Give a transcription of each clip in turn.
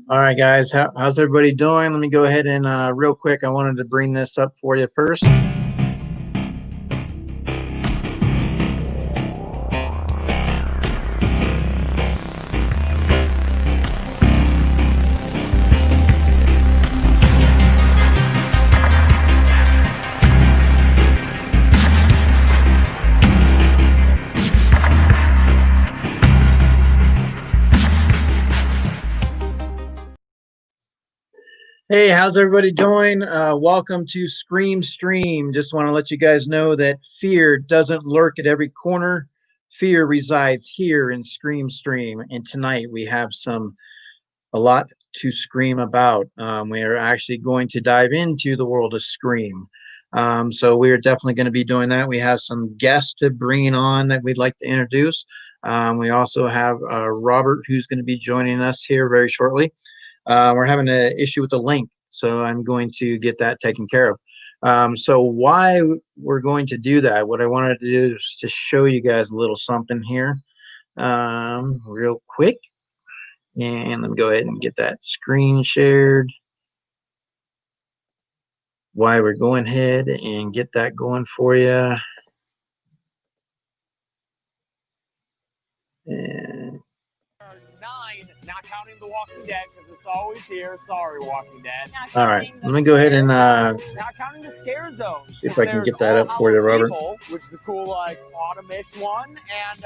All right, guys, how's everybody doing? Let me go ahead and real quick, I wanted to bring this up for you first. Hey, how's everybody doing? Welcome to Scream Stream. Just want to let you guys know that fear doesn't lurk at every corner. Fear resides here in Scream Stream. And tonight we have a lot to scream about. We are actually going to dive into the world of Scream. So we are definitely going to be doing that. We have some guests to bring on that we'd like to introduce. We also have Robert, who's going to be joining us here very shortly. We're having an issue with the link, so I'm going to get that taken care of. So why we're going to do that, what I wanted to do is to show you guys a little something here real quick. And let me go ahead and get that screen shared. Why we're going ahead and get that going for you. And 9, not counting The Walking Dead, because it's always here. Sorry, Walking Dead. All right, let me go ahead and not counting the scare zone. see if I can get that up for you, Robert. People, which is a cool, like, autumn-ish one, and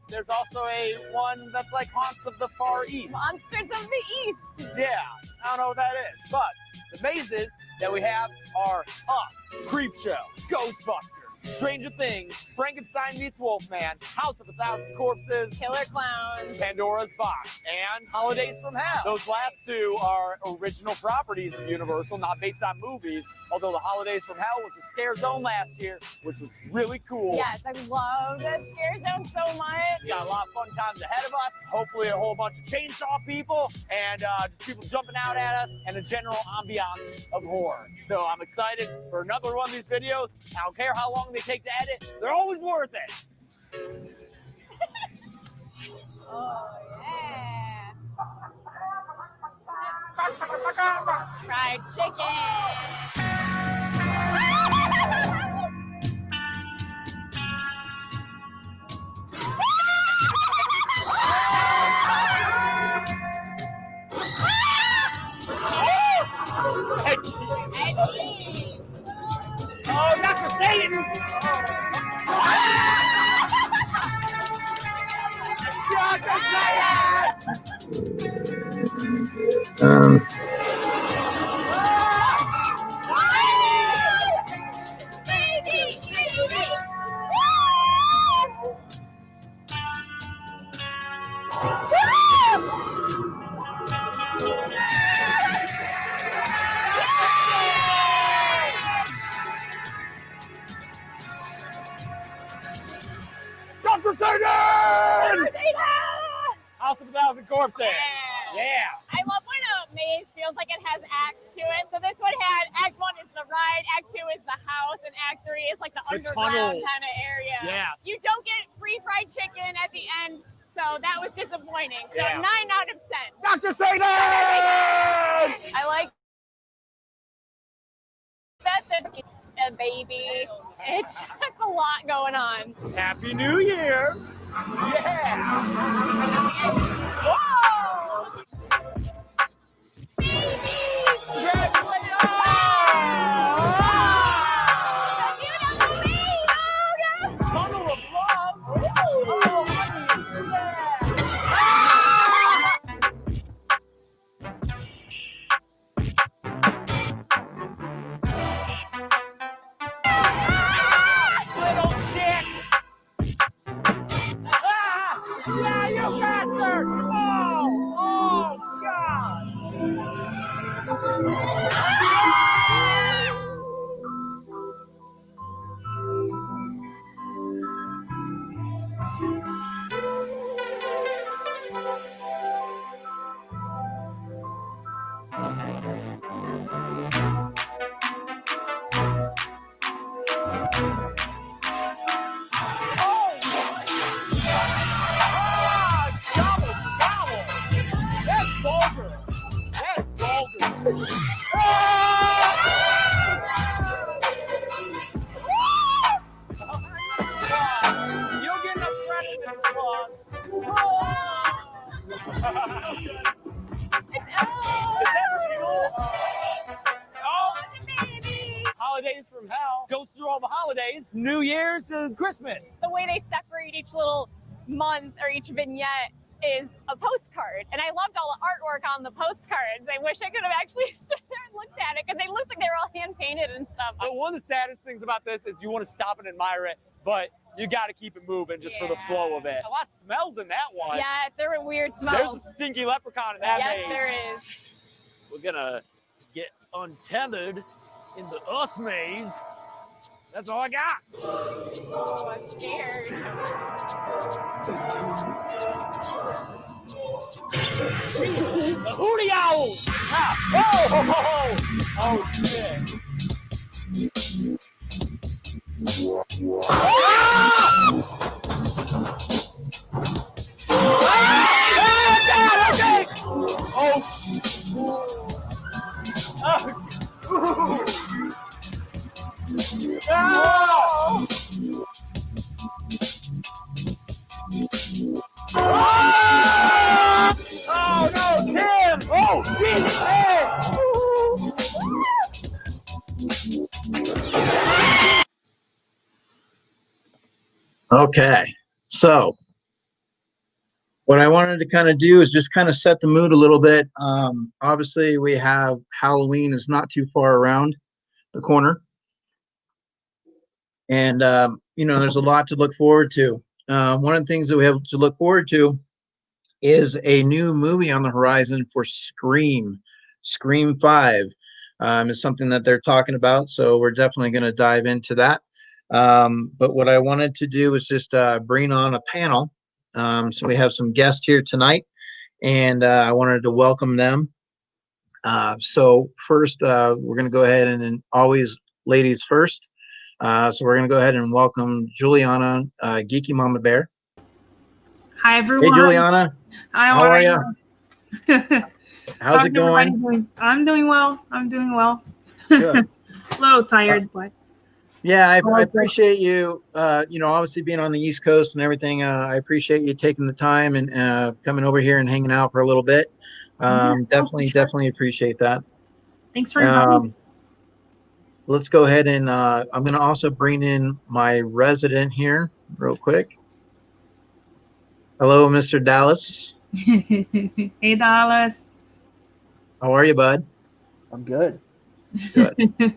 there's also a one that's like Haunts of the Far East. Monsters of the East. Yeah, I don't know what that is, but the mazes that we have are Us, Creepshow, Ghostbusters, Stranger Things, Frankenstein meets Wolfman, House of a Thousand Corpses, Killer Clowns, Pandora's Box, and Holidays from Hell. Those last two are original properties of Universal, not based on movies, although the Holidays from Hell was a scare zone last year, which was really cool. Yes, I love the scare zone so much. Got a lot of fun times ahead of us, hopefully a whole bunch of chainsaw people, and just people jumping out at us, and a general ambiance of horror. So I'm excited for another one of these videos. I don't care how long they take to edit, they're always worth it. Oh, yeah. Fried chicken. Edgy. Oh, Dr. Satan! Dr. Satan! Dr. Satan! House of a Thousand Corpses. Yeah. I love when a maze feels like it has acts to it. So this one had Act 1 is the ride, Act 2 is the house, and Act 3 is like the underground kind of area. Yeah. You don't get free fried chicken at the end, so that was disappointing. So Yeah. 9 out of 10. Dr. Satan! I like that a baby. It's just a lot going on. Happy New Year! Yeah! Whoa! Congratulations! Tunnel of love! Oh, honey! Little shit! Ah! Yeah, you bastard! Oh! You don't get enough credit, Mrs. Claus. It's Is that real? Oh, the baby. Holidays from Hell goes through all the holidays, New Year's to Christmas. The way they separate each little month or each vignette is a postcard. And I loved all the artwork on the postcards. I wish I could have actually stood there and looked at it because they looked like they were all hand painted and stuff. So one of the saddest things about this is you want to stop and admire it, but you got to keep it moving just for the flow of it. A lot of smells in that one. Yes, there were weird There's smells. a stinky leprechaun in that Yes, maze. there is. We're gonna get untethered in the us maze. That's all I got. Oh, I'm scared. The hootie owl! Ah. Oh, shit. Oh no, Tim! Oh, Jesus! Okay, so what I wanted to kind of do is just kind of set the mood a little bit. Obviously, we have Halloween is not too far around the corner, and you know, there's a lot to look forward to. One of the things that we have to look forward to is a new movie on the horizon for Scream. Scream 5 is something that they're talking about, so we're definitely going to dive into that. But what I wanted to do was just bring on a panel. So we have some guests here tonight, and I wanted to welcome them. So first, we're going to go ahead and always ladies first. So we're going to go ahead and welcome Juliana, Geeky Mama Bear. Hi, everyone. Hey, Juliana. Hi, How are you? How's How's it going? I'm doing well. I'm doing well. Good. A little tired, but Yeah, I appreciate you, you know, obviously being on the East Coast and everything. I appreciate you taking the time and coming over here and hanging out for a little bit. Definitely appreciate that. thanks for inviting me. Let's go ahead and I'm going to also bring in my resident here real quick. Hello, Mr. Dallas. Hey, Dallas. How are you, bud? I'm good. Good.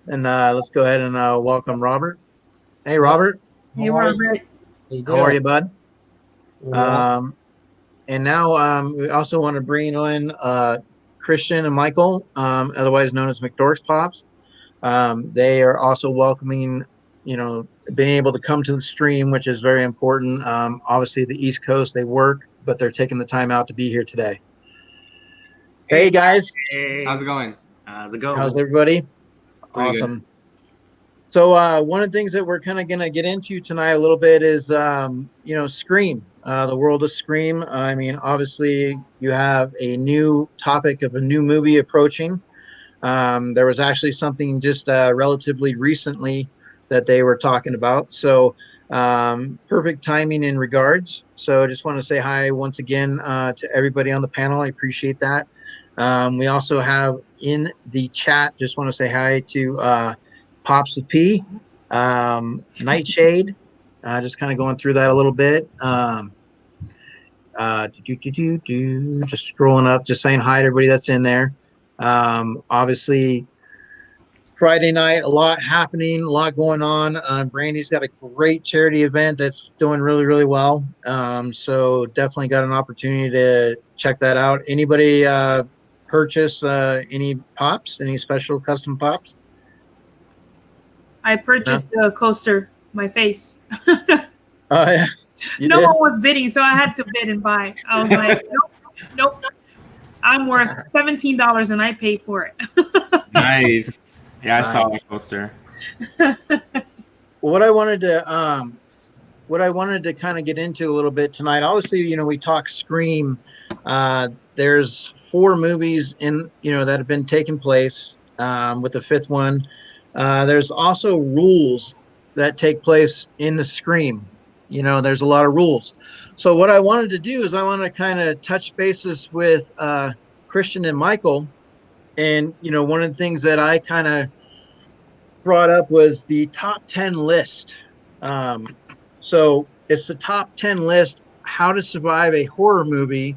And let's go ahead and welcome Robert. Hey, Robert. Hey, Robert. How are you, bud? And now we also want to bring in Christian and Michael, otherwise known as MCDORKSPOPS. They are also welcoming, you know, being able to come to the stream, which is very important. Obviously, the East Coast, they work, but they're taking the time out to be here today. Hey, guys. Hey. How's it going? How's it going? How's everybody? Pretty Awesome. Good. So one of the things that we're kind of going to get into tonight a little bit is, you know, Scream, the world of Scream. I mean, obviously, you have a new topic of a new movie approaching. There was actually something just relatively recently that they were talking about. So perfect timing in regards. So I just want to say hi once again to everybody on the panel. I appreciate that. We also have in the chat, just want to say hi to Pops with P, Nightshade, just kind of going through that a little bit. Just scrolling up, just saying hi to everybody that's in there. Obviously, Friday night, a lot happening, a lot going on. Brandy's got a great charity event that's doing really, really well. So definitely got an opportunity to check that out. Anybody purchase any pops, any special custom pops? I purchased a coaster, my face. Oh, yeah. You No did? one was bidding, so I had to bid and buy. I was like, nope. I'm worth $17 and I paid for it. Nice. Yeah, I saw that poster. What I wanted to kind of get into a little bit tonight, obviously, you know, we talk Scream, There's 4 movies that have been taking place, with the 5th one. There's also rules that take place in the Scream. There's a lot of rules. So what I wanted to do is I want to kind of touch bases with Christian and Michael. And, one of the things that I kind of brought up was the top 10 list. So it's the top 10 list, how to survive a horror movie,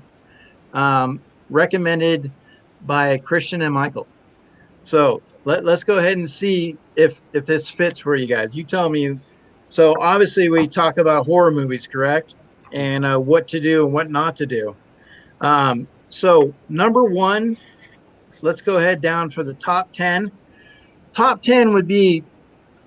recommended by Christian and Michael. So let's go ahead and see if this fits for you guys. You tell me. So obviously we talk about horror movies, correct? And what to do and what not to do. So number 1, let's go ahead down for the top 10. Top 10 would be,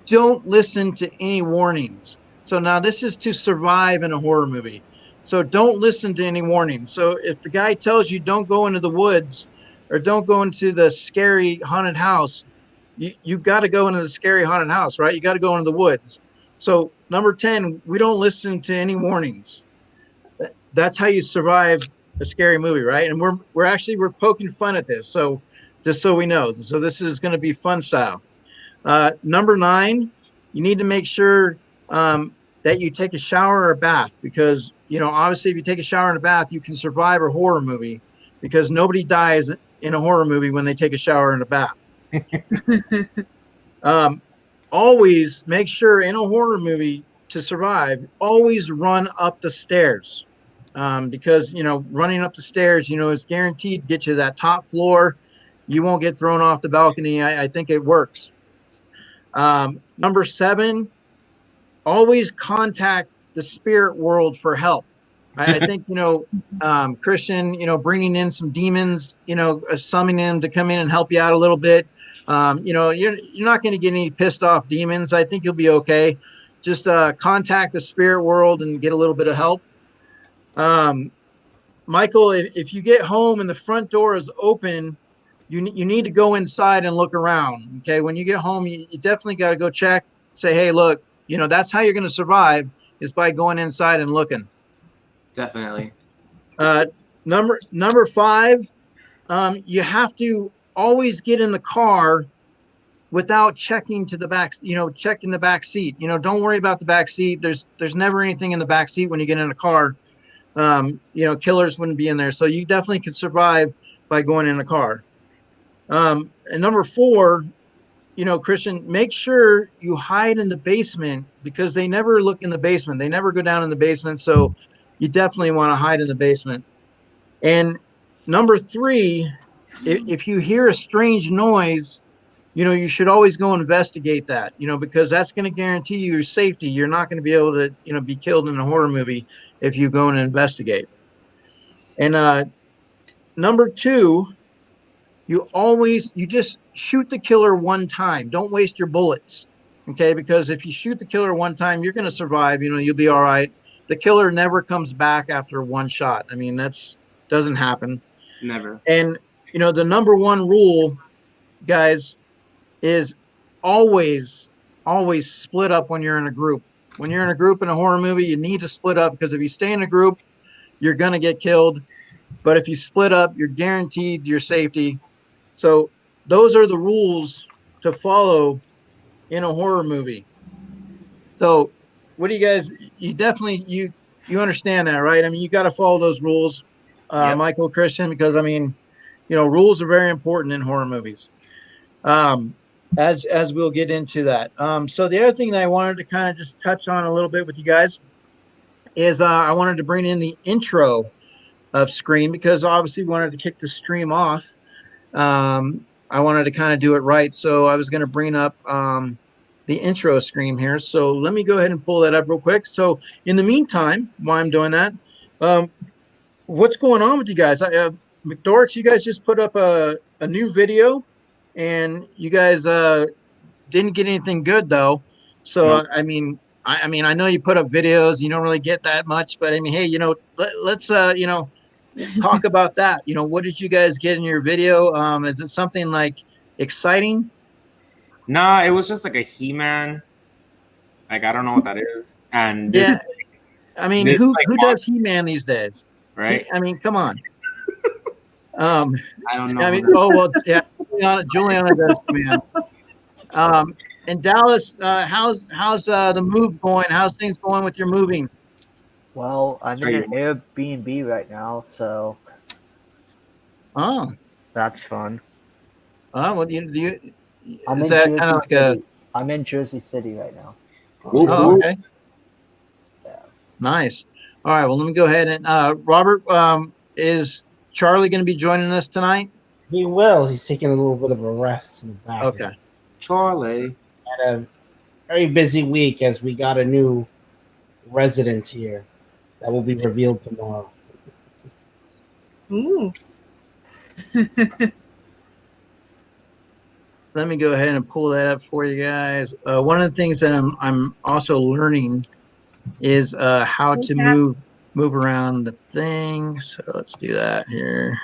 don't listen to any warnings. So now this is to survive in a horror movie. So don't listen to any warnings. So if the guy tells you don't go into the woods or don't go into the scary haunted house, you got to go into the scary haunted house, right? You got to go into the woods. So number 10, we don't listen to any warnings. That's how you survive a scary movie, right? And we're poking fun at this. So just so we know. So this is going to be fun style. Number 9, you need to make sure that you take a shower or a bath, because obviously if you take a shower and a bath, you can survive a horror movie, because nobody dies in a horror movie when they take a shower and a bath. Always make sure in a horror movie to survive, always run up the stairs, because running up the stairs is guaranteed to get you to that top floor. You won't get thrown off the balcony. I think it works. Number 7, always contact the spirit world for help. I think, Christian, bringing in some demons, summoning them to come in and help you out a little bit. You're not going to get any pissed off demons. I think you'll be okay. Just contact the spirit world and get a little bit of help. Michael, if you get home and the front door is open, you need to go inside and look around. Okay, when you get home, you definitely got to go check. Say, hey, look, that's how you're going to survive, is by going inside and looking. Definitely. Number 5, you have to always get in the car without checking to the back. Checking the back seat. Don't worry about the back seat. There's never anything in the back seat when you get in a car. Killers wouldn't be in there, so you definitely could survive by going in a car. And number 4, Christian, make sure you hide in the basement, because they never look in the basement. They never go down in the basement. So you definitely want to hide in the basement. And number 3, if you hear a strange noise, you should always go investigate that, because that's going to guarantee you your safety. You're not going to be able to, be killed in a horror movie if you go and investigate. And number 2, you just shoot the killer one time. Don't waste your bullets. Okay, because if you shoot the killer one time, you're going to survive. You'll be all right. The killer never comes back after one shot. I mean, doesn't happen. Never. And the number 1 rule, guys, is always split up when you're in a group. When you're in a group in a horror movie, you need to split up, because if you stay in a group, you're going to get killed. But if you split up, you're guaranteed your safety. So those are the rules to follow in a horror movie. So what do you guys, you definitely, you understand that, right? I mean, you got to follow those rules, Yep. Michael, Christian, because I mean, rules are very important in horror movies. As we'll get into that. So the other thing that I wanted to kind of just touch on a little bit with you guys is I wanted to bring in the intro of Scream, because obviously we wanted to kick the stream off. I wanted to kind of do it right. So I was going to bring up the intro Scream here. So let me go ahead and pull that up real quick. So in the meantime, while I'm doing that, what's going on with you guys? McDorks, you guys just put up a new video, and you guys didn't get anything good though. So Nope. I mean, I know you put up videos. You don't really get that much, but I mean, hey, let's talk about that. What did you guys get in your video? Is it something like exciting? Nah, it was just like a He-Man. Like, I don't know what that is. And this, Yeah, I mean, this who like does He-Man these days? right? I mean, come on. I don't know. I mean, oh well, yeah. Juliana does command. In Dallas, how's the move going? How's things going with your moving? Well, I'm in an Airbnb right now, so Oh, that's fun. well, is I'm in that kind Jersey of like City. I'm in Jersey City right now. Whoop, Oh, whoop. okay, Yeah. nice. All right, well, let me go ahead and Robert, is Charlie going to be joining us tonight? He will. He's taking a little bit of a rest in the back. Okay. Had Charlie. a very busy week as we got a new resident here that will be revealed tomorrow. Ooh. Let me go ahead and pull that up for you guys. One of the things that I'm also learning is how to move around the thing. So let's do that here.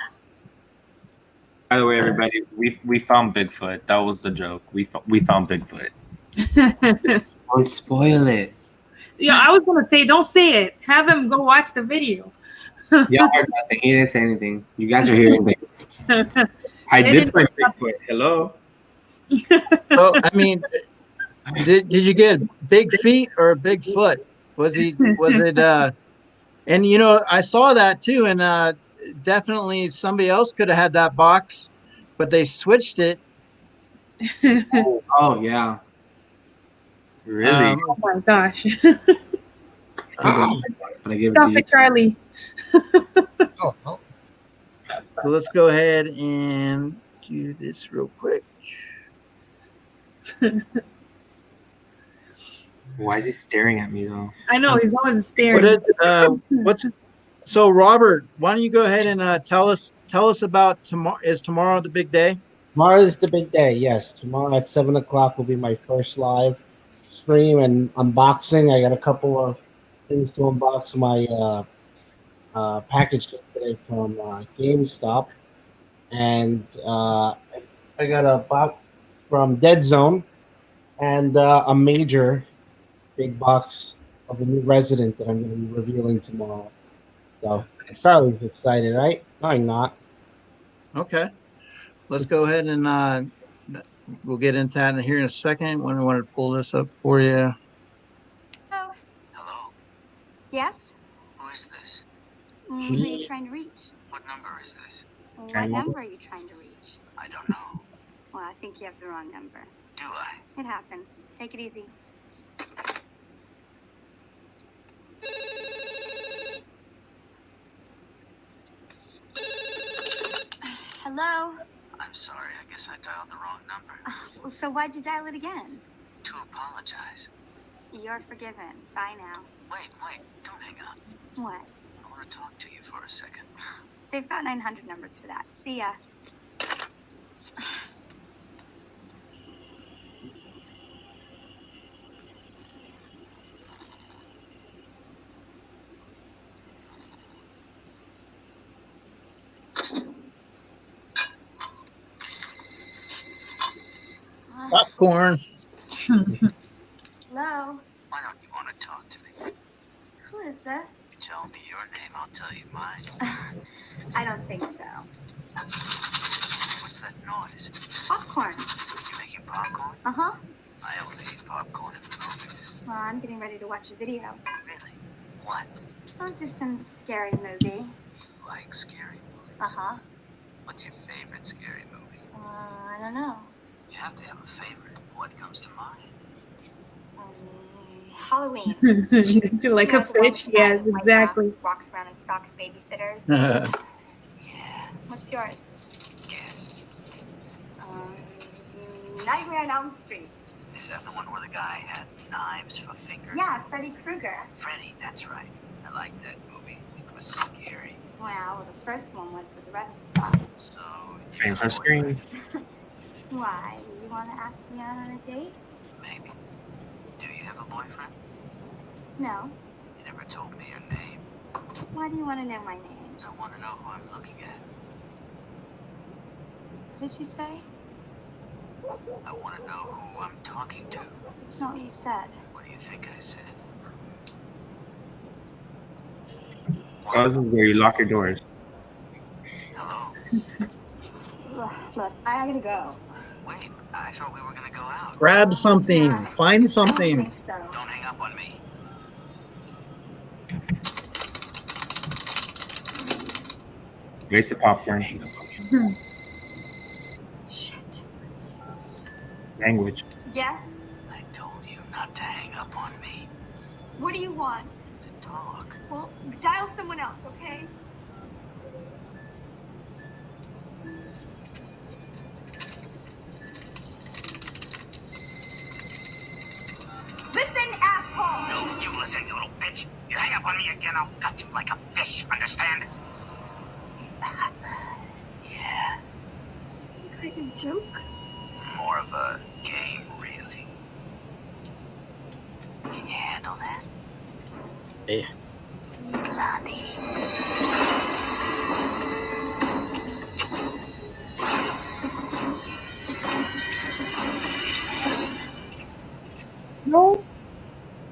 By the way, everybody, we found Bigfoot. That was the joke. We found Bigfoot. Don't spoil it. Yeah, I was gonna say, don't say it. Have him go watch the video. Y'all heard nothing. He didn't say anything. You guys are hearing things. I did find Bigfoot. Hello. Oh, I mean, did you get big feet or a big foot? Was it and you know, I saw that too, and definitely somebody else could have had that box, but they switched it. Oh yeah. Really? Oh my gosh. But I gave it Stop to you. it, Charlie. So let's go ahead and do this real quick. Why is he staring at me though? I know, he's always staring. So Robert, why don't you go ahead and tell us about tomorrow? Is tomorrow the big day? Tomorrow is the big day. Yes, tomorrow at 7 o'clock will be my first live stream and unboxing. I got a couple of things to unbox. My package came today from GameStop, and I got a box from Dead Zone and a major big box of a new resident that I'm going to be revealing tomorrow. So Charlie's excited, right? No, I'm not. Okay, let's go ahead and we'll get into that here in a second. When I want to pull this up for you. Hello. Hello, Yes? who is this? Who are you trying to reach? What number is this? What number are you trying to reach? I don't know. Well, I think you have the wrong number. Do I? It happens. Take it easy. Hello? I'm sorry, I guess I dialed the wrong number. Well, so why'd you dial it again? To apologize. You're forgiven. Bye now. Wait, don't hang up. What? I want to talk to you for a second. They've got 900 numbers for that. See ya. Popcorn. Hello? Why don't you want to talk to me? Who is this? You tell me your name, I'll tell you mine. I don't think so. What's that noise? Popcorn. You making popcorn? Uh-huh. I only eat popcorn in the movies. Well, I'm getting ready to watch a video. Really? What? Oh, just some scary movie. Like scary movies? Uh-huh. What's your favorite scary movie? I don't know. You have to have a favorite. What comes to mind? Halloween. You're like a fish. Yes, exactly. Walks around and stalks babysitters. Yeah. What's yours? Guess. Nightmare on Elm Street. Is that the one where the guy had knives for fingers? Yeah, Freddy Krueger. Freddy, that's right. I like that movie. It was scary. Well, the first one was, but the rest sucked. So, Same for screen. Why? You want to ask me out on a date? maybe. Do you have a boyfriend? No. You never told me your name. Why do you want to know my name? So I want to know who I'm looking at. What did you say? I want to know who I'm talking to. That's not what you said. What do you think I said? Oh, this is where you lock your doors. Hello? Look, I gotta go. Wait, I thought we were gonna go out. Grab something. Yeah. Find I don't something. think so. Don't hang up on me. Waste the popcorn. Shit. Language. Yes? I told you not to hang up on me. What do you want? To talk. Well, dial someone else, okay? Listen, asshole! No, you listen, you little bitch. You hang up on me again, I'll cut you like a fish, understand? Yeah, Like a joke? more of a game, really. Can you handle that? Yeah. Blondie. No.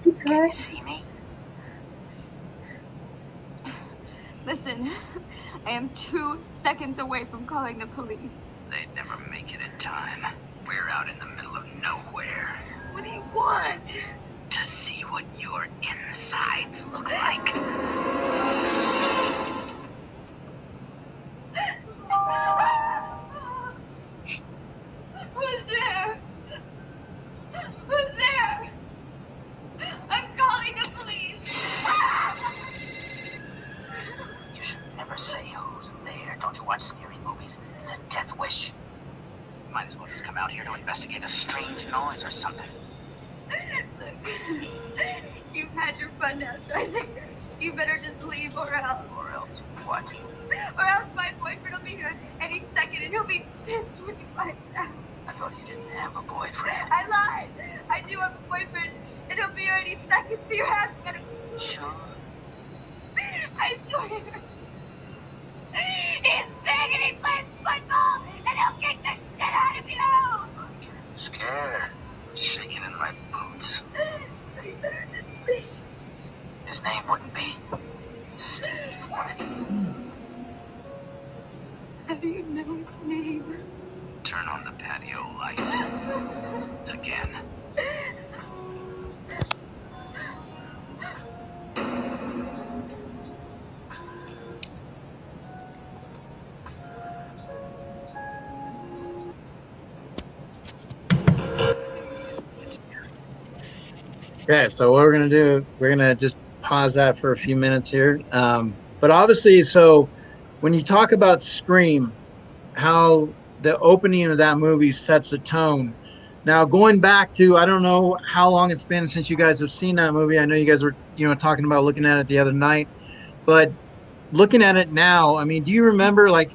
It's Can her. you see me? Listen, I am 2 seconds away from calling the police. They'd never make it in time. We're out in the middle of nowhere. What do you want? To see what your insides look like. Who's there? Who's there? I'm calling the police. You should never say who's there. Don't you watch scary movies? It's a death wish. Might as well just come out here to investigate a strange noise or something. Look, you've had your fun now, so I think you better just leave or else. Or else what? Or else my boyfriend will be here any second and he'll be pissed when he finds out. I thought you didn't have a boyfriend. I lied. I do have a boyfriend and he'll be here any second, so your ass better. Sure. I swear. He's big and he plays football and he'll kick the shit out of you. I'm getting scared. Shaking in my boots. So you better just leave. His name wouldn't be Steve, would it? How do you know his name? Turn on the patio lights. Again. Okay, so what we're gonna do, we're gonna just pause that for a few minutes here. But obviously, so when you talk about Scream, how the opening of that movie sets a tone. Now, going back to, I don't know how long it's been since you guys have seen that movie. I know you guys were, talking about looking at it the other night, but looking at it now, I mean, do you remember like,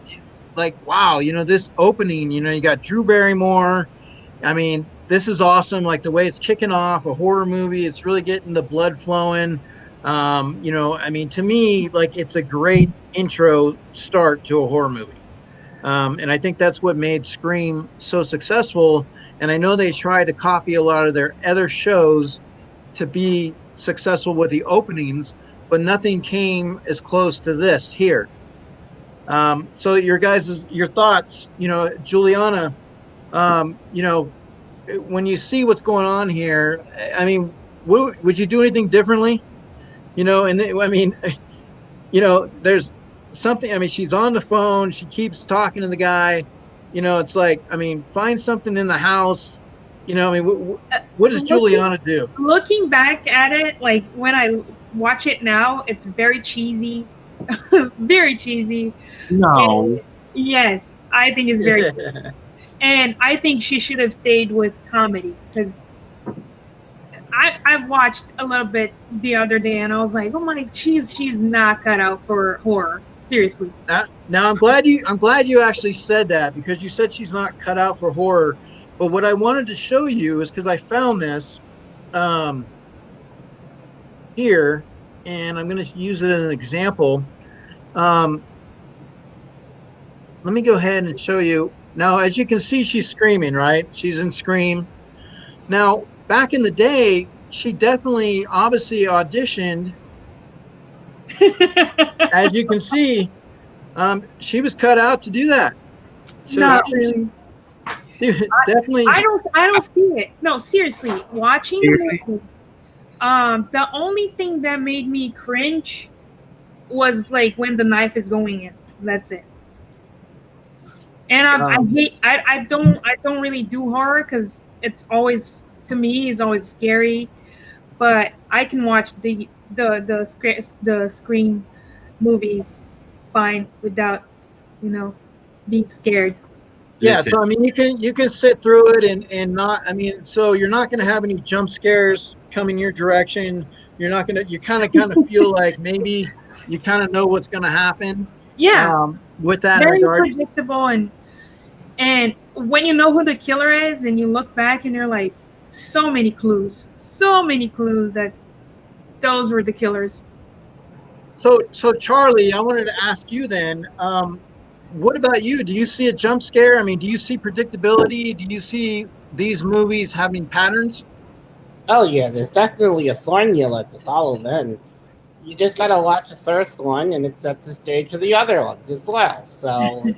wow, this opening, you got Drew Barrymore. I mean, this is awesome. Like the way it's kicking off a horror movie, it's really getting the blood flowing. I mean, to me, like it's a great intro start to a horror movie. And I think that's what made Scream so successful. And I know they tried to copy a lot of their other shows to be successful with the openings, but nothing came as close to this here. So your thoughts, Juliana, when you see what's going on here, I mean, would you do anything differently? There's something, I mean, she's on the phone, she keeps talking to the guy, it's like, I mean, find something in the house, what does Juliana do? Looking back at it, like when I watch it now, it's very cheesy. Very cheesy. No. And yes, I think it's very and I think she should have stayed with comedy because I watched a little bit the other day and I was like, oh my, she's not cut out for horror. Seriously. Now I'm glad you actually said that, because you said she's not cut out for horror. But what I wanted to show you is, because I found this here, and I'm going to use it as an example. Let me go ahead and show you. Now, as you can see, she's screaming, right? She's in Scream. Now, back in the day, she definitely, obviously auditioned. As you can see, she was cut out to do that. So Not really. definitely. I don't see it. No, seriously. Watching Seriously? the movie, the only thing that made me cringe was like when the knife is going in. That's it. And I don't really do horror because it's always, to me, is always scary. But I can watch the Scream movies fine without, being scared. Yeah, Listen, so I mean, you can sit through it and not. I mean, so you're not going to have any jump scares coming your direction. You're not going to. You kind of feel like maybe you kind of know what's going to happen. Yeah, With that in very regards. predictable, and when you know who the killer is and you look back and you're like, so many clues that those were the killers. So Charlie, I wanted to ask you then. What about you? Do you see a jump scare? I mean, do you see predictability? Do you see these movies having patterns? Oh yeah, there's definitely a formula to follow. Then you just gotta watch the first one, and it sets the stage for the other ones as well. So you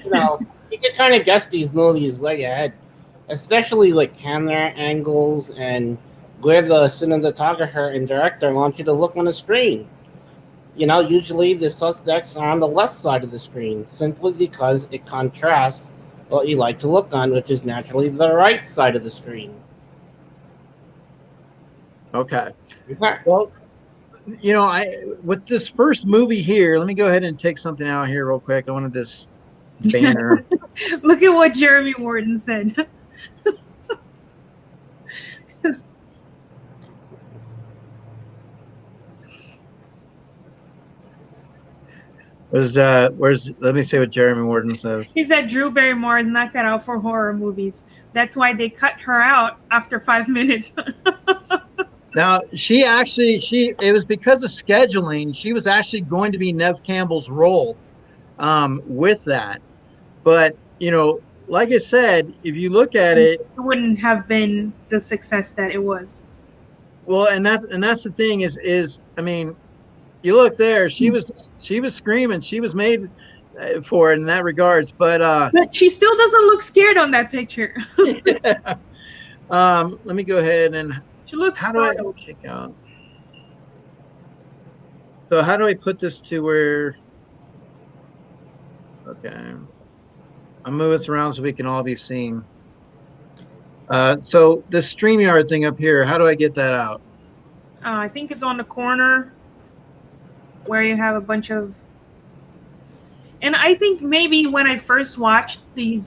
can kind of guess these movies way ahead, especially like camera angles and where the cinematographer and director want you to look on the screen. Usually the suspects are on the left side of the screen simply because it contrasts what you like to look on, which is naturally the right side of the screen. Okay. Well, with this first movie here, let me go ahead and take something out here real quick. I wanted this banner. Look at what Jeremy Warden said. Let me see what Jeremy Warden says. He said Drew Barrymore is not cut out for horror movies. That's why they cut her out after 5 minutes. Now, it was because of scheduling. She was actually going to be Nev Campbell's role with that. But, like I said, if you look at it, it wouldn't have been the success that it was. Well, and that's the thing is I mean, you look there, she was screaming, she was made for it in that regards, but she still doesn't look scared on that picture. Let me go ahead and she looks startled. Kick out? So how do I put this to where? Okay, I'm moving this around so we can all be seen. So the StreamYard thing up here, how do I get that out? I think it's on the corner where you have a bunch of. And I think maybe when I first watched the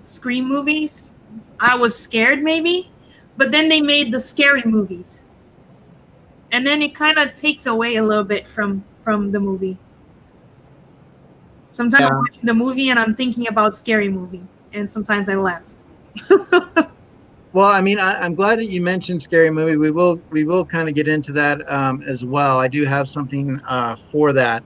Scream movies, I was scared maybe, but then they made the scary movies, and then it kind of takes away a little bit from the movie. Sometimes I'm watching the movie and I'm thinking about scary movie, and sometimes I laugh. Well, I mean, I'm glad that you mentioned scary movie. We will kind of get into that as well. I do have something for that.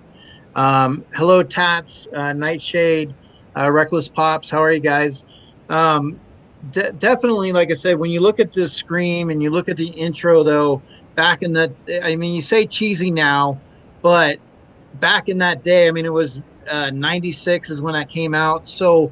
Hello, Tats, Nightshade, Reckless Pops. How are you guys? Definitely, like I said, when you look at the Scream and you look at the intro, though, back in that, I mean, you say cheesy now, but back in that day, I mean, it was 96 is when that came out. So,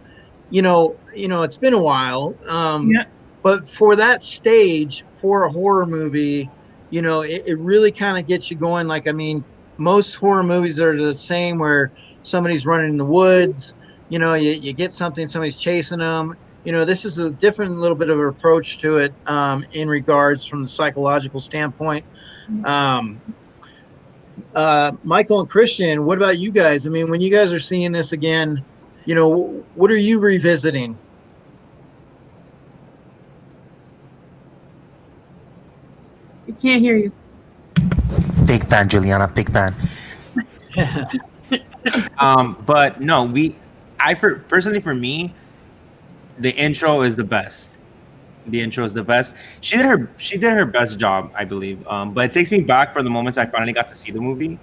it's been a while. Yeah. But for that stage, for a horror movie, it really kind of gets you going. Like, I mean, most horror movies are the same where somebody's running in the woods, you get something, somebody's chasing them. This is a different little bit of an approach to it in regards from the psychological standpoint. Michael and Christian, what about you guys? I mean, when you guys are seeing this again, what are you revisiting? I can't hear you. Big fan, Juliana. Big fan. But no, personally for me, the intro is the best. The intro is the best. She did her best job, I believe. But it takes me back for the moments I finally got to see the movie,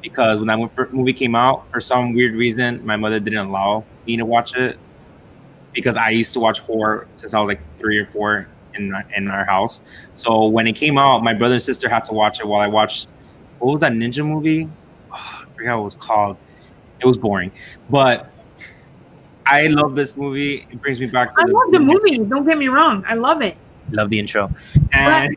because when that movie came out, for some weird reason, my mother didn't allow me to watch it, because I used to watch horror since I was like 3 or 4 in our house. So when it came out, my brother and sister had to watch it while I watched. What was that ninja movie? Oh, I forgot what it was called. It was boring, but I love this movie. It brings me back to I love the movie. Don't get me wrong. I love it. Love the intro. And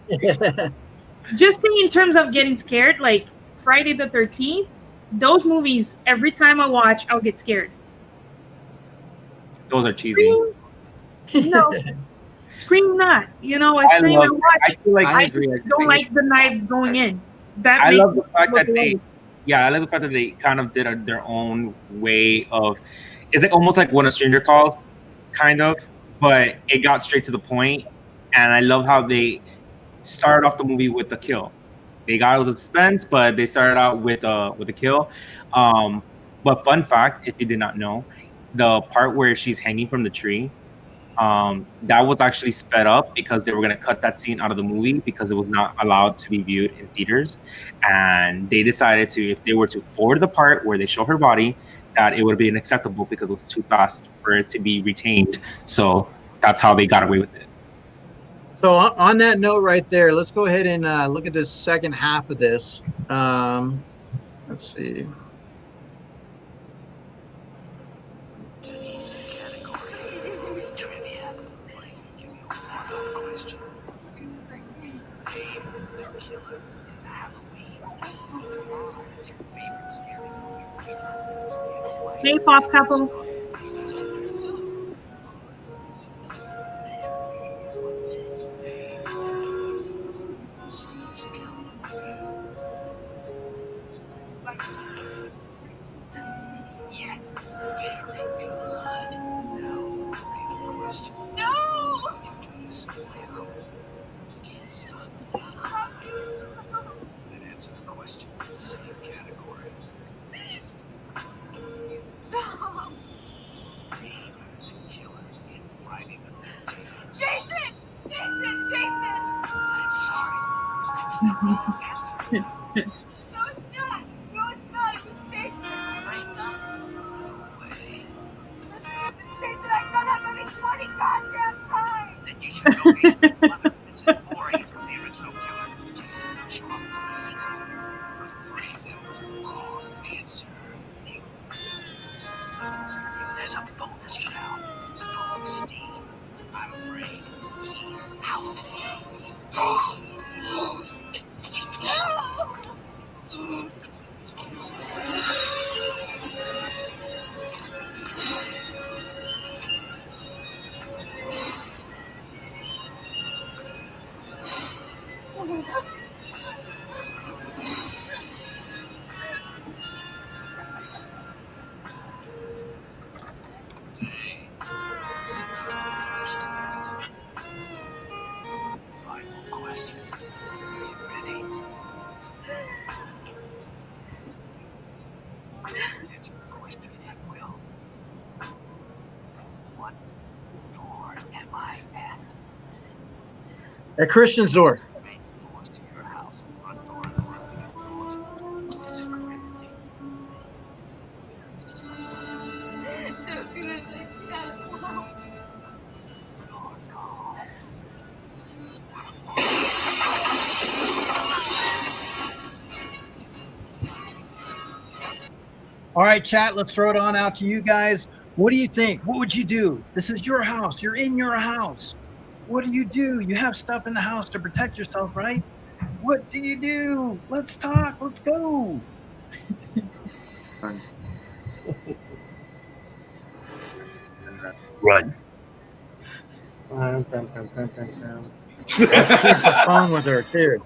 Just saying, in terms of getting scared, like Friday the 13th, those movies, every time I watch, I'll get scared. those are cheesy. No, Scream not. You know, a Scream I watch. I feel like I don't like the knives going in. That I makes love the me fact look that they, away. yeah, I love the fact that they kind of did their own way of. It's like almost like When a Stranger Calls, kind of, but it got straight to the point. And I love how they started off the movie with the kill. They got all the suspense, but they started out with a kill. But fun fact, if you did not know, the part where she's hanging from the tree, that was actually sped up because they were going to cut that scene out of the movie because it was not allowed to be viewed in theaters. And they decided to, if they were to forward the part where they show her body, that it would be unacceptable because it was too fast for it to be retained. So that's how they got away with it. So on that note right there, let's go ahead and look at this second half of this. Let's see. Hey, Pop Couple. There's a bonus round. Steve, I'm afraid he's out. At Christian's door. All right, chat, let's throw it on out to you guys. What do you think? What would you do? This is your house. You're in your house. What do? You have stuff in the house to protect yourself, right? What do you do? Let's talk. Let's go. Run. Let's keep some fun with her, too.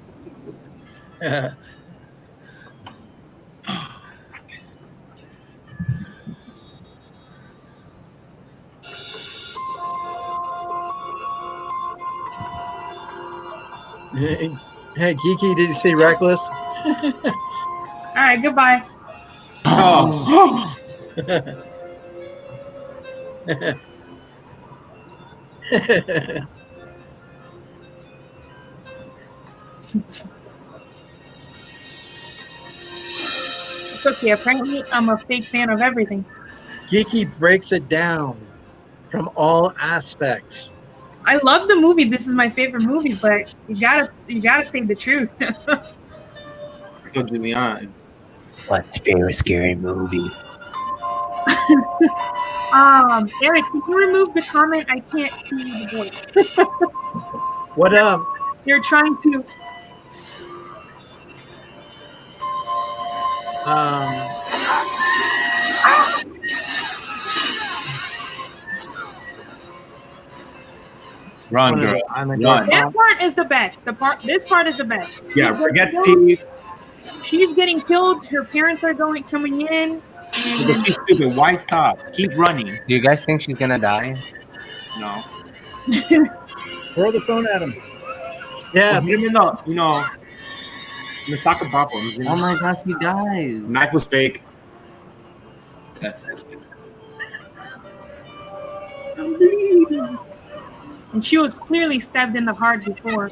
Hey, Geeky, did you see Reckless? All right, goodbye. Oh. It's okay. Apparently, I'm a fake fan of everything. Geeky breaks it down from all aspects. I love the movie. This is my favorite movie, but you gotta say the truth. So Julian, what's your favorite scary movie? Eric, can you remove the comment? I can't see the voice. What up? They're trying to. Run, girl. Run. That part is the best. This part is the best. Yeah, forget Steve. She's getting killed. Her parents are coming in. Because she's stupid. Why stop? Keep running. Do you guys think she's gonna die? No. Throw the phone at him. Yeah. Hit him in the, in the soccer bopper. Oh my gosh, he dies. Knife was fake. And she was clearly stabbed in the heart before.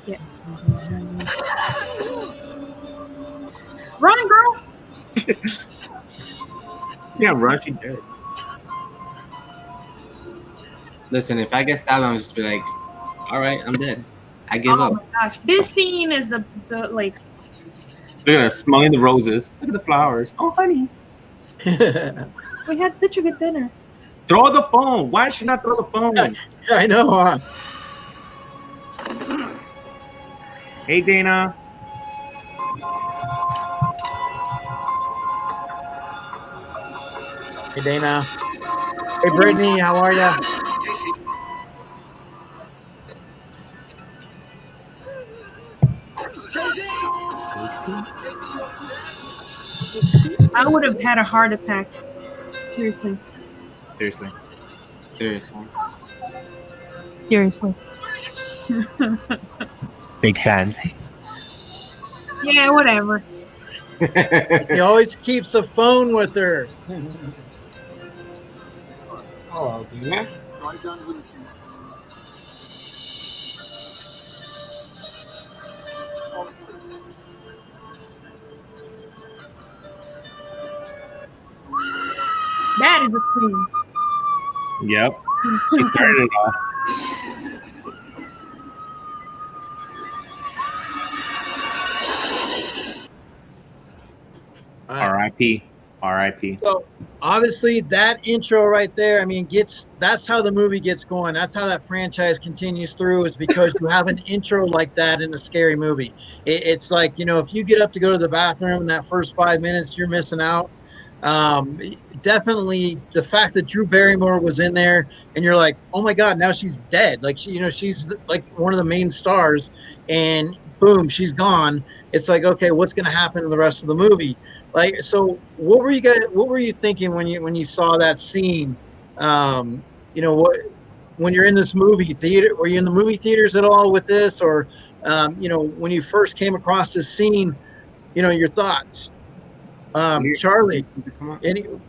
Yeah. Run, girl! Yeah, run. She dead. Listen, if I get stabbed, I'm just be like, all right, I'm dead. I give Oh up. my gosh, this scene is the like. Look at her smelling the roses. Look at the flowers. Oh, honey. We had such a good dinner. Throw the phone. Why did she not throw the phone? I know. Hey, Dana. Hey, Dana. Hey, Brittany. How are ya? I would have had a heart attack. Seriously. Seriously. Seriously. Big fans. Yeah, whatever. He always keeps a phone with her. Hello, Dina. That is a scream. Yep. She started it off. R.I.P. R.I.P. So obviously that intro right there, I mean, that's how the movie gets going. That's how that franchise continues through, is because you have an intro like that in a scary movie. It's like, if you get up to go to the bathroom in that first 5 minutes, you're missing out. Definitely the fact that Drew Barrymore was in there and you're like, oh my God, now she's dead. Like she's like one of the main stars, and boom, she's gone. It's like, okay, what's going to happen in the rest of the movie? Like, so what were you thinking when you saw that scene? When you're in this movie theater, were you in the movie theaters at all with this, or when you first came across this scene, your thoughts? Charlie,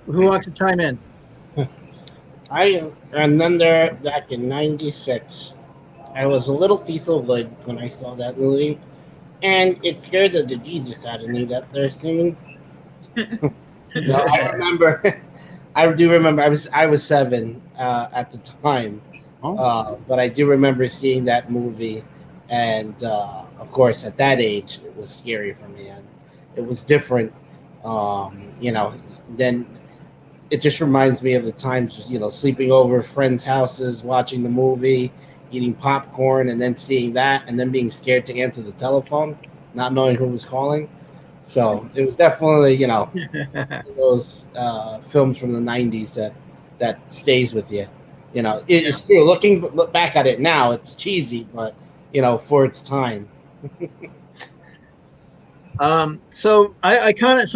who wants to chime in? And then there back in '96, I was a little piece of wood when I saw that movie, and it scared the Jesus out of me, that third scene. I do remember. I was 7 at the time, but I do remember seeing that movie, and of course, at that age, it was scary for me, and it was different. Then it just reminds me of the times, sleeping over friends' houses, watching the movie, eating popcorn, and then seeing that, and then being scared to answer the telephone, not knowing who was calling. So it was definitely, those films from the '90s that stays with you. It's true. Look back at it now, it's cheesy, but for its time. So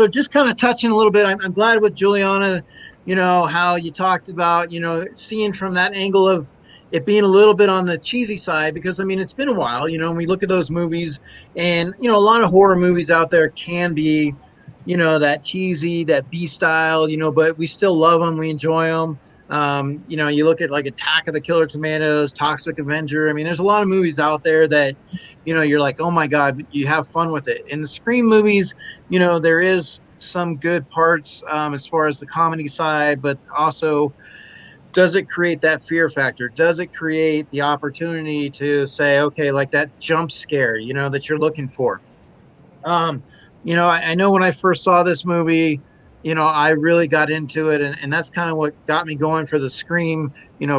just kind of touching a little bit, I'm glad with Juliana, how you talked about, seeing from that angle of it being a little bit on the cheesy side, because I mean, it's been a while, we look at those movies, and, a lot of horror movies out there can be, that cheesy, that B style, but we still love them. We enjoy them. You look at like Attack of the Killer Tomatoes, Toxic Avenger. I mean, there's a lot of movies out there that, you're like, oh my God, you have fun with it. In the Scream movies, there is some good parts as far as the comedy side, but also, does it create that fear factor? Does it create the opportunity to say, okay, like that jump scare, that you're looking for? I know when I first saw this movie, I really got into it, and that's kind of what got me going for the Scream,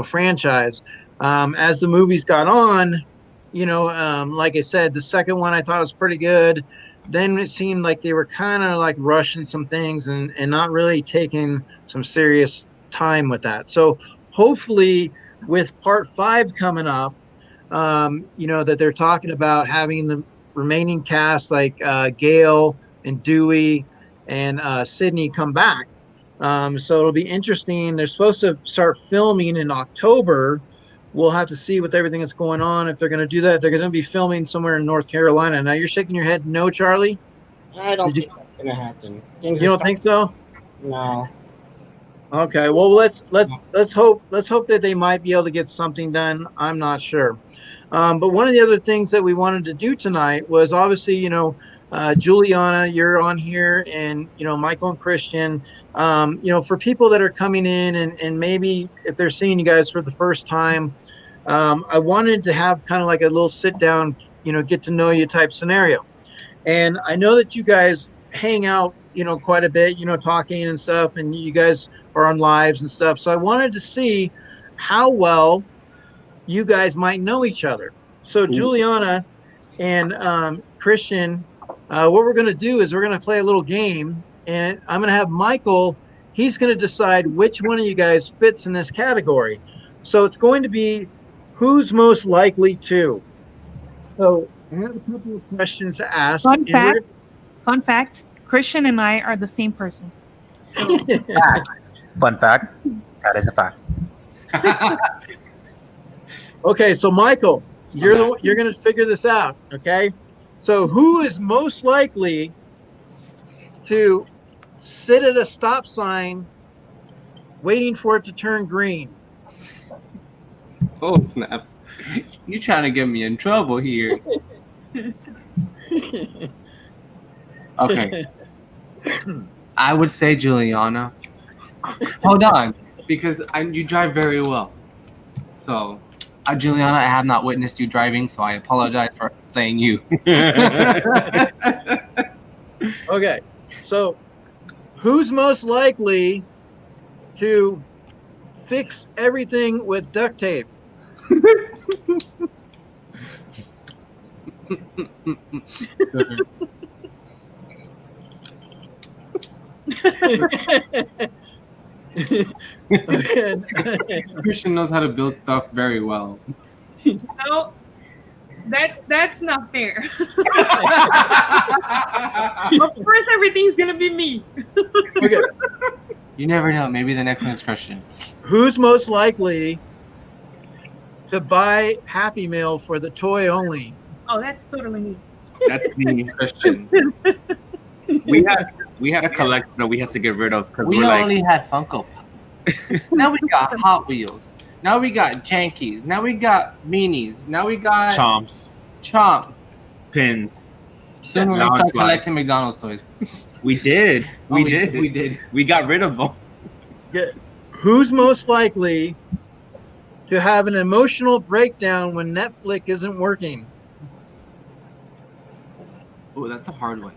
franchise. As the movies got on, like I said, the second one I thought was pretty good. Then it seemed like they were kind of like rushing some things and not really taking some serious time with that. So hopefully with part 5 coming up, that they're talking about having the remaining cast like Gail and Dewey and Sydney come back. So it'll be interesting. They're supposed to start filming in October. We'll have to see with everything that's going on if they're going to do that. They're going to be filming somewhere in North Carolina. Now you're shaking your head, no, Charlie. I don't think that's going to happen. You don't think so? No. Okay. Well, let's hope that they might be able to get something done. I'm not sure. But one of the other things that we wanted to do tonight was obviously, Juliana, you're on here, and Michael and Christian. For people that are coming in and maybe if they're seeing you guys for the first time, I wanted to have kind of like a little sit down, get to know you type scenario. And I know that you guys hang out, quite a bit, talking and stuff, and you guys are on lives and stuff. So I wanted to see how well you guys might know each other. So Juliana and Christian, what we're going to do is we're going to play a little game, and I'm going to have Michael. He's going to decide which one of you guys fits in this category. So it's going to be who's most likely to. So I have a couple of questions to ask. Fun fact, Christian and I are the same person. Fun fact. That is a fact. Okay, so Michael, you're going to figure this out, okay? So who is most likely to sit at a stop sign waiting for it to turn green? Oh, snap. You're trying to get me in trouble here. Okay. I would say Juliana. Hold on, because you drive very well. So, Juliana, I have not witnessed you driving, so I apologize for saying you. Okay, so who's most likely to fix everything with duct tape? Christian knows how to build stuff very well. No, that's not fair. Of course, everything's gonna be me. Okay. You never know. Maybe the next one is Christian. Who's most likely to buy Happy Meal for the toy only? Oh, that's totally me. That's me, Christian. We had a collection that we had to get rid of because We only had Funko Pop. Now we got Hot Wheels. Now we got Jankies. Now we got Meanies. Now we got Chomp. Pins. Soon we're gonna start collecting McDonald's toys. We did. We We did. did. We got rid of them. Yeah. Who's most likely to have an emotional breakdown when Netflix isn't working? Oh, that's a hard one.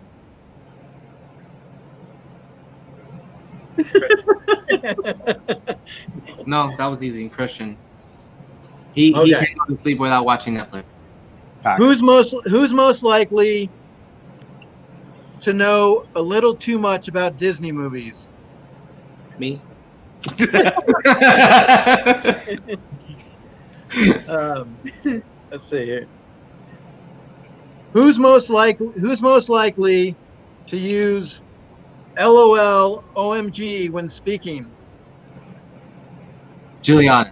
No, that was easy. Christian. He can't go to sleep without watching Netflix. Facts. Who's most likely to know a little too much about Disney movies? Me. Let's see here. Who's most likely to use LOL OMG when speaking? Juliana.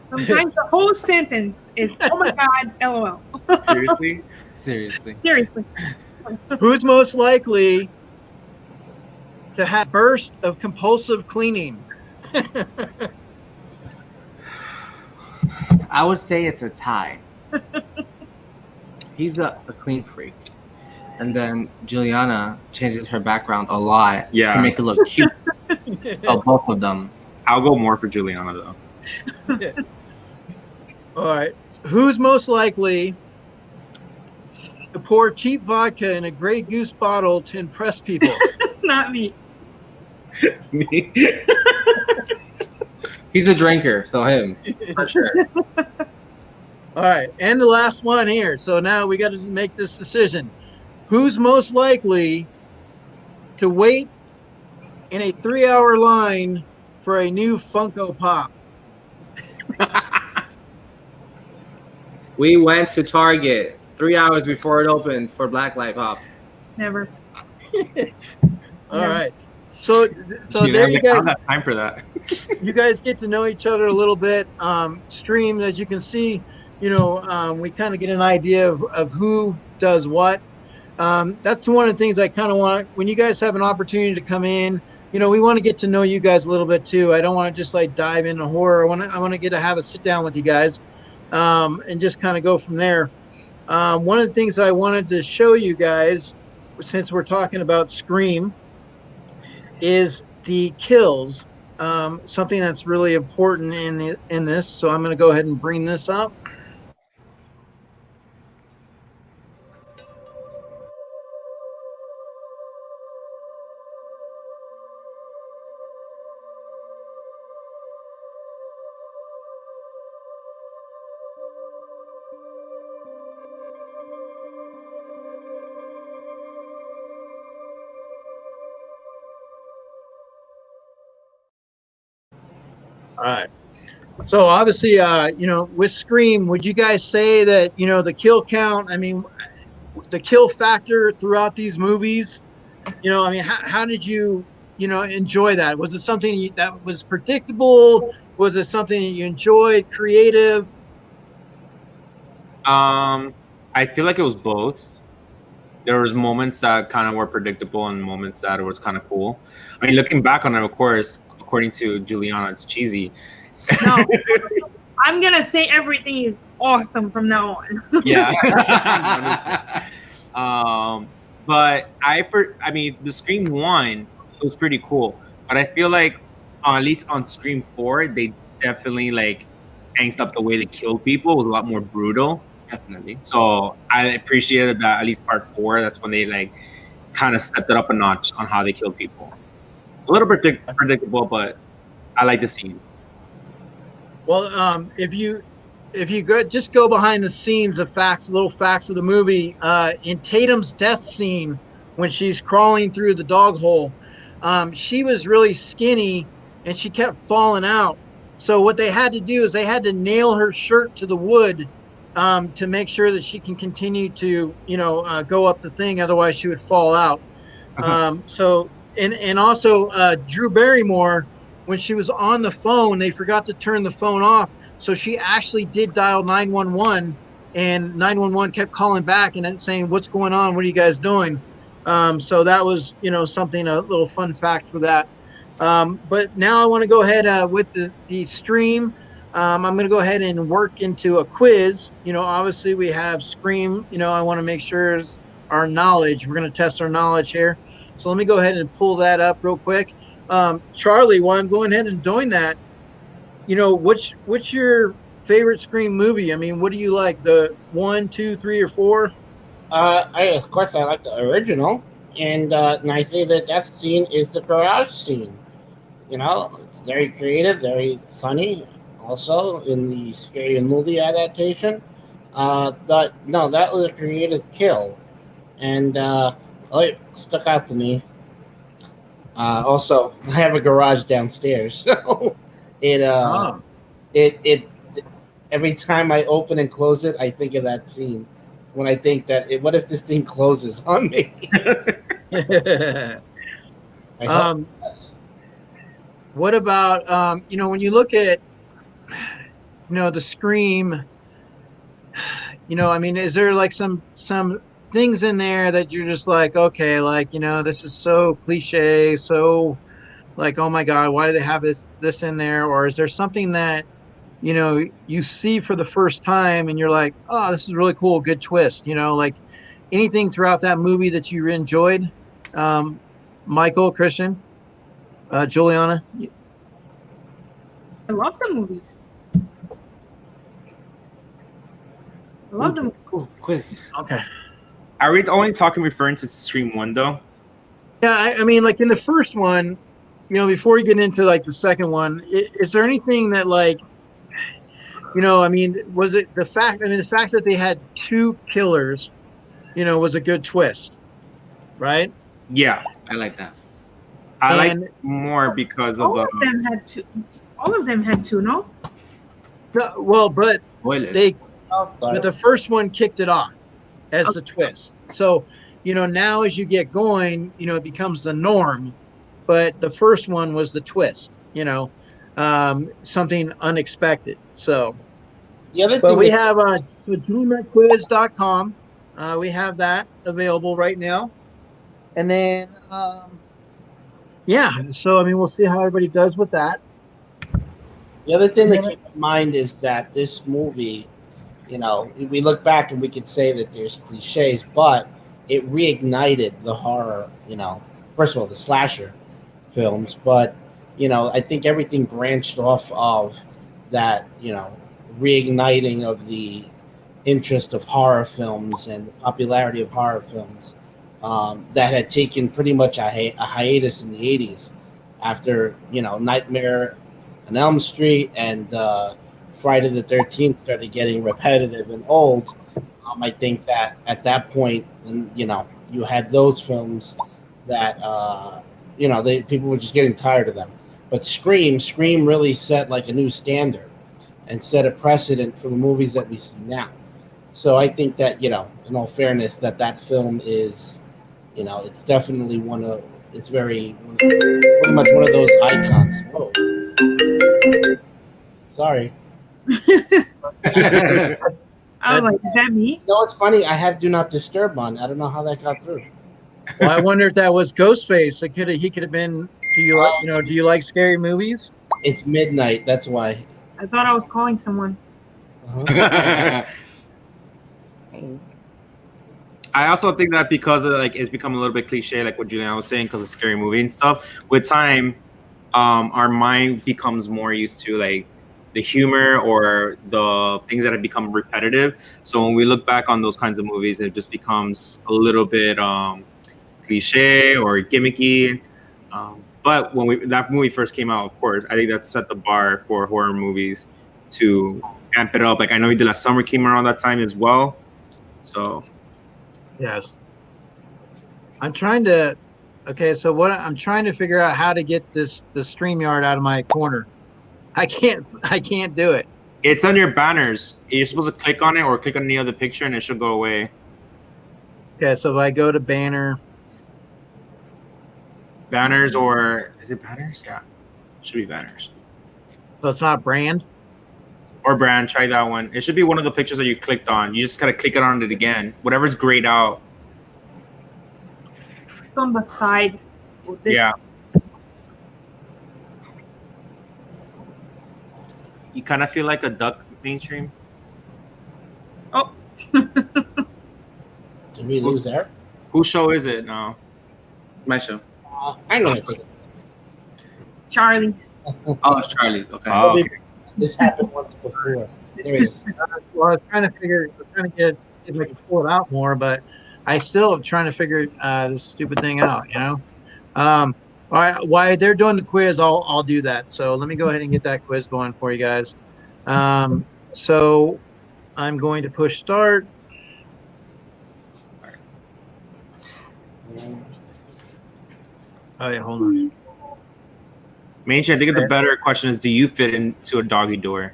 Sometimes the whole sentence is, "Oh my God, LOL." Seriously? Seriously. Seriously. Who's most likely to have burst of compulsive cleaning? I would say it's a tie. He's a clean freak. And then Juliana changes her background a lot to make it look cute. So both of them. I'll go more for Juliana, though. All right. Who's most likely to pour cheap vodka in a Grey Goose bottle to impress people? Not me. Me. He's a drinker, so him for sure. All right, and the last one here. So now we got to make this decision. Who's most likely to wait in a 3-hour line for a new Funko Pop? We went to Target 3 hours before it opened for Blacklight Pops. Never. All right. So Dude, there you I guys. don't have time for that. You guys get to know each other a little bit. Stream, as you can see, we kind of get an idea of who does what. That's one of the things I kind of want. When you guys have an opportunity to come in, we want to get to know you guys a little bit too. I don't want to just like dive into horror. I want to get to have a sit down with you guys, and just kind of go from there. One of the things that I wanted to show you guys, since we're talking about Scream, is the kills. Something that's really important in this. So I'm going to go ahead and bring this up. All right. So obviously, with Scream, would you guys say that, the kill count, the kill factor throughout these movies, how did you, enjoy that? Was it something that was predictable? Was it something that you enjoyed, creative? I feel like it was both. There was moments that kind of were predictable and moments that was kind of cool. I mean, looking back on it, of course, according to Juliana, it's cheesy. No. I'm gonna say everything is awesome from now on. Yeah. But the Scream 1 was pretty cool. But I feel like, at least on Scream 4, they definitely like angst up the way they killed people. It was a lot more brutal. Definitely. So I appreciated that, at least part 4, that's when they like kind of stepped it up a notch on how they kill people. A little bit predictable, but I like the scenes. Well, if you just go behind the scenes of little facts of the movie, in Tatum's death scene, when she's crawling through the dog hole, she was really skinny and she kept falling out. So what they had to do is they had to nail her shirt to the wood, to make sure that she can continue to, go up the thing. Otherwise she would fall out. So, and also, Drew Barrymore, when she was on the phone, they forgot to turn the phone off. So she actually did dial 911, and 911 kept calling back and then saying, "What's going on? What are you guys doing?" So that was, something, a little fun fact for that. But now I want to go ahead with the stream. I'm going to go ahead and work into a quiz. Obviously we have Scream. I want to make sure our knowledge. We're going to test our knowledge here. So let me go ahead and pull that up real quick. Charlie, while I'm going ahead and doing that, what's your favorite Scream movie? What do you like? The 1, 2, 3, or 4? Of course I like the original, and I say the death scene is the garage scene. It's very creative, very funny. Also in the Scary Movie adaptation, that was a creative kill, and it stuck out to me. Also, I have a garage downstairs, so it every time I open and close it, I think of that scene. When I think that, what if this thing closes on me? What about when you look at the Scream? Is there like some things in there that you're just like, okay, like, this is so cliche, so like, oh my God, why do they have this in there? Or is there something that, you see for the first time and you're like, oh, this is really cool, good twist, like anything throughout that movie that you enjoyed? Michael, Christian, Juliana? I love the movies. I love them. Cool quiz. Okay. Are we only referring to Scream 1 though? Yeah, I mean, like in the first one, before you get into like the second one, is there anything that like, I mean, was it the fact? I mean, the fact that they had two killers, was a good twist, right? Yeah, I like that. I like And more because of All the. of them had two. All of them had two, no? well, but Spoilers. but the first one kicked it off as the twist. So, now as you get going, it becomes the norm. But the first one was the twist, something unexpected. So, The other but thing we that- have julietquiz.com. We have that available right now. And then, yeah, so I mean, we'll see how everybody does with that. The other thing to keep in mind is that this movie, we look back and we could say that there's cliches, but it reignited the horror, first of all, the slasher films, but, I think everything branched off of that, reigniting of the interest of horror films and the popularity of horror films that had taken pretty much a hiatus in the 80s after, Nightmare on Elm Street and Friday the 13th started getting repetitive and old. I think that at that point, you had those films that, people were just getting tired of them. But Scream really set like a new standard and set a precedent for the movies that we see now. So I think that, in all fairness, that film is, it's definitely it's very, pretty much one of those icons. Whoa. Sorry. I was like, is that me? No, it's funny. I have Do Not Disturb on. I don't know how that got through. Well, I wonder if that was Ghostface. He could have been. Do you like scary movies? It's midnight. That's why. I thought I was calling someone. I also think that because of it's become a little bit cliche, like what Juliana was saying, because of scary movie and stuff. With time, our mind becomes more used to like the humor or the things that have become repetitive. So when we look back on those kinds of movies, it just becomes a little bit cliche or gimmicky. But when that movie first came out, of course, I think that set the bar for horror movies to amp it up. Like I know De La Summer came around that time as well. So yes, I'm trying to. Okay, so I'm trying to figure out how to get the StreamYard out of my corner. I can't do it. It's on your banners. You're supposed to click on it or click on any other picture and it should go away. Okay, so if I go to banners, or is it banners? Yeah, should be banners. So it's not brand? Or brand, try that one. It should be one of the pictures that you clicked on. You just gotta click it on it again. Whatever's grayed out. It's on the side. Yeah. You kind of feel like a duck mainstream. Oh. Did we lose there? Whose show is it now? My show. I know it. Charlie's. Oh, it's Charlie's. Okay. Oh, okay. This happened once before. There it is. Well, I was trying to get see if I can pull it out more, but I still am trying to figure this stupid thing out. All right, while they're doing the quiz, I'll do that. So let me go ahead and get that quiz going for you guys. So I'm going to push start. Oh yeah, hold on. Mainstream, I think the better question is, do you fit into a doggy door?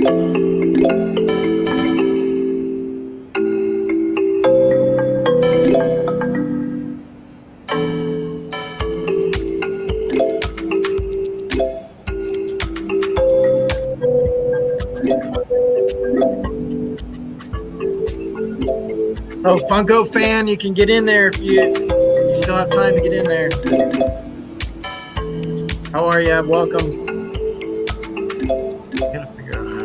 So Funko fan, you can get in there if you still have time to get in there. How are you? Welcome. I gotta figure out how to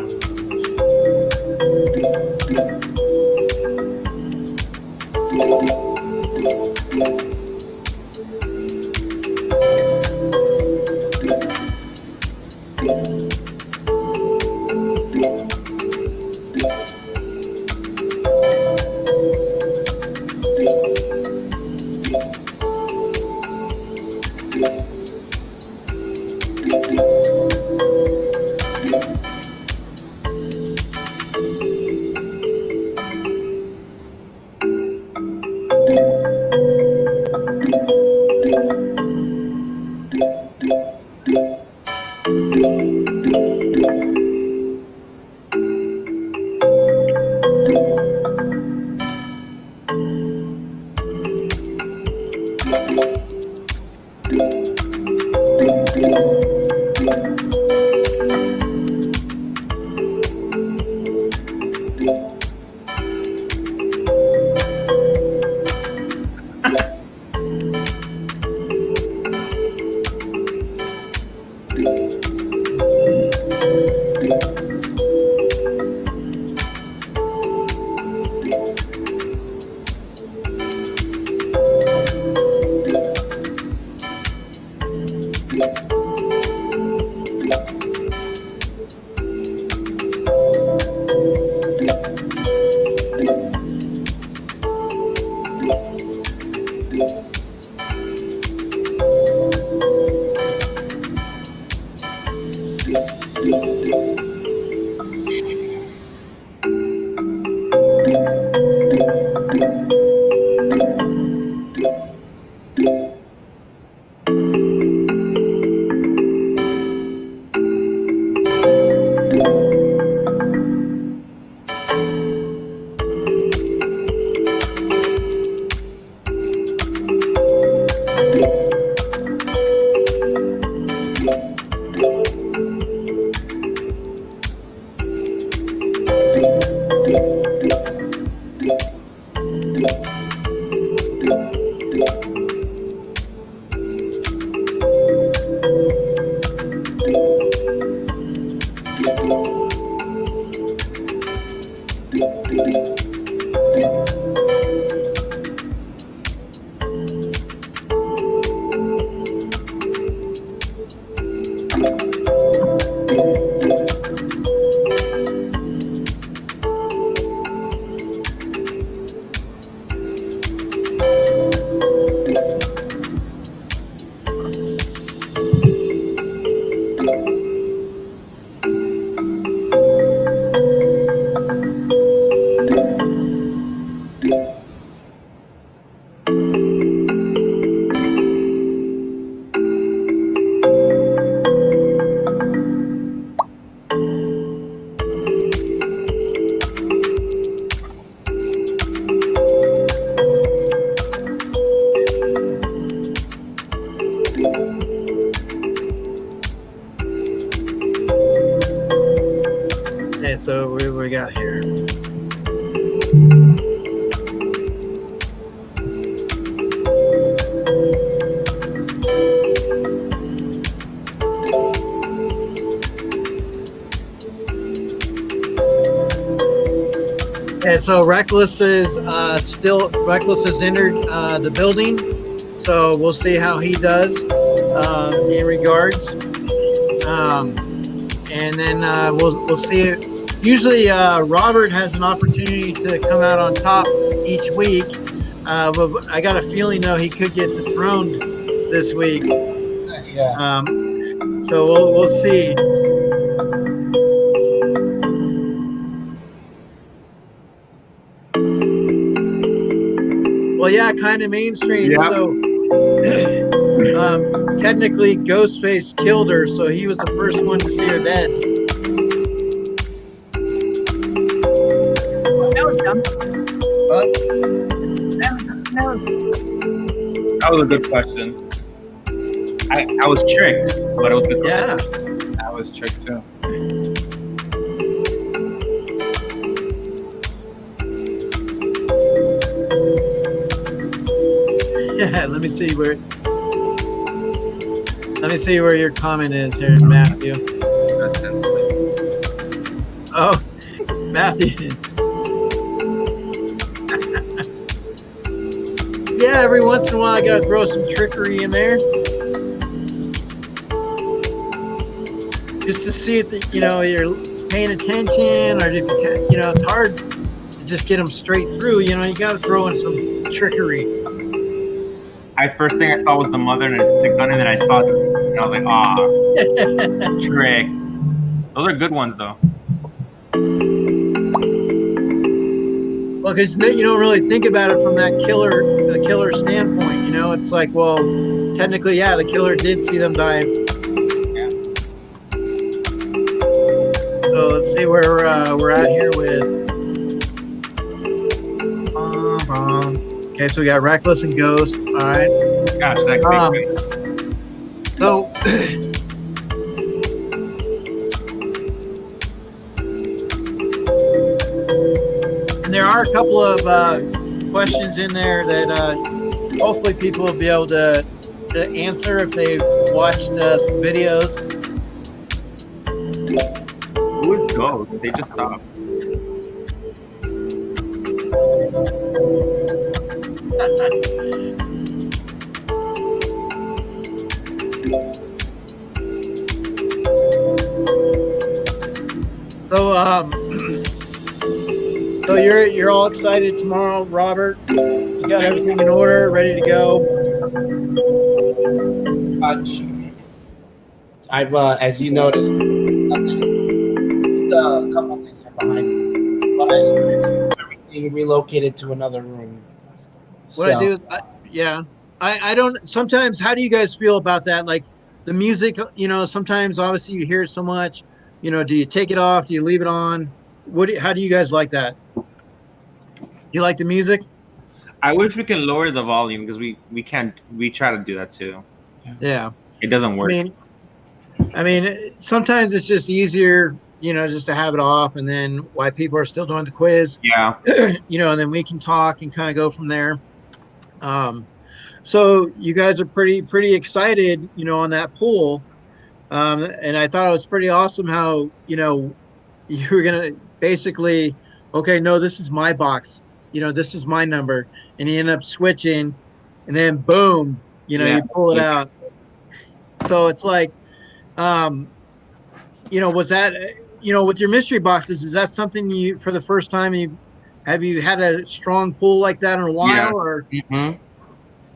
Okay, so what do we got here? Okay, so Reckless is Reckless has entered the building, so we'll see how he does in regards. And then we'll see. Usually, Robert has an opportunity to come out on top each week, but I got a feeling though he could get dethroned this week. Yeah. So we'll see. Well, yeah, kind of mainstream. Yeah. So technically, Ghostface killed her, so he was the first one to see her dead. That was a good question. I was tricked, but it was good. Yeah. I was tricked too. Yeah, let me see where your comment is here, Matthew. Oh, Matthew. Yeah, every once in a while I gotta throw some trickery in there. Just to see if you're paying attention, or if it's hard to just get them straight through. You gotta throw in some trickery. First thing I saw was the mother, and I just clicked on it, and I saw it, and I was like, tricked. Those are good ones, though. Well, because you don't really think about it from the killer standpoint. It's like, well, technically, yeah, the killer did see them die. Yeah. So let's see where we're at here with. Okay, so we got Reckless and Ghost. All right. Gosh, that so. And there are a couple of questions in there that hopefully people will be able to answer if they've watched some videos. Who is Ghost? They just stopped. So you're all excited tomorrow, Robert? You got everything in order, ready to go? I've as you noticed, a couple things are behind me, but everything relocated to another room. What I do, I don't. Sometimes, how do you guys feel about that? Like the music, sometimes obviously you hear it so much. Do you take it off? Do you leave it on? How do you guys like that? You like the music? I wish we can lower the volume because we can't. We try to do that too. Yeah, it doesn't work. I mean, sometimes it's just easier, just to have it off, and then while people are still doing the quiz, yeah, and then we can talk and kind of go from there. So you guys are pretty excited, on that pool. And I thought it was pretty awesome how, you were going to basically, okay, no, this is my box, this is my number. And you end up switching, and then boom, you pull it out. So it's like, was that, with your mystery boxes, is that something for the first time, have you had a strong pull like that in a while? Yeah. Or? Mm-hmm.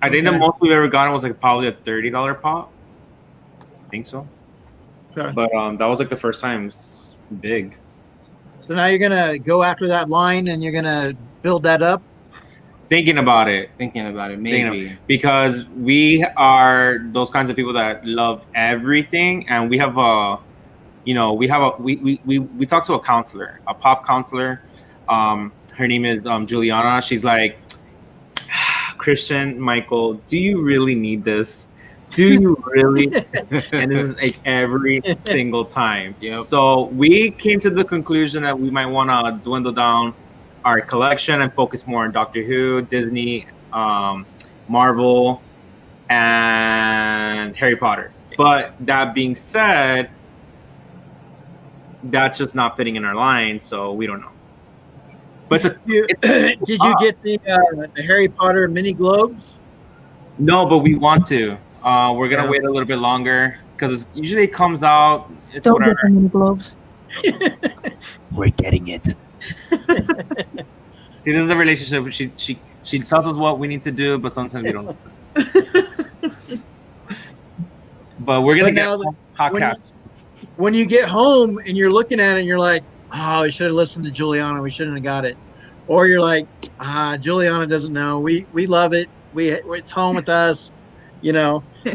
I think the most we've ever gotten was like probably a $30 pop. I think so. Okay. But that was like the first time. It's big. So now you're gonna go after that line and you're gonna build that up. Thinking about it, maybe because we are those kinds of people that love everything, and we have we talk to a counselor, a pop counselor. Her name is Juliana. She's like, Christian, Michael, do you really need this? Do you really? And this is like every single time. Yep. So we came to the conclusion that we might want to dwindle down our collection and focus more on Doctor Who, Disney, Marvel, and Harry Potter. But that being said, that's just not fitting in our line, so we don't know. But did you get the Harry Potter mini globes? No, but we want to. We're gonna wait a little bit longer because usually it comes out. It's Don't whatever. get the mini globes. We're getting it. See, this is a relationship. She tells us what we need to do, but sometimes we don't. But we're gonna get hot cash. When you get home and you're looking at it, and you're like, "Oh, we should have listened to Juliana. We shouldn't have got it." Or you're like, Juliana doesn't know. We love it. It's home with us.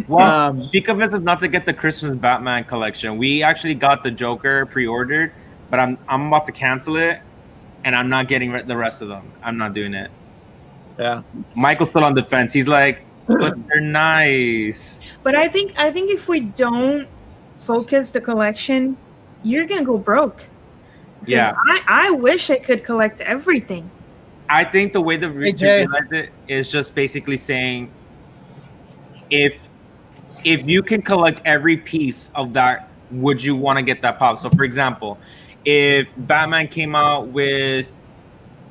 Well, she convinced us not to get the Christmas Batman collection. We actually got the Joker pre-ordered, but I'm about to cancel it, and I'm not getting the rest of them. I'm not doing it. Yeah. Michael's still on the fence. He's like, But they're nice. But I think if we don't focus the collection, you're gonna go broke. Because Yeah. I wish I could collect everything. I think the way to Jay. realize it is just basically saying if you can collect every piece of that, would you want to get that pop? So for example, if Batman came out with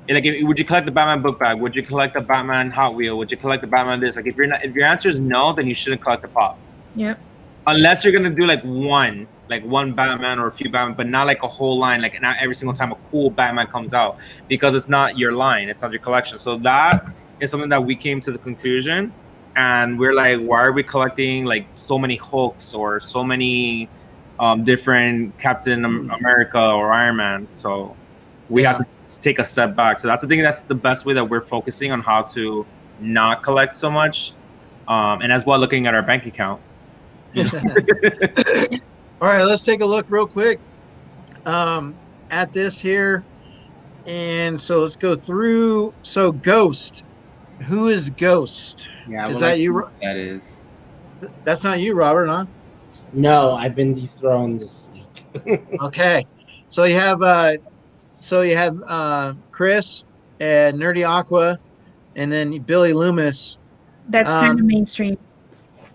would you collect the Batman book bag? Would you collect the Batman Hot Wheel? Would you collect the Batman this? Like if your answer is no, then you shouldn't collect the pop. Yep. Unless you're gonna do like one Batman or a few Batman, but not like a whole line, like not every single time a cool Batman comes out, because it's not your line, it's not your collection. So that is something that we came to the conclusion, and we're like, why are we collecting like so many Hulks or so many different Captain America or Iron Man? So we have to take a step back. So that's the thing. That's the best way that we're focusing on how to not collect so much, and as well looking at our bank account. All right, let's take a look real quick at this here. And so let's go through. So Ghost. Who is Ghost? Yeah, is that you? That is. That's not you, Robert, huh? No, I've been dethroned this week. Okay. So you have Chris and Nerdy Aqua, and then Billy Loomis. That's kind of mainstream.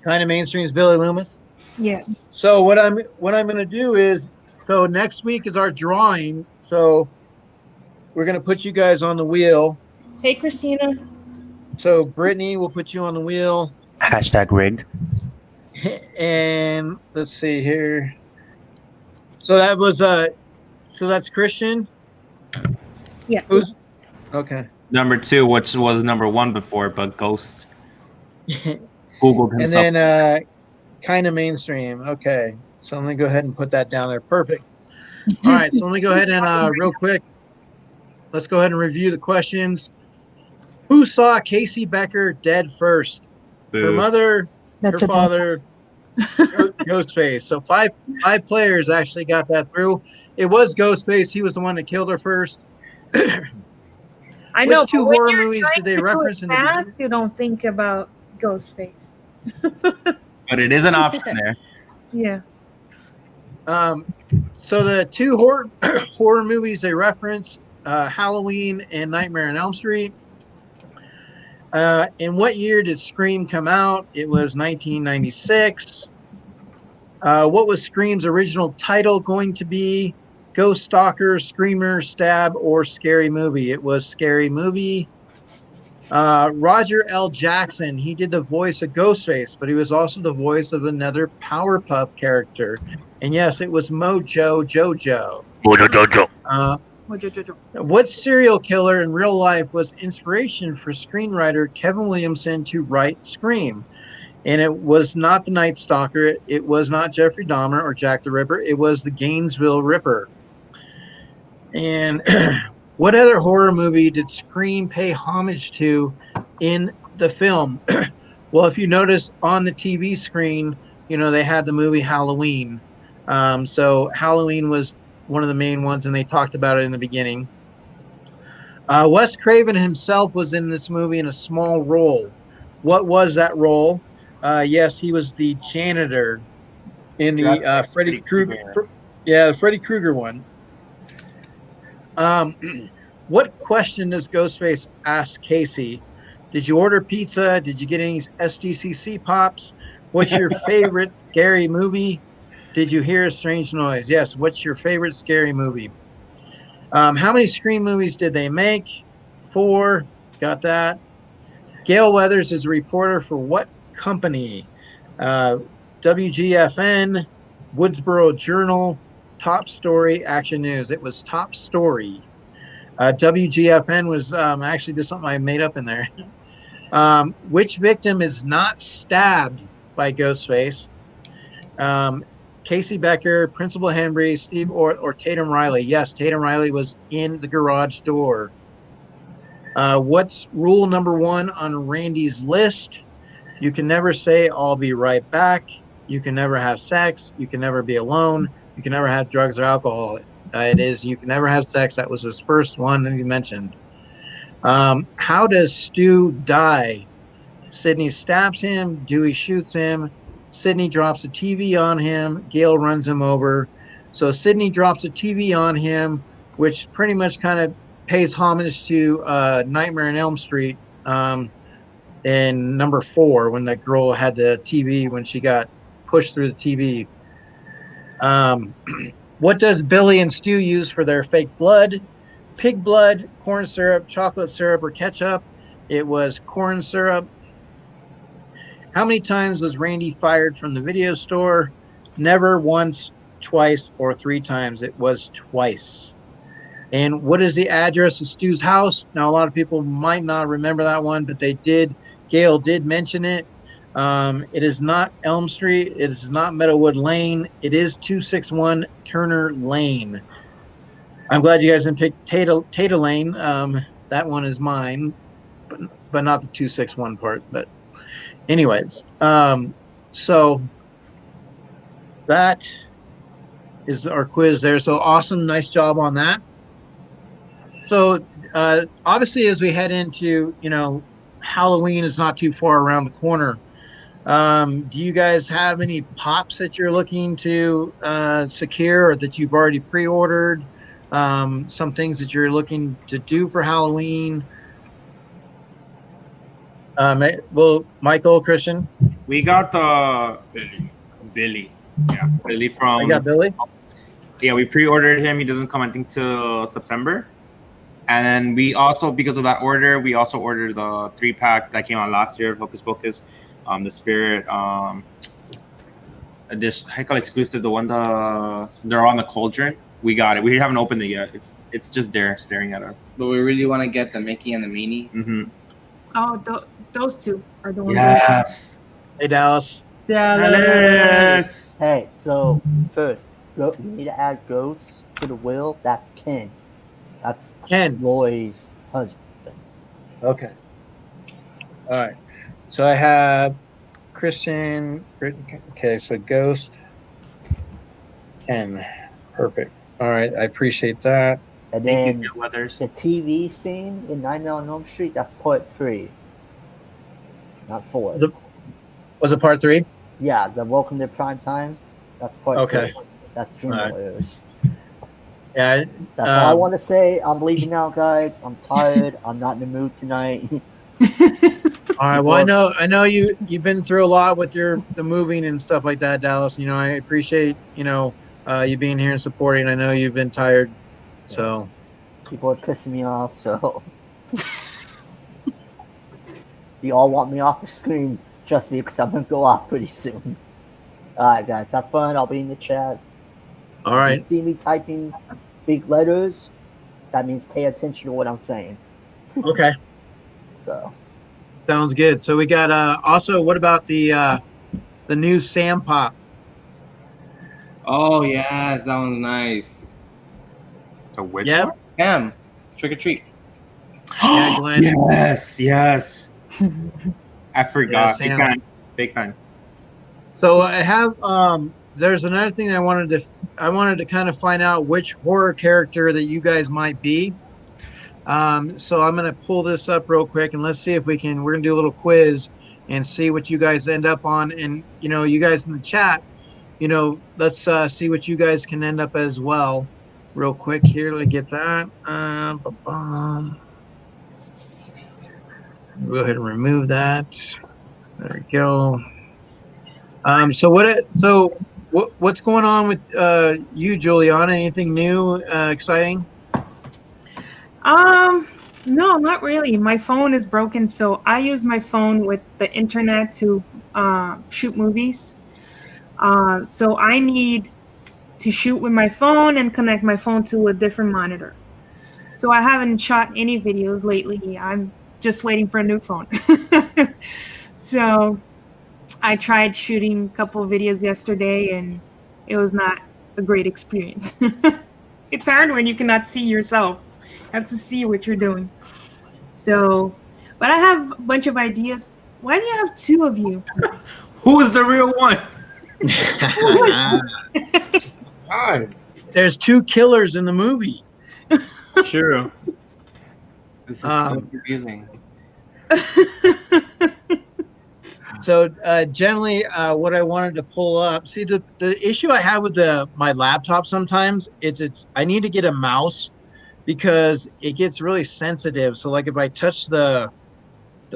Kind of mainstream is Billy Loomis. Yes. So what I'm going to do is, so next week is our drawing. So we're going to put you guys on the wheel. Hey, Christina. So Brittany, will put you on the wheel. # rigged. And let's see here. So that was so that's Christian. Yeah. Who's okay? Number 2, which was number 1 before, but Ghost Googled himself. And then kind of mainstream. Okay. So let me go ahead and put that down there. Perfect. All right. So let me go ahead and real quick, let's go ahead and review the questions. Who saw Casey Becker dead first? Her mother, her father, Ghostface. So five players actually got that through. It was Ghostface. He was the one that killed her first. I know. Which 2 horror movies did they reference in the beginning? You don't think about Ghostface. But it is an option there. Yeah. So the 2 horror movies they reference, Halloween and Nightmare on Elm Street. In what year did Scream come out? It was 1996. What was Scream's original title going to be? Ghost Stalker, Screamer, Stab, or Scary Movie? It was Scary Movie. Roger L. Jackson, he did the voice of Ghostface, but he was also the voice of another Powerpuff character. And yes, it was Mojo Jojo. Mojo Jojo. What serial killer in real life was inspiration for screenwriter Kevin Williamson to write Scream? And it was not the Night Stalker. It was not Jeffrey Dahmer or Jack the Ripper. It was the Gainesville Ripper. And what other horror movie did Scream pay homage to in the film? Well, if you notice on the TV screen, you know, they had the movie Halloween. So Halloween was one of the main ones, and they talked about it in the beginning. Wes Craven himself was in this movie in a small role. What was that role? Yes, he was the janitor in the Freddy Krueger. Yeah, the Freddy Krueger one. What question does Ghostface ask Casey? Did you order pizza? Did you get any SDCC pops? What's your favorite scary movie? Did you hear a strange noise? Yes. What's your favorite scary movie? How many Scream movies did they make? 4. Got that. Gail Weathers is a reporter for what company? WGFN, Woodsboro Journal, Top Story, Action News. It was Top Story. WGFN was actually just something I made up in there. Which victim is not stabbed by Ghostface? Casey Becker, Principal Henry, Steve or Tatum Riley. Yes, Tatum Riley was in the garage door. What's rule number 1 on Randy's list? You can never say, I'll be right back. You can never have sex. You can never be alone. You can never have drugs or alcohol. It is, you can never have sex. That was his first one that he mentioned. How does Stu die? Sydney stabs him. Dewey shoots him. Sydney drops a TV on him. Gale runs him over. So Sydney drops a TV on him, which pretty much kind of pays homage to Nightmare on Elm Street in number 4 when that girl had the TV when she got pushed through the TV. What does Billy and Stu use for their fake blood? Pig blood, corn syrup, chocolate syrup, or ketchup? It was corn syrup. How many times was Randy fired from the video store? Never, once, twice, or 3 times. It was twice. And what is the address of Stu's house? Now, a lot of people might not remember that one, but they did. Gail did mention it. It is not Elm Street. It is not Meadowwood Lane. It is 261 Turner Lane. I'm glad you guys didn't pick Tata Lane. That one is mine, but not the 261 part. But anyways, so that is our quiz there. So awesome. Nice job on that. So obviously, as we head into, Halloween is not too far around the corner. Do you guys have any pops that you're looking to secure or that you've already pre-ordered? Some things that you're looking to do for Halloween? Well, Michael, Christian? We got the Billy. Yeah, Billy from... I got Billy? Yeah, we pre-ordered him. He doesn't come, I think, till September. And then we also, because of that order, we also ordered the 3-pack that came out last year, Hocus Pocus, the Spirit, this Heckle exclusive, the one they're on the cauldron. We got it. We haven't opened it yet. It's just there staring at us. But we really want to get the Mickey and the Minnie. Mm-hmm. Oh, those two are the ones. Yes. Hey, Dallas. Dallas. Hey, so first, you need to add Ghost to the will. That's Ken. That's Ken. Roy's husband. Okay. All right. So I have Christian. Okay, so Ghost. Ken. Perfect. All right. I appreciate that. And then the TV scene in Nightmare on Elm Street, that's part 3. Not 4. Was it part 3? Yeah, the Welcome to Prime Time. That's part 3. That's Dream Warriors. Yeah. That's all I want to say. I'm leaving now, guys. I'm tired. I'm not in the mood tonight. All right. Well, I know you've been through a lot with the moving and stuff like that, Dallas. I appreciate you being here and supporting. I know you've been tired, so people are pissing me off. So you all want me off the screen. Trust me, because I'm gonna go off pretty soon. All right, guys, have fun. I'll be in the chat. All right. If you see me typing big letters, that means pay attention to what I'm saying. Okay. So sounds good. So we got also, what about the new Sam Pop? Oh yes, that one's nice. The which Yeah. one? Ham. Trick or treat. Yeah, Glenn. Yes. I forgot. Yeah, Big fan. So I have there's another thing I wanted to kind of find out which horror character that you guys might be. So I'm gonna pull this up real quick and let's see if we're gonna do a little quiz and see what you guys end up on. And you guys in the chat, let's see what you guys can end up as well. Real quick here, let me get that. Go ahead and remove that. There we go. So what's going on with you, Juliana? Anything new, exciting? No, not really. My phone is broken, so I use my phone with the internet to shoot movies. So I need to shoot with my phone and connect my phone to a different monitor. So I haven't shot any videos lately. I'm just waiting for a new phone. So I tried shooting a couple of videos yesterday, and it was not a great experience. It's hard when you cannot see yourself. You have to see what you're doing. So, but I have a bunch of ideas. Why do you have 2 of you? Who is the real one? God, there's 2 killers in the movie. True. This is so confusing. So generally, what I wanted to pull up, see the issue I have with my laptop sometimes it's I need to get a mouse because it gets really sensitive. So like if I touch the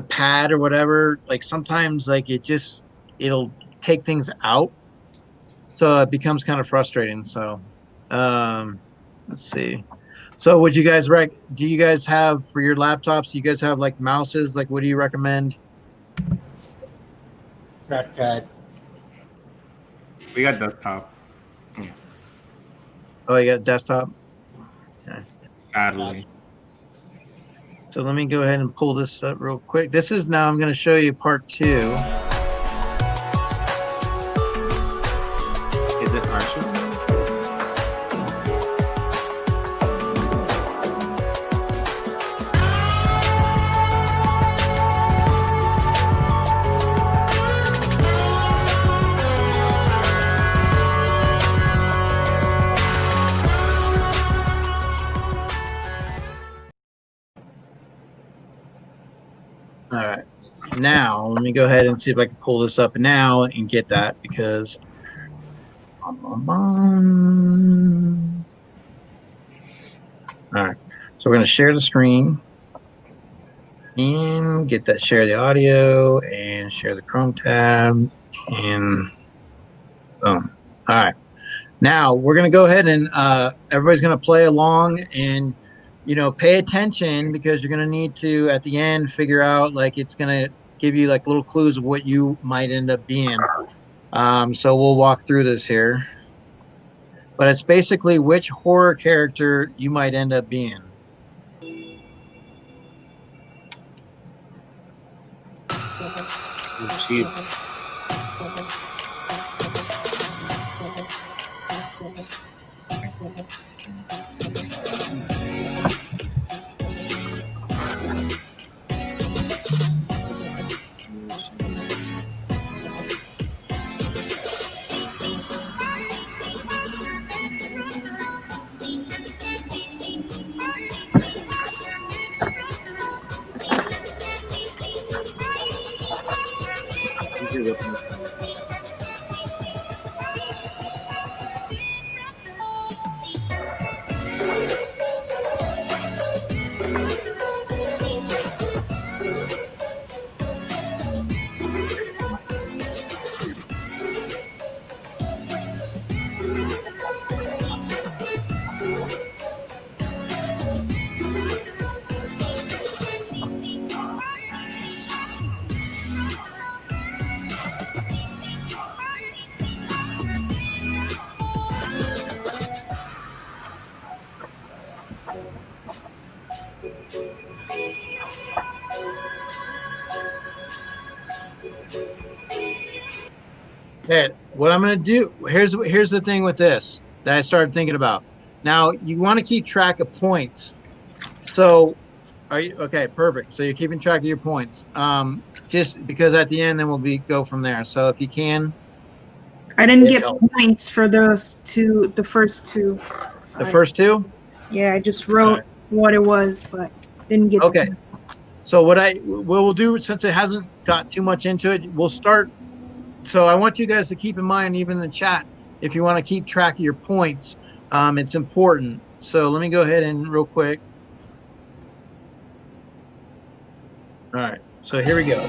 pad or whatever, like sometimes like it'll take things out. So it becomes kind of frustrating. So let's see. So would you guys do you guys have for your laptops, do you guys have like mouses? Like what do you recommend? Trackpad. We got desktop. Oh, you got desktop? Okay. Sadly. So let me go ahead and pull this up real quick. This is now I'm going to show you part 2. Is it Archie? All right. Now, let me go ahead and see if I can pull this up now and get that because all right. So we're going to share the screen and get that share the audio and share the Chrome tab and boom. All right. Now we're going to go ahead and everybody's going to play along and pay attention because you're going to need to at the end figure out like it's going to give you like little clues of what you might end up being. So we'll walk through this here. But it's basically which horror character you might end up being. Cheap. Okay, what I'm going to do, here's the thing with this that I started thinking about. Now, you want to keep track of points. So, are you okay? Perfect. So you're keeping track of your points. Just because at the end, then we'll go from there. So if you can. I didn't get points for those two, the first two. The first two? Yeah, I just wrote what it was, but didn't get. Okay. So what we'll do, since it hasn't got too much into it, we'll start. So I want you guys to keep in mind, even in the chat, if you want to keep track of your points, it's important. So let me go ahead and real quick. All right. So here we go.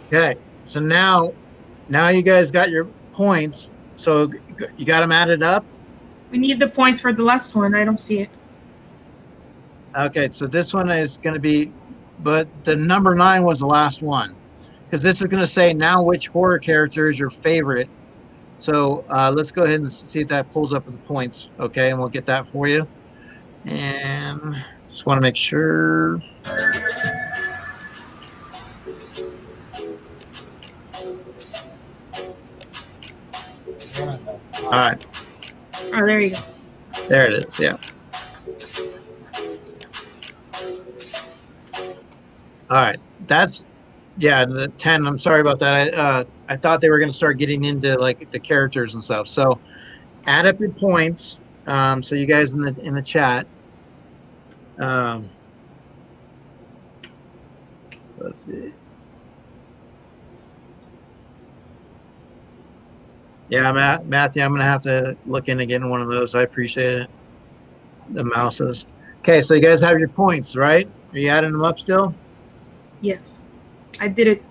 Okay, so now you guys got your points. So you got them added up. We need the points for the last one. I don't see it. Okay, so this one is going to be, but the number 9 was the last one, because this is going to say now which horror character is your favorite. So let's go ahead and see if that pulls up with the points. Okay, and we'll get that for you. And just want to make sure. All right. Oh, there you go. There it is. Yeah. All right. That's, yeah, the 10. I'm sorry about that. I thought they were going to start getting into like the characters and stuff. So add up your points. So you guys in the chat. Let's see. Yeah, Matthew, I'm going to have to look into getting one of those. I appreciate it. The mouses. Okay, so you guys have your points, right? Are you adding them up still? Yes. I did it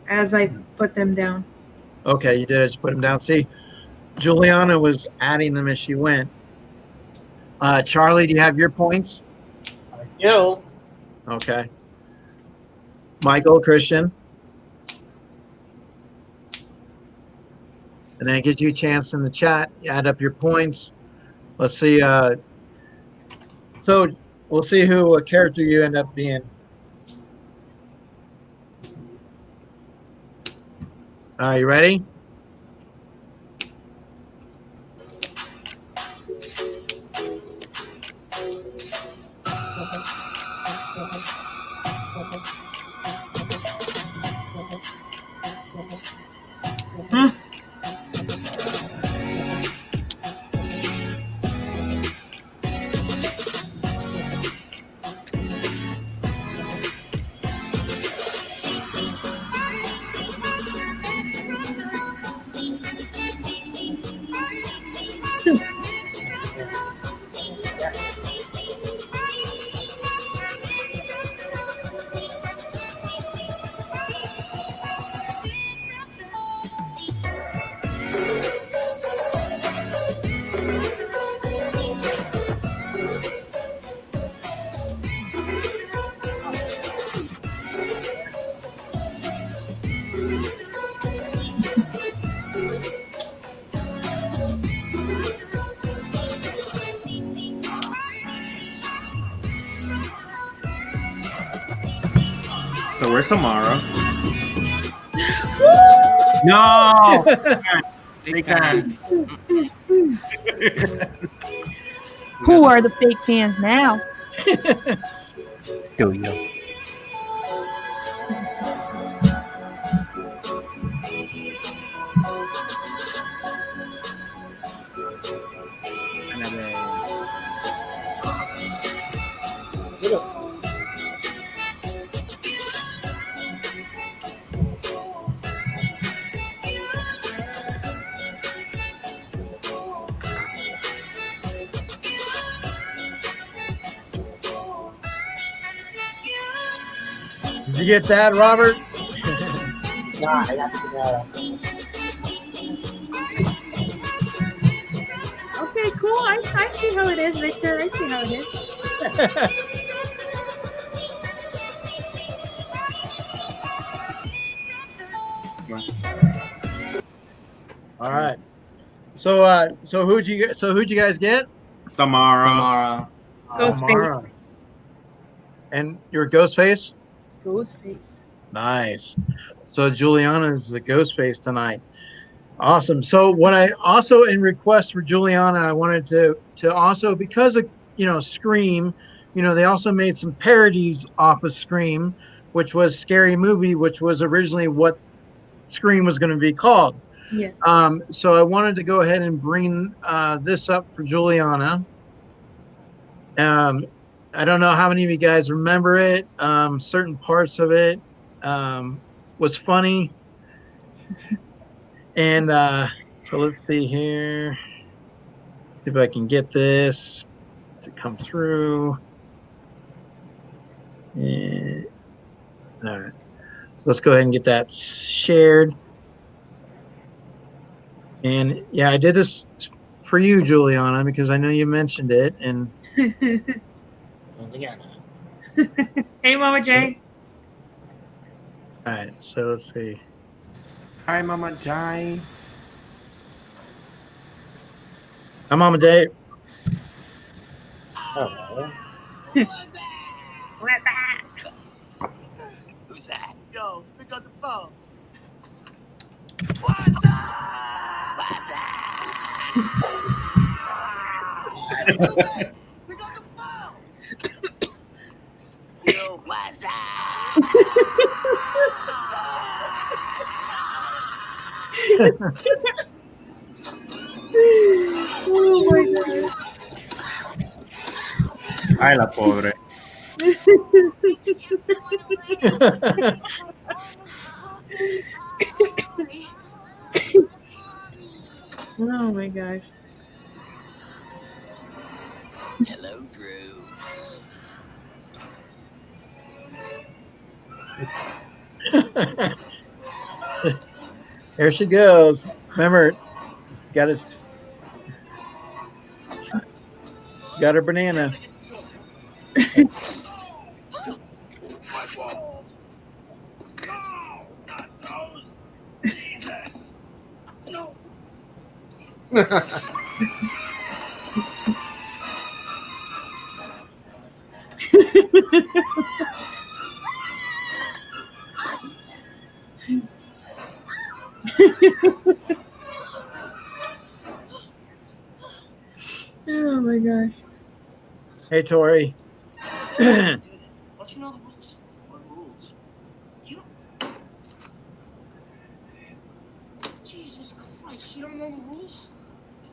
as I put them down. Okay, you did it. Just put them down. See, Juliana was adding them as she went. Charlie, do you have your points? I do. Okay. Michael, Christian. And then it gives you a chance in the chat. You add up your points. Let's see. So we'll see who character you end up being. You ready? So where's Samara? No! They can't. Who are the fake fans now? Still you. Did you get that, Robert? Nah, I got Samara. Okay, cool. I see how it is, Victor. I see how it is. All right. So who'd you guys get? Samara. Samara. And your Ghostface? Ghostface. Nice. So Juliana's the Ghostface tonight. Awesome. So what I also, in request for Juliana, I wanted to also, because of Scream, they also made some parodies off of Scream, which was Scary Movie, which was originally what Scream was going to be called. Yes. So I wanted to go ahead and bring this up for Juliana. I don't know how many of you guys remember it. Certain parts of it was funny. And so let's see here. See if I can get this to come through. And All right. So let's go ahead and get that shared. And yeah, I did this for you, Juliana, because I know you mentioned it. And Hey, Mama Jay. all right, so let's see. Hi, Mama Jai. I'm Mama Day. Oh, What's that? Who's that? Yo, pick up the phone. What's up? What's up? Pick up the phone. Yo, what's up? Oh my god. Ay, la pobre. Oh my gosh. Hello, Drew. There she goes. Remember, got her banana. My balls. No, not those. Jesus. No. Oh my gosh. Hey, Tori. Don't you know the rules? What rules? You don't. Jesus Christ, you don't know the rules?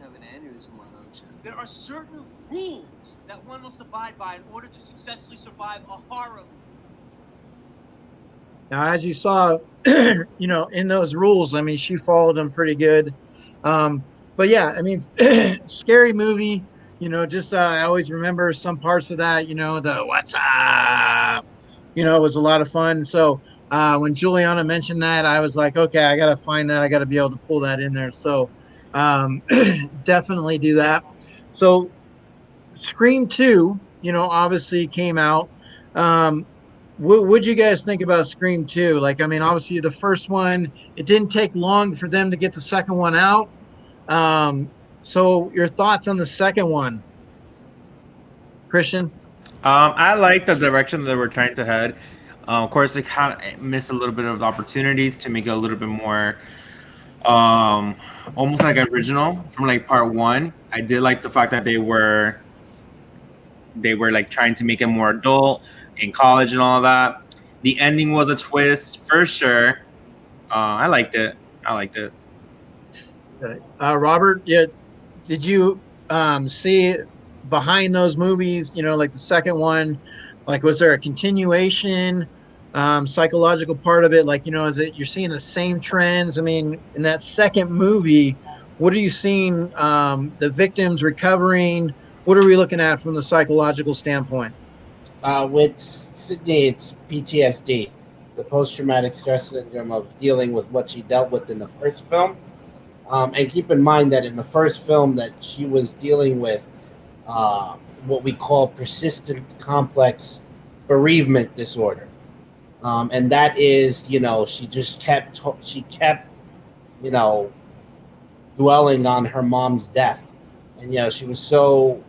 Have an aneurysm, why don't you? There are certain rules that one must abide by in order to successfully survive a horror movie. Now, as you saw, you know, in those rules, I mean, she followed them pretty good. But yeah, I mean, scary movie. You know, just I always remember some parts of that. You know, the "What's up?" You know, it was a lot of fun. So when Juliana mentioned that, I was like, okay, I got to find that. I got to be able to pull that in there. So definitely do that. So Scream 2, you know, obviously came out. What'd you guys think about Scream 2? Like, I mean, obviously the first one, it didn't take long for them to get the second one out. So your thoughts on the second one, Christian? I like the direction that we're trying to head. Of course, they kind of missed a little bit of the opportunities to make it a little bit more, almost like original from like part one. I did like the fact that they were like trying to make it more adult in college and all that. The ending was a twist for sure. I liked it. I liked it. Robert, yeah, did you see behind those movies, you know, like the second one, like was there a continuation, psychological part of it? Like, you know, is it you're seeing the same trends? I mean, in that second movie, what are you seeing? The victims recovering? What are we looking at from the psychological standpoint? With Sydney, it's PTSD, the post-traumatic stress syndrome of dealing with what she dealt with in the first film. And keep in mind that in the first film that she was dealing with what we call persistent complex bereavement disorder. And that is, you know, she kept, you know, dwelling on her mom's death. And, you know, she was so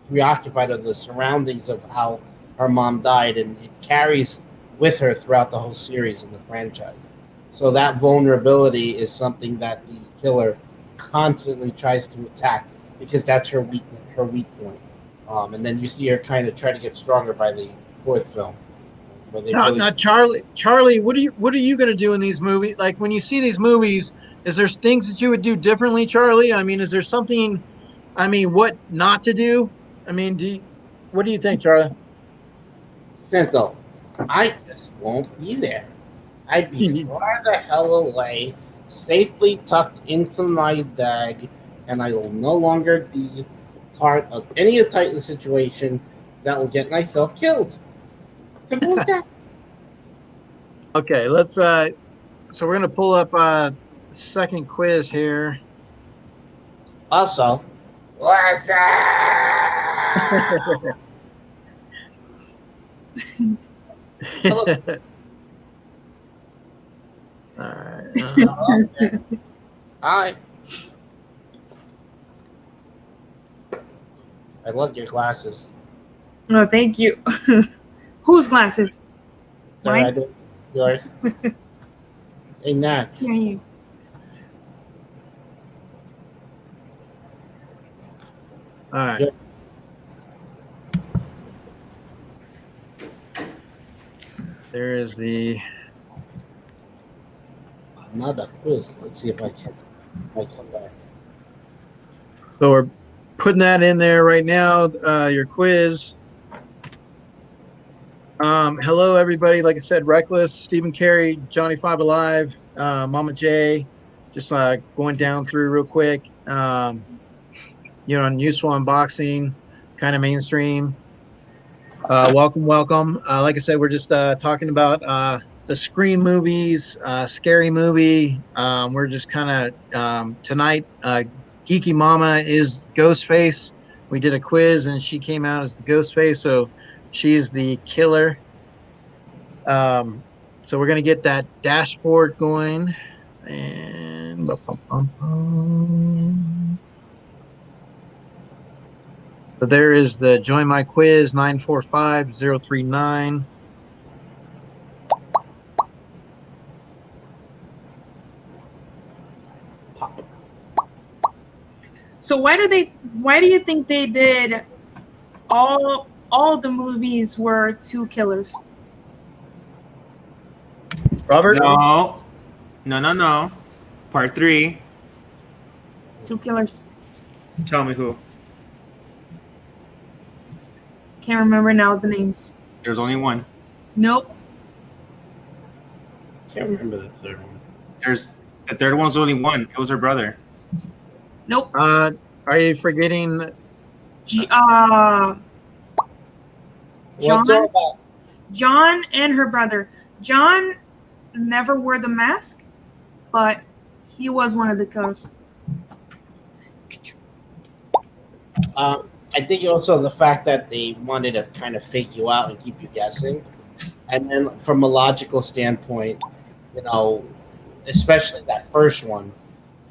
preoccupied with the surroundings of how her mom died, and it carries with her throughout the whole series in the franchise. So that vulnerability is something that the killer constantly tries to attack because that's her weak point. And then you see her kind of try to get stronger by the fourth film. Where they Now, Charlie, what are you going to do in these movies? Like when you see these movies, is there things that you would do differently, Charlie? I mean, is there something? I mean, what not to do? I mean, what do you think, Charlie? Simple. I just won't be there. I'd be far the hell away, safely tucked into my bag, and I will no longer be part of any tight situation that will get myself killed. Simple as that. Okay, let's so we're gonna pull up second quiz here. Also, what's up? All right. Hi. I love your glasses. Oh, thank you. Whose glasses? Sorry, I Mine? do. Yours. Hey, Nat. Yeah, you. All right. Yep. There is the Another quiz. Let's see if I can. Come back. so we're putting that in there right now. Your quiz. Hello everybody. Like I said, Reckless, Stephen Carey, Johnny Five Alive, Mama J. Just going down through real quick. Useful unboxing, kind of mainstream. Welcome. Like I said, we're just talking about the Scream movies, scary movie. We're just kind of tonight. Geeky Mama is Ghostface. We did a quiz and she came out as the Ghostface, so she's the killer. So we're gonna get that dashboard going, and so there is the join my quiz 945-039. So why do you think they did all the movies were two killers? Robert? No. Part 3. Two killers. Tell me who. Can't remember now the names. There's only one. Nope. Can't remember the third one. The third one's only one. It was her brother. Nope. Are you forgetting? John. What's all about? John and her brother. John never wore the mask, but he was one of the killers. I think also the fact that they wanted to kind of fake you out and keep you guessing. And then from a logical standpoint, especially that first one,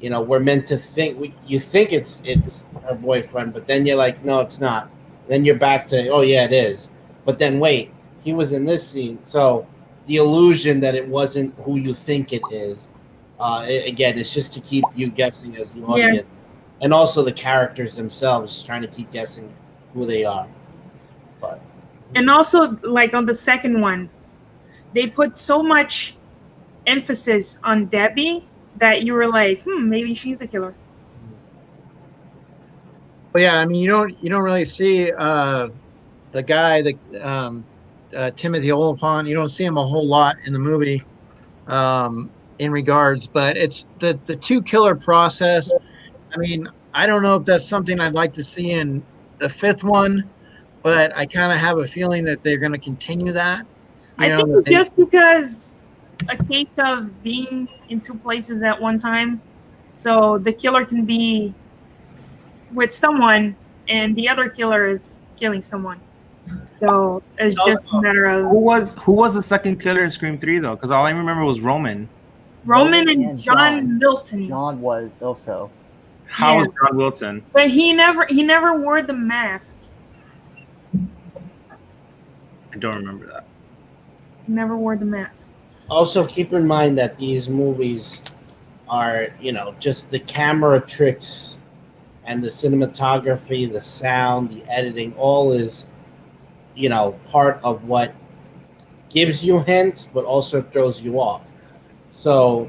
we're meant to think you think it's her boyfriend, but then you're like, no, it's not. Then you're back to, oh yeah, it is. But then wait, he was in this scene. So the illusion that it wasn't who you think it is, again, it's just to keep you guessing as the audience. Yeah. And also the characters themselves trying to keep guessing who they are. But and also, like on the second one, they put so much emphasis on Debbie that you were like, maybe she's the killer. Well, yeah, I mean, you don't really see the guy, Timothy Olyphant. You don't see him a whole lot in the movie, in regards, but it's the two killer process. I mean, I don't know if that's something I'd like to see in the fifth one, but I kind of have a feeling that they're going to continue that. I think it's just because a case of being in two places at one time, so the killer can be with someone and the other killer is killing someone. So it's just a matter of who was the second killer in Scream 3 though? Because all I remember was Roman and John Milton. John was also. How was John Wilson? But he never wore the mask. I don't remember that. He never wore the mask. Also, keep in mind that these movies are, just the camera tricks and the cinematography, the sound, the editing, all is, part of what gives you hints, but also throws you off. So,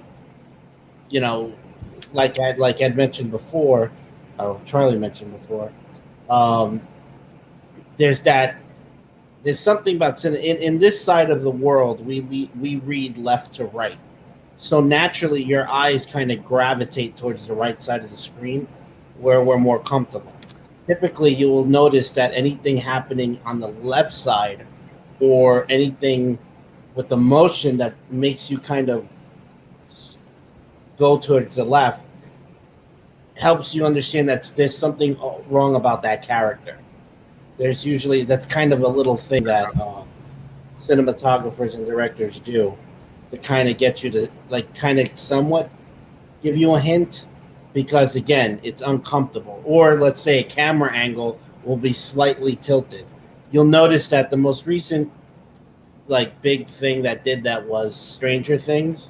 like I'd mentioned before, or Charlie mentioned before, there's something about in this side of the world, we read left to right. So naturally, your eyes kind of gravitate towards the right side of the screen where we're more comfortable. Typically, you will notice that anything happening on the left side or anything with the motion that makes you kind of go towards the left, helps you understand that there's something wrong about that character. There's usually, that's kind of a little thing that cinematographers and directors do to kind of get you to, like, kind of somewhat give you a hint, because again, it's uncomfortable. Or let's say a camera angle will be slightly tilted. You'll notice that the most recent, like, big thing that did that was Stranger Things.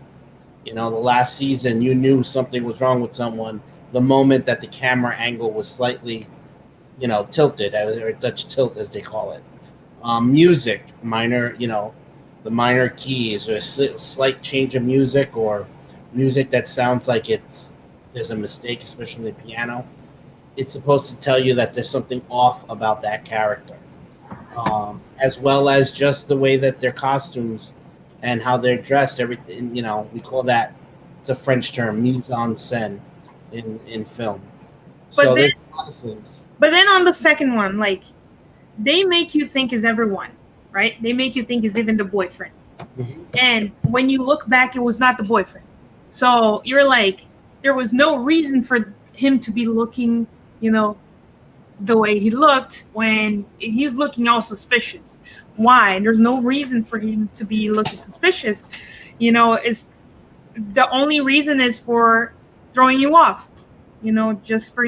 You know, the last season, you knew something was wrong with someone the moment that the camera angle was slightly, you know, tilted, or Dutch tilt as they call it. Music, minor, you know, the minor keys, or a slight change of music, or music that sounds like there's a mistake, especially the piano. It's supposed to tell you that there's something off about that character, as well as just the way that their costumes and how they're dressed. Everything, you know, we call that, it's a French term, mise en scène in film. So there's a lot of things. But then on the second one, like, they make you think is everyone, right? They make you think is even the boyfriend. Mm-hmm. And when you look back, it was not the boyfriend. So you're like, there was no reason for him to be looking, you know, the way he looked when he's looking all suspicious. Why? There's no reason for him to be looking suspicious. You know, it's the only reason is for throwing you off. You know, just for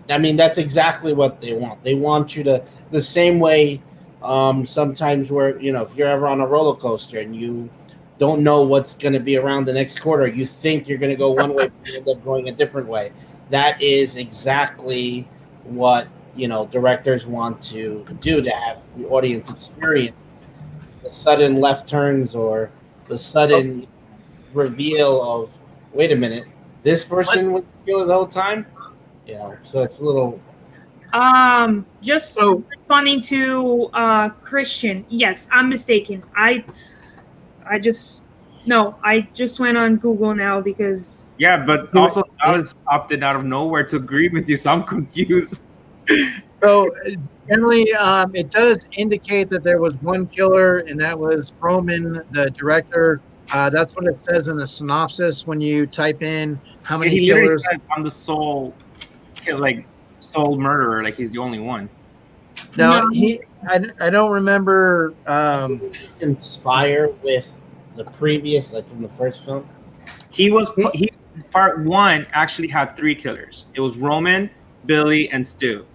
that's exactly what they want. They want you to, the same way sometimes where, you know, if you're ever on a roller coaster and you don't know what's going to be around the next corner, you think you're going to go one way, but you end up going a different way. That is exactly what, you know, directors want to do, to have the audience experience the sudden left turns or the sudden reveal of, wait a minute, this person was the whole time. You know, so it's a little. Just responding to Christian. Yes, I'm mistaken. I just went on Google now because. Yeah, but also Alice opted out of nowhere to agree with you, so I'm confused. So generally, it does indicate that there was one killer, and that was Roman, the director. That's what it says in the synopsis when you type in how many killers. Says, I'm the sole murderer. Like, he's the only one. No, I don't remember. Inspire with the previous, like from the first film. Part one actually had 3 killers. It was Roman, Billy, and Stu,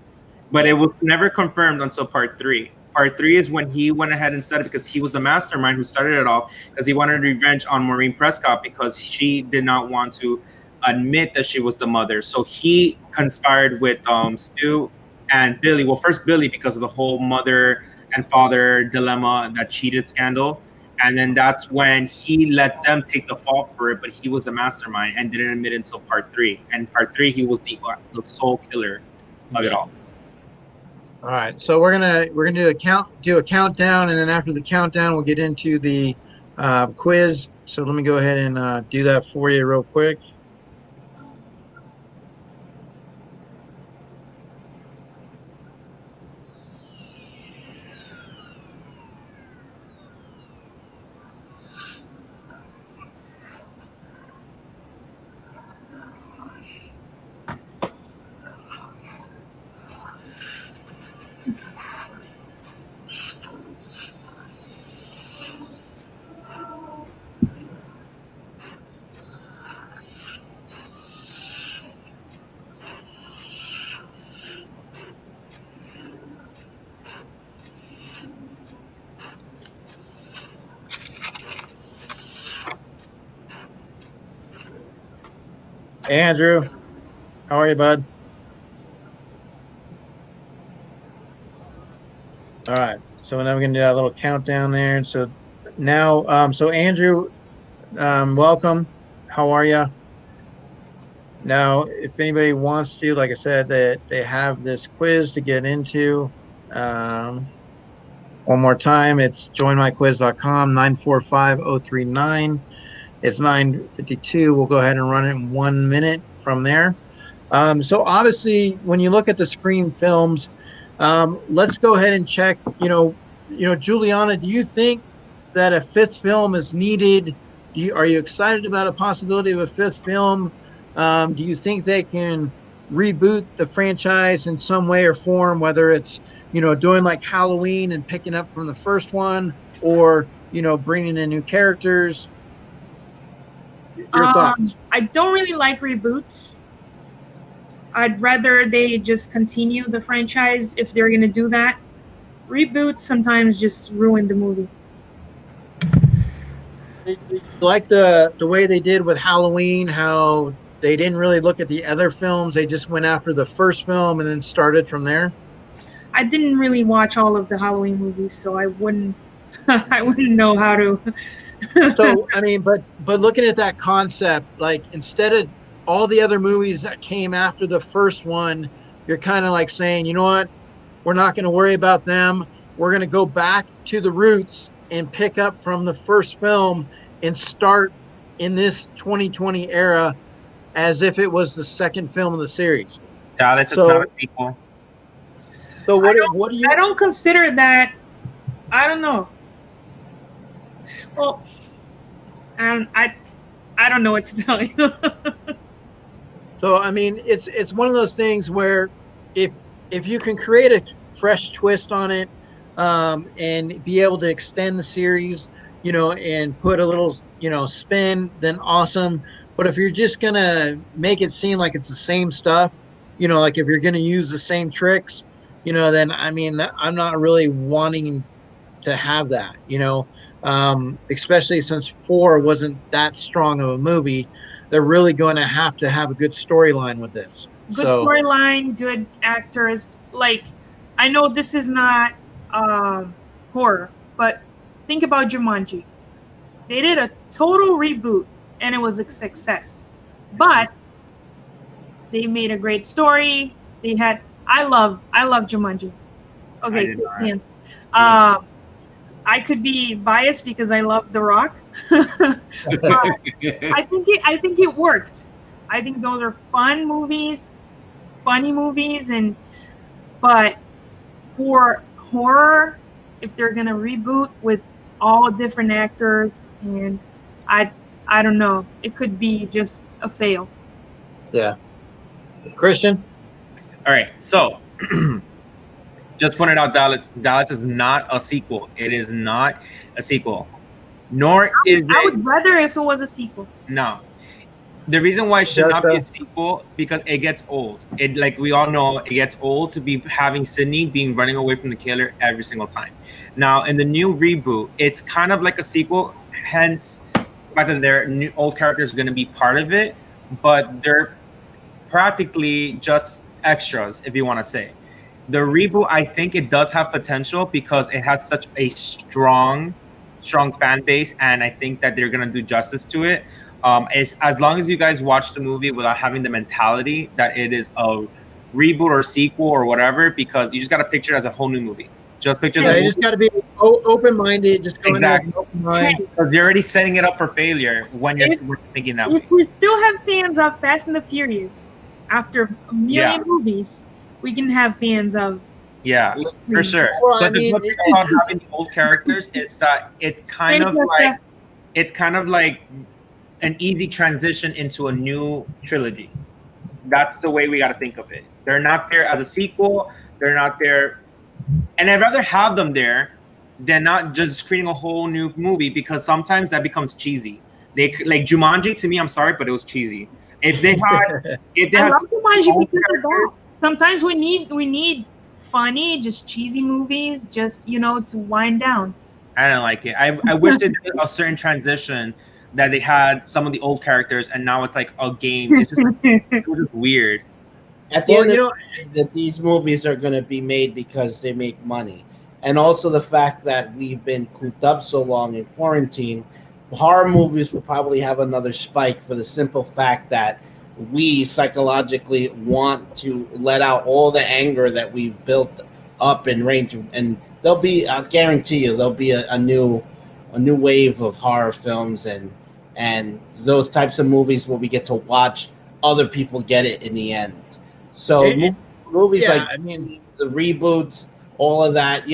but it was never confirmed until part 3. Part 3 is when he went ahead and said it, because he was the mastermind who started it all, because he wanted revenge on Maureen Prescott because she did not want to admit that she was the mother. So he conspired with Stu and Billy. Well, first Billy, because of the whole mother and father dilemma, that cheated scandal. And then that's when he let them take the fault for it, but he was the mastermind and didn't admit it until part 3. And part 3, he was the sole killer of it all. All right, so we're gonna do a countdown, and then after the countdown, we'll get into the quiz. So let me go ahead and do that for you real quick. Hey, Andrew, how are you, bud? All right, so now we're gonna do that little countdown there. And so now, so Andrew, welcome. How are you? Now, if anybody wants to, like I said, that they have this quiz to get into. One more time, it's joinmyquiz.com, 945-039. It's 9:52. We'll go ahead and run it in 1 minute from there. So obviously, when you look at the Scream films, let's go ahead and check. You know, Juliana, do you think that a fifth film is needed? Are you excited about a possibility of a fifth film? Do you think they can reboot the franchise in some way or form, whether it's, doing like Halloween and picking up from the first one, or, bringing in new characters? Your thoughts? I don't really like reboots. I'd rather they just continue the franchise if they're going to do that. Reboots sometimes just ruin the movie. Like the way they did with Halloween, how they didn't really look at the other films, they just went after the first film and then started from there? I didn't really watch all of the Halloween movies, so I wouldn't I wouldn't know how to. So I mean, but looking at that concept, like instead of all the other movies that came after the first one, you're kind of like saying, you know what, we're not going to worry about them. We're going to go back to the roots and pick up from the first film and start in this 2020 era as if it was the second film of the series. Dallas, it's not a sequel. So what do you? I don't consider that. I don't know. Well, I don't know what to tell you. So I mean, it's one of those things where if you can create a fresh twist on it, and be able to extend the series, and put a little, spin, then awesome. But if you're just gonna make it seem like it's the same stuff, like if you're gonna use the same tricks, then I mean, I'm not really wanting to have that, especially since 4 wasn't that strong of a movie. They're really going to have a good storyline with this. Good storyline, good actors. Like, I know this is not horror, but think about Jumanji. They did a total reboot, and it was a success. But they made a great story. They had. I love Jumanji. Okay, I could be biased because I love The Rock. I think it worked. I think those are fun movies, funny movies, but for horror, if they're gonna reboot with all different actors, and I don't know, it could be just a fail. Yeah. Christian? All right, so just pointed out, Dallas is not a sequel. It is not a sequel. Nor is it. I would rather if it was a sequel. No. The reason why it should not be a sequel, because it gets old. It, like we all know, it gets old to be having Sydney running away from the killer every single time. Now, in the new reboot, it's kind of like a sequel, hence the fact that their new old characters are going to be part of it, but they're practically just extras, if you want to say. The reboot, I think it does have potential because it has such a strong fan base, and I think that they're gonna do justice to it. As long as you guys watch the movie without having the mentality that it is a reboot or sequel or whatever, because you just gotta picture it as a whole new movie. Just picture. Yeah, you just gotta be open-minded. Just go exactly. Open mind. Because you're already setting it up for failure when you're thinking that way. If we still have fans of Fast and the Furious after a million movies, we can have fans of. Yeah, for sure. Well, but the good thing about having the old characters is that it's kind of like an easy transition into a new trilogy. That's the way we got to think of it. They're not there as a sequel. They're not there, and I'd rather have them there than not just creating a whole new movie, because sometimes that becomes cheesy. They like Jumanji, to me, I'm sorry, but it was cheesy. If they had I love Jumanji because of that. Sometimes we need funny, just cheesy movies, just to wind down. I don't like it. I wish they did a certain transition that they had some of the old characters, and now it's like a game. It's just it was just weird. At the end of the day, that these movies are going to be made because they make money, and also the fact that we've been cooped up so long in quarantine, horror movies will probably have another spike for the simple fact that we psychologically want to let out all the anger that we've built up in range, and there'll be, I'll guarantee you, there'll be a new wave of horror films and those types of movies where we get to watch other people get it in the end. So movies like the reboots, all of that,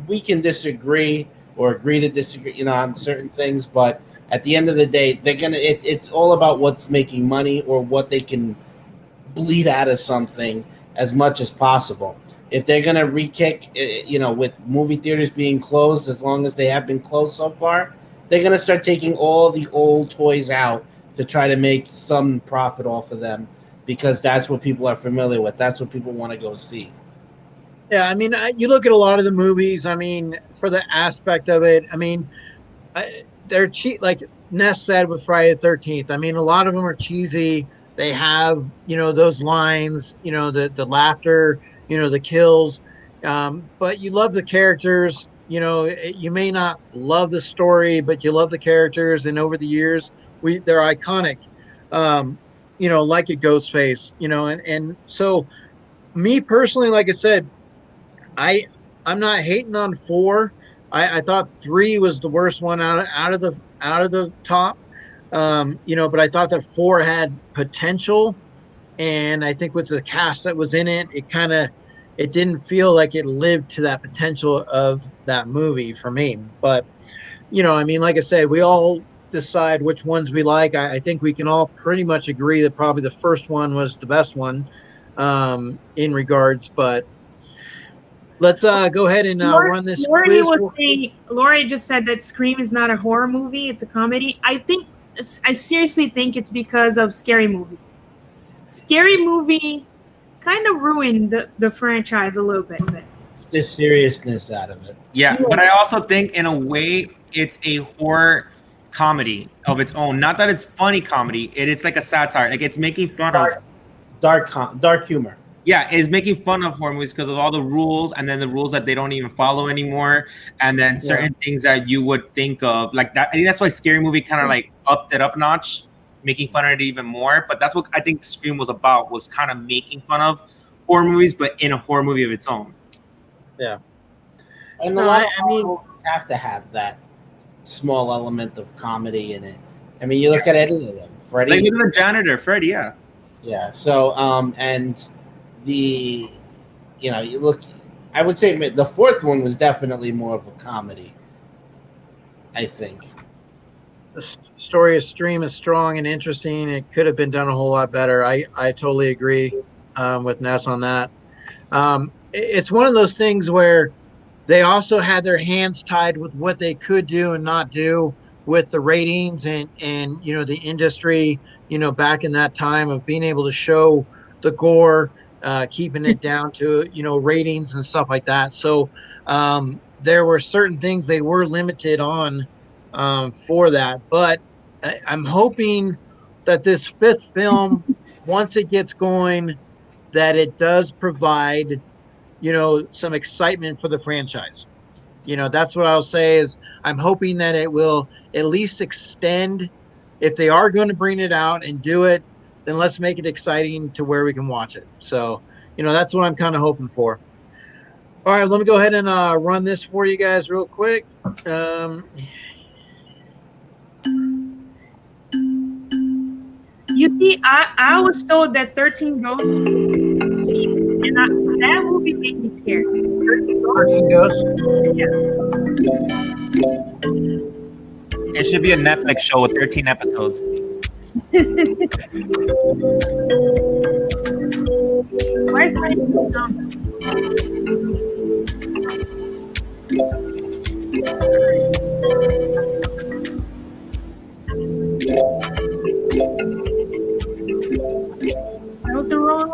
we can disagree, or agree to disagree, on certain things. But at the end of the day, they're gonna. It's all about what's making money or what they can bleed out of something as much as possible. If they're gonna re-kick, with movie theaters being closed, as long as they have been closed so far, they're gonna start taking all the old toys out to try to make some profit off of them, because that's what people are familiar with. That's what people want to go see. Yeah, I mean, you look at a lot of the movies. I mean, for the aspect of it, I mean, they're cheap. Like Ness said with Friday the 13th. I mean, a lot of them are cheesy. They have, those lines, the laughter, the kills. But you love the characters. You may not love the story, but you love the characters. And over the years, they're iconic. Like a Ghostface. And so me personally, like I said, I'm not hating on 4. I thought 3 was the worst one out of the top. But I thought that 4 had potential, and I think with the cast that was in it, it didn't feel like it lived to that potential of that movie for me. But I mean, like I said, we all decide which ones we like. I think we can all pretty much agree that probably the first one was the best one, in regards. But let's go ahead and run this quiz. Lori just said that Scream is not a horror movie; it's a comedy. I seriously think it's because of Scary Movie. Scary Movie kind of ruined the franchise a little bit. The seriousness out of it. Yeah, but I also think in a way it's a horror comedy of its own. Not that it's funny comedy. It's like a satire. Like it's making fun of dark humor. Yeah, it's making fun of horror movies because of all the rules, and then the rules that they don't even follow anymore, and then certain things that you would think of like that. I think that's why Scary Movie kind of like upped it up a notch, making fun of it even more. But that's what I think Scream was about, was kind of making fun of horror movies, but in a horror movie of its own. Yeah. And I mean, have to have that small element of comedy in it. I mean, you look at any of them. Freddy. Like even the janitor, Freddy, yeah. Yeah. So, and you look, I would say the 4th one was definitely more of a comedy, I think. The story of Scream is strong and interesting. It could have been done a whole lot better. I totally agree with Ness on that. It's one of those things where they also had their hands tied with what they could do and not do with the ratings and the industry, back in that time of being able to show the gore, keeping it down to, ratings and stuff like that. So there were certain things they were limited on for that. But I'm hoping that this 5th film, once it gets going, that it does provide, some excitement for the franchise. That's what I'll say is I'm hoping that it will at least extend. If they are going to bring it out and do it, then let's make it exciting to where we can watch it. So, that's what I'm kind of hoping for. All right, let me go ahead and run this for you guys real quick. You see, I was told that 13 Ghosts, and that movie made me scared. 13 Ghosts? Yeah. It should be a Netflix show with 13 episodes. Why is my name down? That was the wrong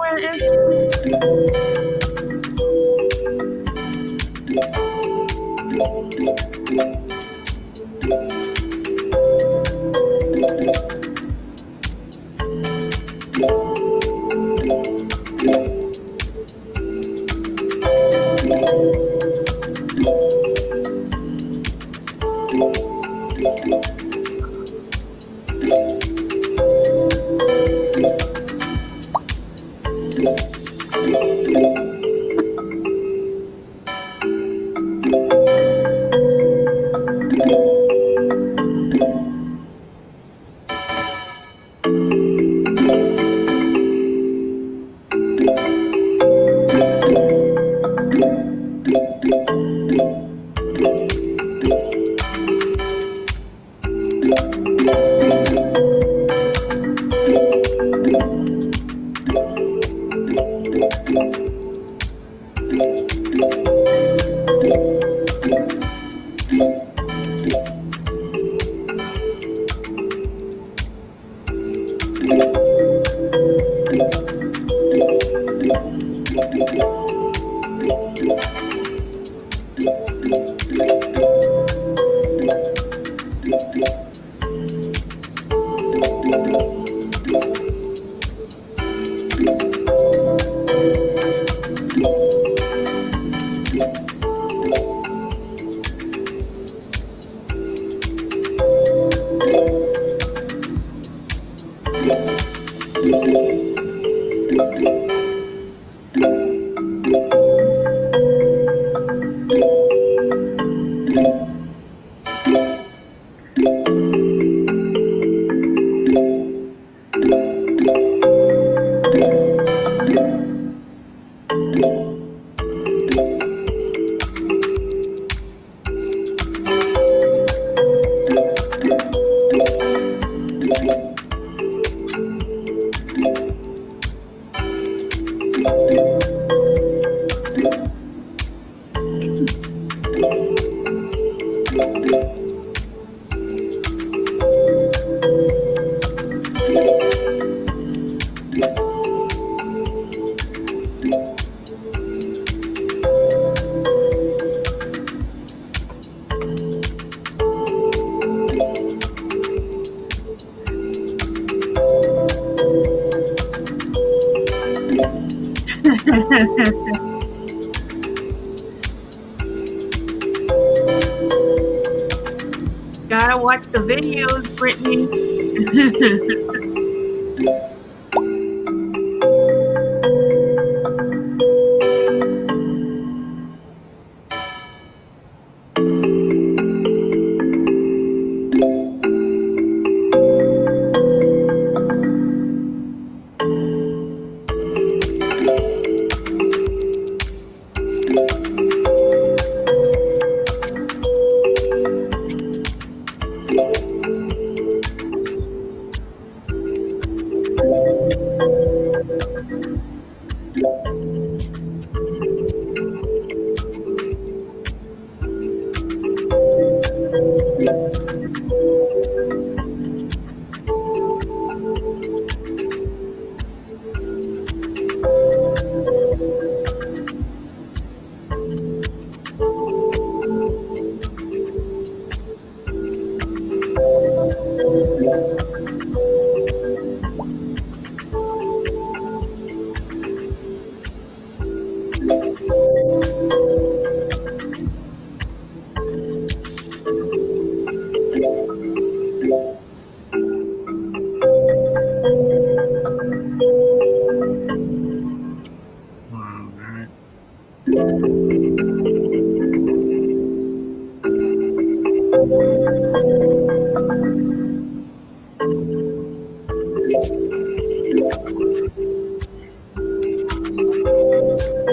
Gotta watch the videos, Brittany.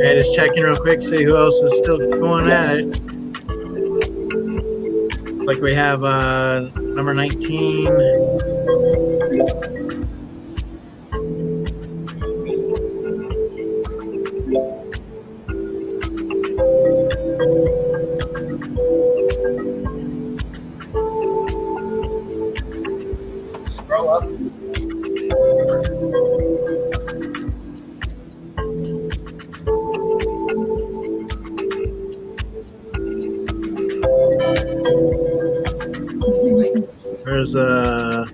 Yeah, just checking real quick, see who else is still going at it. Looks like we have number 19. Scroll up. There's let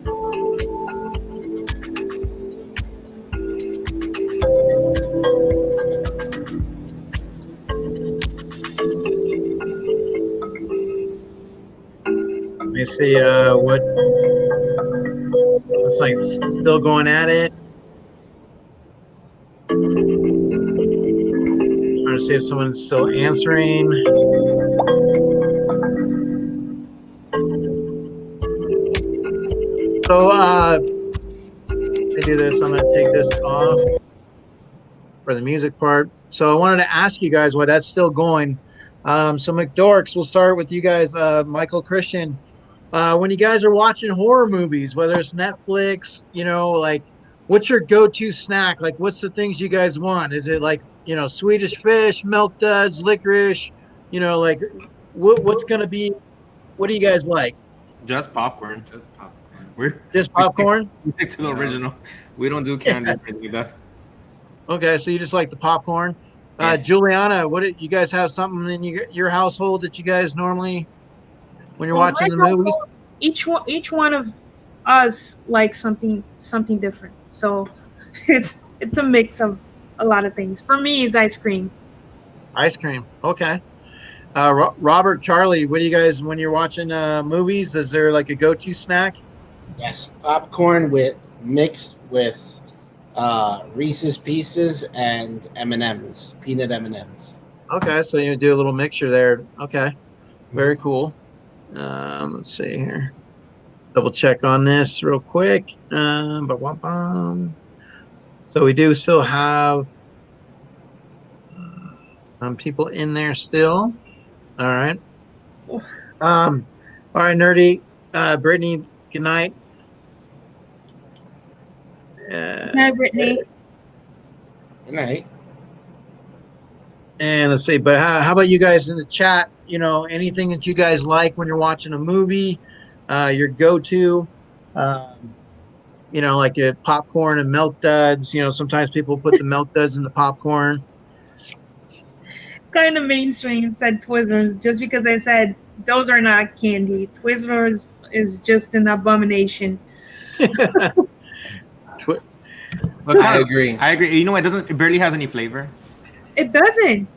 me see what looks like still going at it. Trying to see if someone's still answering. So let me do this. I'm going to take this off for the music part. So I wanted to ask you guys why that's still going. So McDorks, we'll start with you guys, Michael, Christian. When you guys are watching horror movies, whether it's Netflix, you know, like what's your go-to snack? Like what's the things you guys want? Is it like, you know, Swedish fish, milk duds, licorice, you know, like what's going to be, what do you guys like? Just popcorn. Just popcorn. We're Just popcorn? We stick to the original. We don't do candy or anything like that. Okay, so you just like the popcorn. Yeah. Juliana, what you guys have something in your household that you guys normally when you're watching the movies? each one of us likes something different. So it's a mix of a lot of things. For me, it's ice cream. Ice cream. Okay. Robert, Charlie, what do you guys, when you're watching movies, is there like a go-to snack? Yes, popcorn mixed with Reese's Pieces and M&Ms, peanut M&Ms. Okay, so you do a little mixture there. Okay, very cool. Let's see here. Double check on this real quick. So we do still have some people in there still. All right. All right, Nerdy. Brittany, good night. Hi, Brittany. Good night. And let's see, but how about you guys in the chat? You know, anything that you guys like when you're watching a movie, your go-to, you know, like popcorn and milk duds. You know, sometimes people put the milk duds in the popcorn. Kind of mainstream said Twizzlers just because I said those are not candy. Twizzlers is just an abomination. But I agree. I agree. You know, it barely has any flavor. It doesn't.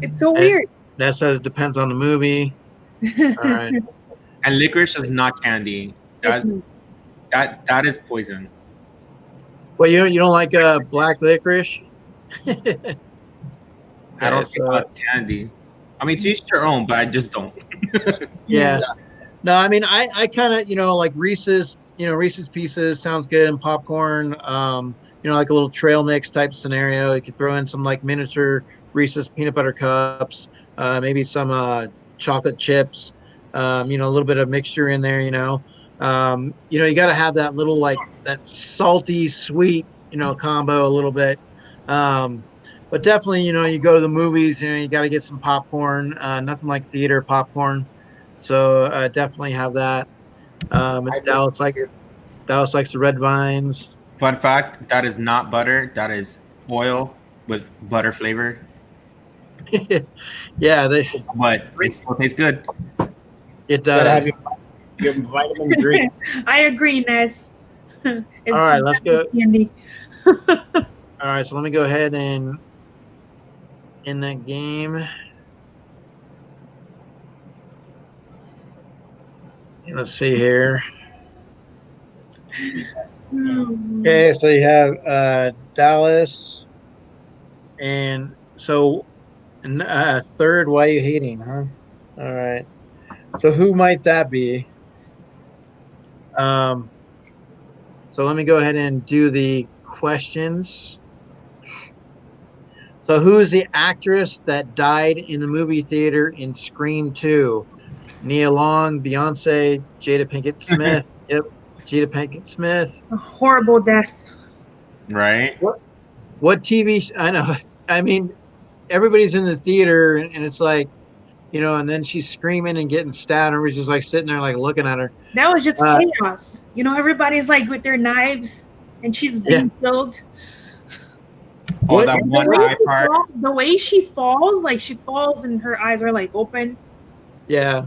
It's so weird. That says it depends on the movie. All right. And licorice is not candy. That is poison. Well, you don't like black licorice? I don't think that's candy. I mean, to each their own, but I just don't. Yeah. No, I mean, I kind of, you know, like Reese's, you know, Reese's Pieces sounds good, and popcorn, you know, like a little trail mix type scenario. You could throw in some like miniature Reese's peanut butter cups, maybe some chocolate chips, you know, a little bit of mixture in there, you know. You know, you got to have that little like that salty sweet, you know, combo a little bit. But definitely, you know, you go to the movies, you know, you got to get some popcorn, nothing like theater popcorn. So definitely have that. Dallas likes the red vines. Fun fact, that is not butter. That is oil with butter flavor. Yeah. But it still tastes good. It does. Your vitamin drinks. I agree, Ness. All right, let's go. Candy. All right, so let me go ahead and in that game. Let's see here. Okay, so you have Dallas, and so third. Why are you hating, huh? All right. So who might that be? So let me go ahead and do the questions. So who is the actress that died in the movie theater in Scream 2? Nia Long, Beyonce, Jada Pinkett Smith. Yep, Jada Pinkett Smith. A horrible death. Right. What TV? I know. I mean, everybody's in the theater, and it's like, you know, and then she's screaming and getting stabbed, and we're just like sitting there, like looking at her. That was just chaos. You know, everybody's like with their knives, and she's being killed. Oh, that one eye part. The way she falls, like she falls, and her eyes are like open. Yeah.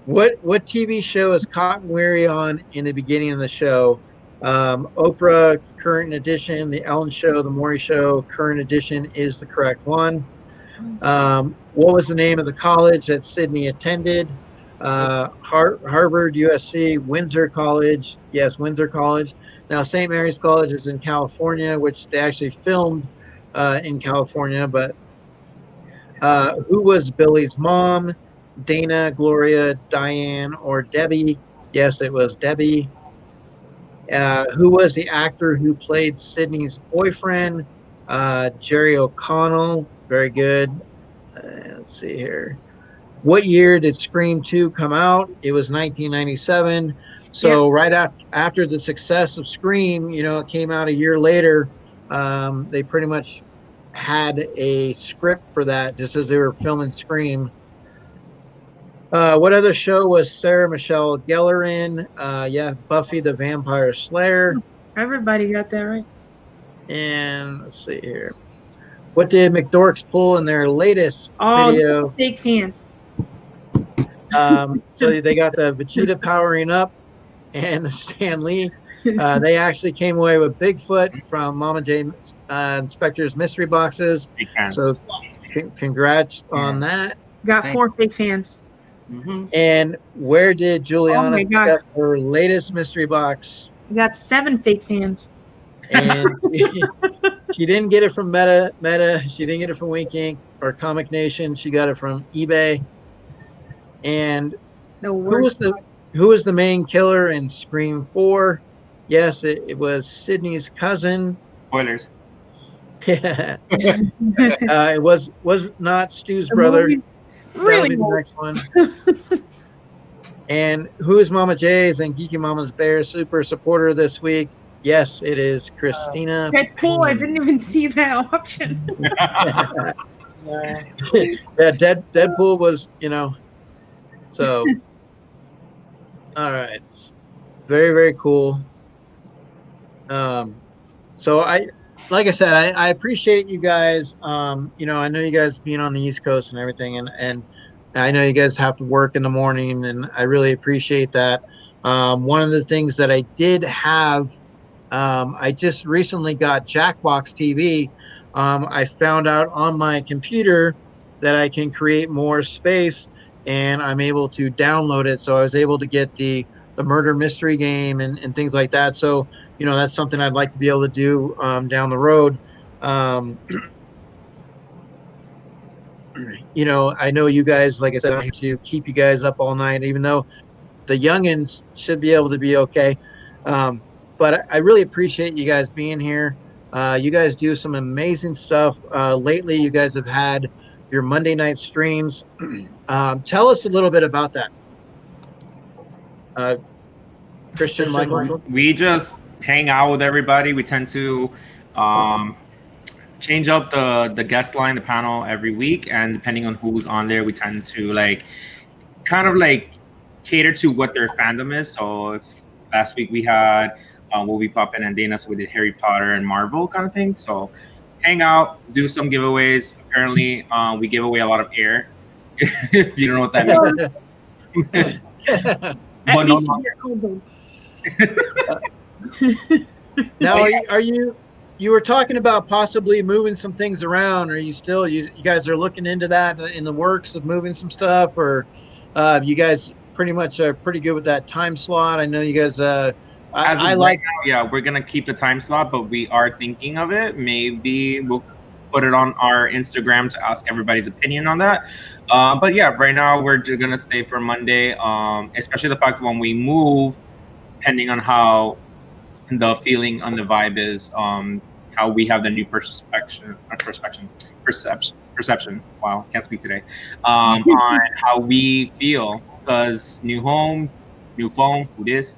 What TV show is Cotton Weary on in the beginning of the show? Oprah, current edition. The Ellen Show, the Maury Show, current edition is the correct one. What was the name of the college that Sydney attended? Harvard, USC, Windsor College. Yes, Windsor College. Now, St. Mary's College is in California, which they actually filmed in California. But who was Billy's mom? Dana, Gloria, Diane, or Debbie? Yes, it was Debbie. Who was the actor who played Sydney's boyfriend? Jerry O'Connell. Very good. Let's see here. What year did Scream 2 come out? It was 1997. So right after the success of Scream, you know, it came out a year later. They pretty much had a script for that just as they were filming Scream. What other show was Sarah Michelle Gellar in? Yeah, Buffy the Vampire Slayer. Everybody got that right. And let's see here. What did McDorks pull in their latest video? Fake hands. So they got the Vegeta powering up and the Stan Lee. They actually came away with Bigfoot from Mama J Inspector's mystery boxes. So congrats on that. Got 4 fake fans. And where did Juliana my pick God. up her latest mystery box? I got 7 fake fans. And she didn't get it from Meta. She didn't get it from Wink Inc. or Comic Nation. She got it from eBay. And who was the main killer in Scream 4? Yes, it was Sydney's cousin. Spoilers. It was not Stu's brother. That'll be the next one. And who is Mama J's and Geeky Mama's Bear super supporter this week? Yes, it is Christina. Deadpool, I didn't even see that option. Yeah, Deadpool was, so all right. Very, very cool. So like I said, I appreciate you guys. I know you guys being on the East Coast and everything, and I know you guys have to work in the morning, and I really appreciate that. One of the things that I did have, I just recently got Jackbox TV. I found out on my computer that I can create more space, and I'm able to download it. So I was able to get the murder mystery game and things like that. So, that's something I'd like to be able to do down the road. I know you guys, like I said, I have to keep you guys up all night, even though the youngins should be able to be okay. But I really appreciate you guys being here. You guys do some amazing stuff. Lately, you guys have had your Monday night streams. Tell us a little bit about that. Christian, Michael? We just hang out with everybody. We tend to change up the guest line, the panel every week. And depending on who's on there, we tend to kind of cater to what their fandom is. So last week we had Will Be Poppin' and Dana, so we did Harry Potter and Marvel kind of thing. So hang out, do some giveaways. Apparently we give away a lot of air. If you don't know what that means. But no, now, are you were talking about possibly moving some things around? Are you still, you guys are looking into that, in the works of moving some stuff, or you guys pretty much are pretty good with that time slot? I know you guys, I like. Right now, yeah, we're gonna keep the time slot, but we are thinking of it. Maybe we'll put it on our Instagram to ask everybody's opinion on that. But yeah, right now we're just gonna stay for Monday. Especially the fact that when we move, depending on how the feeling on the vibe is, how we have the new perception. Wow, can't speak today. On how we feel, because new home, new phone, who this,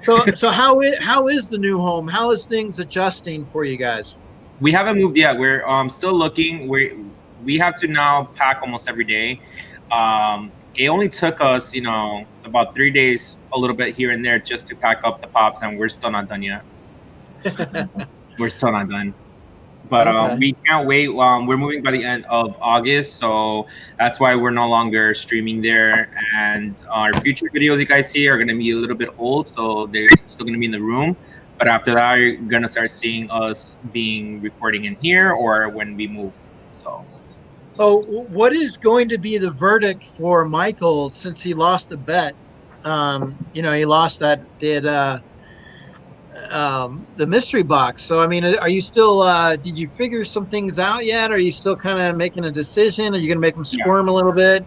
So how is the new home? How is things adjusting for you guys? We haven't moved yet. We're still looking. We have to now pack almost every day. It only took us, about 3 days, a little bit here and there, just to pack up the pops, and we're still not done yet. We're still not done. But Okay. we can't wait. We're moving by the end of August, so that's why we're no longer streaming there. And our future videos you guys see are going to be a little bit old, so they're still going to be in the room. But after that, you're going to start seeing us being recording in here or when we move. So what is going to be the verdict for Michael since he lost a bet? He lost that the mystery box. So, I mean, are you still, did you figure some things out yet? Are you still kind of making a decision? Are you going to make them squirm a little bit?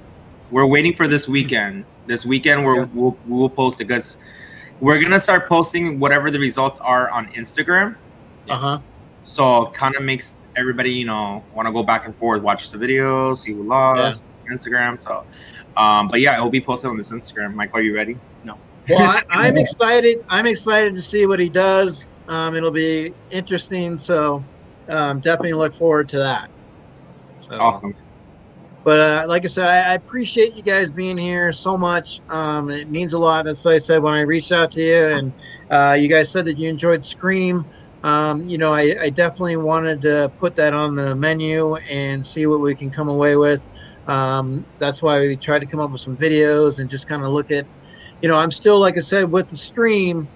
We're waiting for this weekend. This weekend, we'll post it, because we're going to start posting whatever the results are on Instagram. So kind of makes everybody, want to go back and forth, watch the videos, see who lost, Instagram. So, but yeah, it will be posted on this Instagram. Mike, are you ready? No. Well, I'm excited. I'm excited to see what he does. It'll be interesting. So, definitely look forward to that. So, awesome. But like I said, I appreciate you guys being here so much. It means a lot. That's what I said when I reached out to you, and you guys said that you enjoyed Scream. I definitely wanted to put that on the menu and see what we can come away with. That's why we tried to come up with some videos and just kind of look at, I'm still, like I said, with the stream,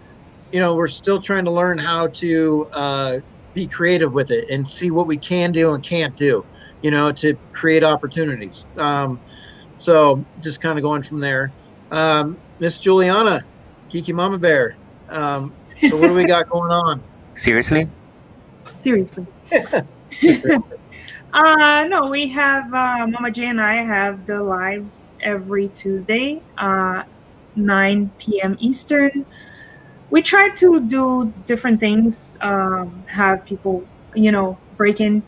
we're still trying to learn how to be creative with it and see what we can do and can't do, to create opportunities. So just kind of going from there. Miss Juliana, Geeky Mama Bear. So what do we got going on? Seriously? Seriously. No, we have Mama J and I have the lives every Tuesday, 9 p.m. Eastern. We try to do different things, have people, break in,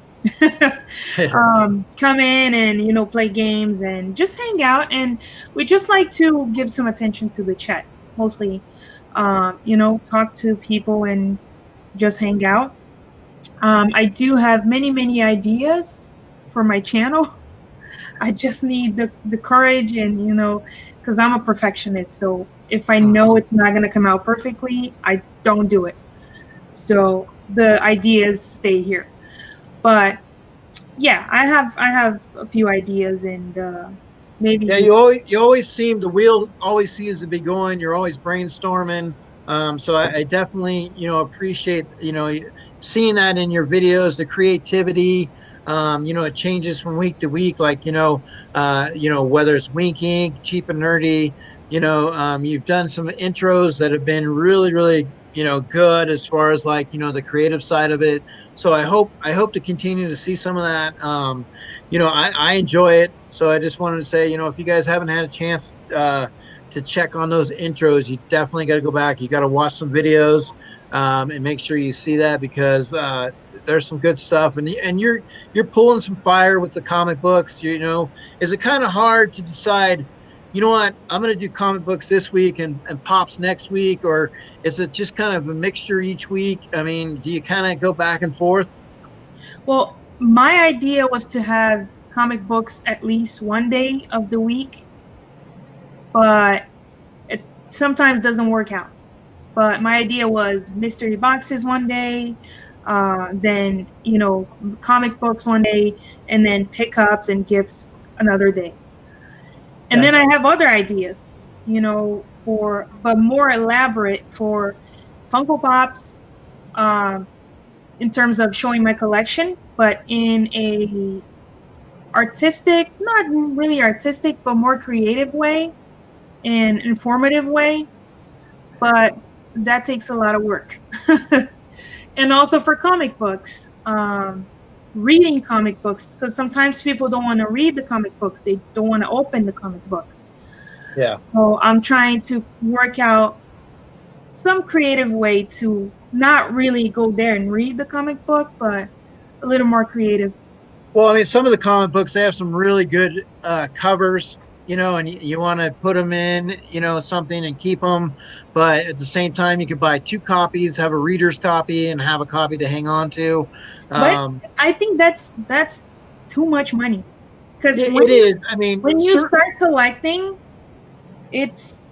come in and, play games and just hang out. And we just like to give some attention to the chat, mostly, talk to people and just hang out. I do have many, many ideas for my channel. I just need the courage and, because I'm a perfectionist. So if I know it's not going to come out perfectly, I don't do it. So the ideas stay here. But yeah, I have a few ideas and maybe. Yeah, you always seem, the wheel always seems to be going. You're always brainstorming. So I definitely, appreciate, seeing that in your videos, the creativity. It changes from week to week, like, whether it's Wink Ink, Cheap and Nerdy, you've done some intros that have been really, really, good as far as like, the creative side of it. So I hope to continue to see some of that. I enjoy it. So I just wanted to say, if you guys haven't had a chance, to check on those intros, you definitely got to go back. You got to watch some videos, and make sure you see that, because there's some good stuff, and you're pulling some fire with the comic books. Is it kind of hard to decide, what, I'm going to do comic books this week and pops next week, or is it just kind of a mixture each week? I mean, do you kind of go back and forth? Well, my idea was to have comic books at least one day of the week, but it sometimes doesn't work out. But my idea was mystery boxes one day, then, comic books one day, and then pickups and gifts another day. And then I have other ideas, but more elaborate for Funko Pops, in terms of showing my collection, but in a artistic, not really artistic, but more creative way and informative way. But that takes a lot of work. And also for comic books, reading comic books, because sometimes people don't want to read the comic books. They don't want to open the comic books. Yeah. So I'm trying to work out some creative way to not really go there and read the comic book, but a little more creative. Well, I mean, some of the comic books, they have some really good covers, and you want to put them in, something and keep them. But at the same time, you could buy 2 copies, have a reader's copy, and have a copy to hang on to. But I think that's too much money. Because it is. I mean, when you start collecting, it's,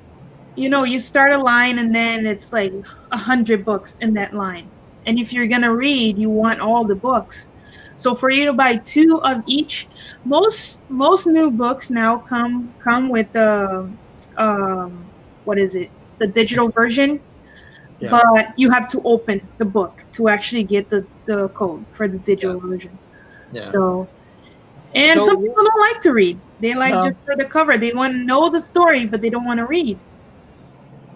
you start a line and then it's like 100 books in that line. And if you're going to read, you want all the books. So for you to buy 2 of each, most new books now come with the what is it? The digital version. Yeah. But you have to open the book to actually get the code for the digital version. Yeah. So some people don't like to read. They like just for the cover. They want to know the story, but they don't want to read.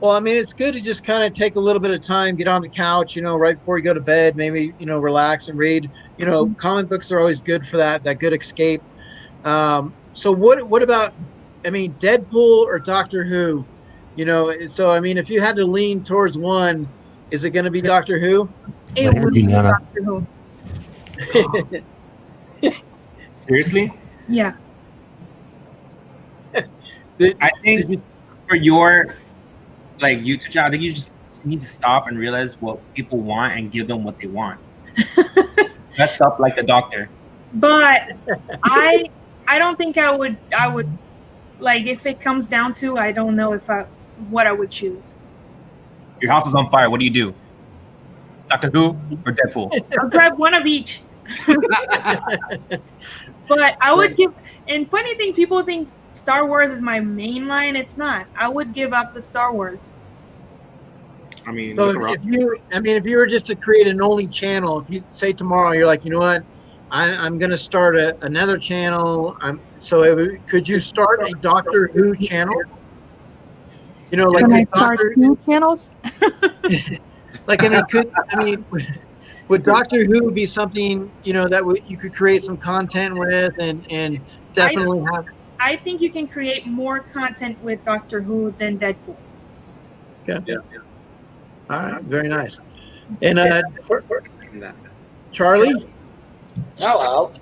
Well, I mean, it's good to just kind of take a little bit of time, get on the couch, right before you go to bed, maybe, relax and read. Comic books are always good for that good escape. So what about, I mean, Deadpool or Doctor Who? So, I mean, if you had to lean towards one, is it going to be Doctor Who? It would be Doctor Who. Seriously? Yeah. I think for your YouTube channel, I think you just need to stop and realize what people want and give them what they want. Mess up like the doctor. But I don't think I would like, if it comes down to, I don't know what I would choose. Your house is on fire. What do? Doctor Who or Deadpool? I'll grab one of each. But I would give, and funny thing, people think Star Wars is my main line. It's not. I would give up the Star Wars. I mean, So look around. if you were just to create an only channel, if you say tomorrow, you're like, you know what, I'm going to start another channel. Could you start a Doctor Who channel? You know, like Can I start 2 channels? like would Doctor Who be something, you know, that you could create some content with and definitely have? I think you can create more content with Doctor Who than Deadpool. Okay. Yeah. All right. Very nice. And Charlie? Hello.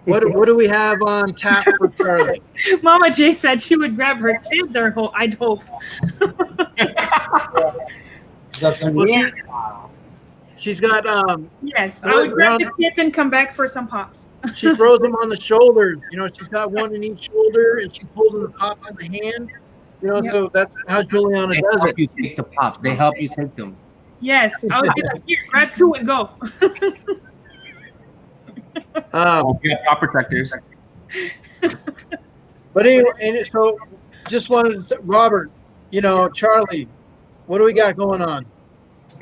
What do we have on tap for Charlie? Mama J said she would grab her kids, I'd hope. She's got yes, I would grab the kids and come back for some pops. She throws them on the shoulders. You know, she's got one in each shoulder, and she's holding the pops in the hand. You know, so that's how Juliana does it. You take the pops. They help you take them. Yes, I would be like, here, grab 2 and go. Pop protectors. But anyway, and so just wanted to, Robert, you know, Charlie, what do we got going on?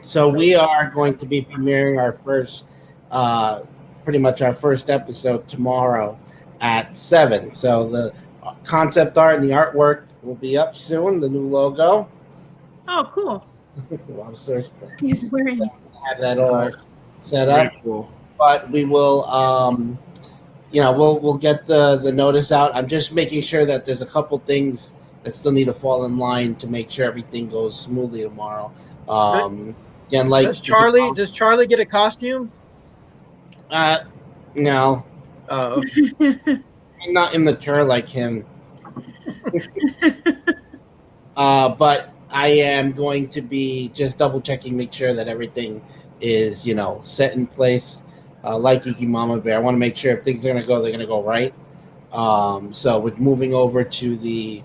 So we are going to be premiering our first, pretty much our first episode tomorrow at 7. So the concept art and the artwork will be up soon. The new logo. Oh, cool. He's wearing. Have that all set up. Cool. But we will, you know, we'll get the notice out. I'm just making sure that there's a couple things that still need to fall in line to make sure everything goes smoothly tomorrow. Again, like does Charlie get a costume? No. Oh. I'm not immature like him. But I am going to be just double checking, make sure that everything is, you know, set in place. Like Geeky Mama Bear, I want to make sure if things are going to go, they're going to go right. So with moving over to the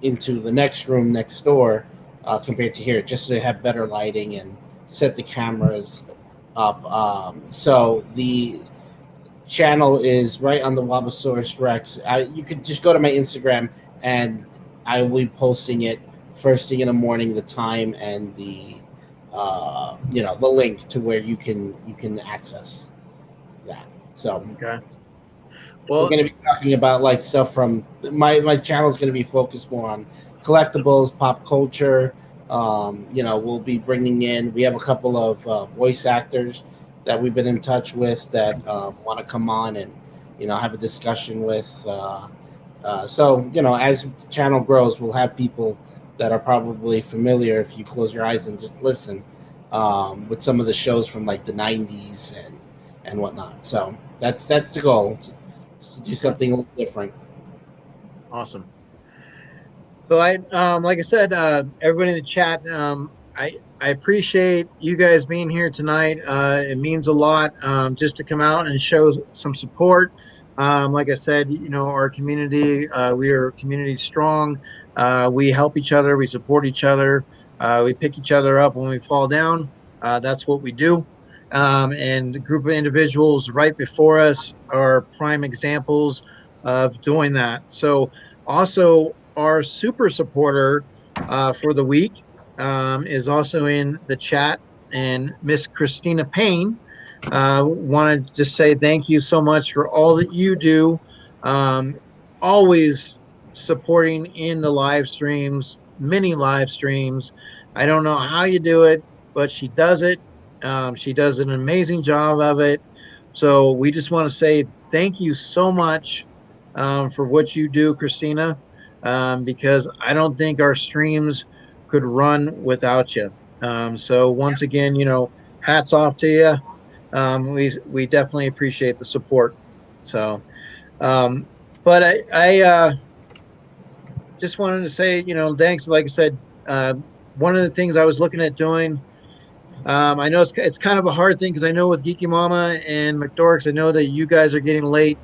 into the next room next door compared to here, just to have better lighting and set the cameras up. So the channel is right on the Wabosaurus Rex. You could just go to my Instagram and I will be posting it first thing in the morning, the time and the you know, the link to where you can access that. So okay. Well, we're going to be talking about like stuff from my channel is going to be focused more on collectibles, pop culture. You know, we'll be bringing in. We have a couple of voice actors that we've been in touch with that want to come on and, you know, have a discussion with. So, you know, as the channel grows, we'll have people that are probably familiar if you close your eyes and just listen with some of the shows from like the 90s and whatnot. So that's the goal, to do something a little different. Awesome. So I like I said, everybody in the chat, I appreciate you guys being here tonight. It means a lot just to come out and show some support. Like I said, you know, our community, we are community strong. We help each other. We support each other. We pick each other up when we fall down. That's what we do. And the group of individuals right before us are prime examples of doing that. So also our super supporter for the week is also in the chat, and Miss Christina Payne. Want to just say thank you so much for all that you do. Always supporting in the live streams, many live streams. I don't know how you do it, but she does it. She does an amazing job of it. So we just want to say thank you so much for what you do, Christina, because I don't think our streams could run without you. So once again, you know, hats off to you. We definitely appreciate the support. So, but I just wanted to say, you know, thanks. Like I said, one of the things I was looking at doing, I know it's kind of a hard thing because I know with Geeky Mama and McDorks, I know that you guys are getting late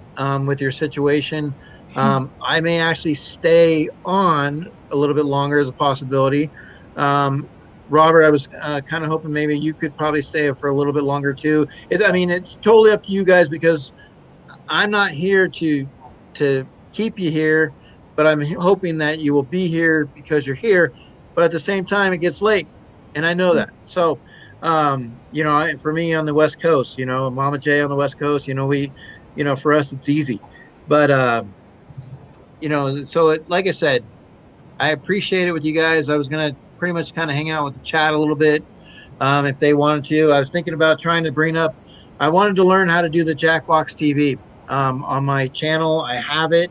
with your situation. I may actually stay on a little bit longer as a possibility. Robert, I was kind of hoping maybe you could probably stay for a little bit longer too. I mean, it's totally up to you guys because I'm not here to keep you here, but I'm hoping that you will be here because you're here. But at the same time, it gets late, and I know that. So, you know, for me on the West Coast, you know, Mama J on the West Coast, you know, for us it's easy. But you know, so like I said, I appreciate it with you guys. I was gonna pretty much kind of hang out with the chat a little bit, if they wanted to. I was thinking about trying to bring up. I wanted to learn how to do the Jackbox TV on my channel. I have it.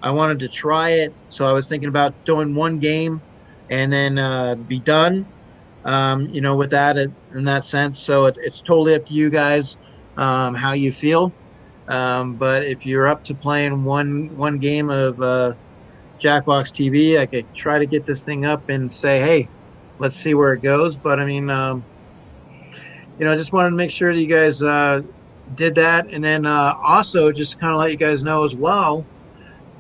I wanted to try it, so I was thinking about doing one game and then be done. You know, with that in that sense. So it's totally up to you guys how you feel. But if you're up to playing one game of Jackbox TV, I could try to get this thing up and say, hey, let's see where it goes. But I mean, you know, I just wanted to make sure that you guys did that. And then also just kind of let you guys know as well,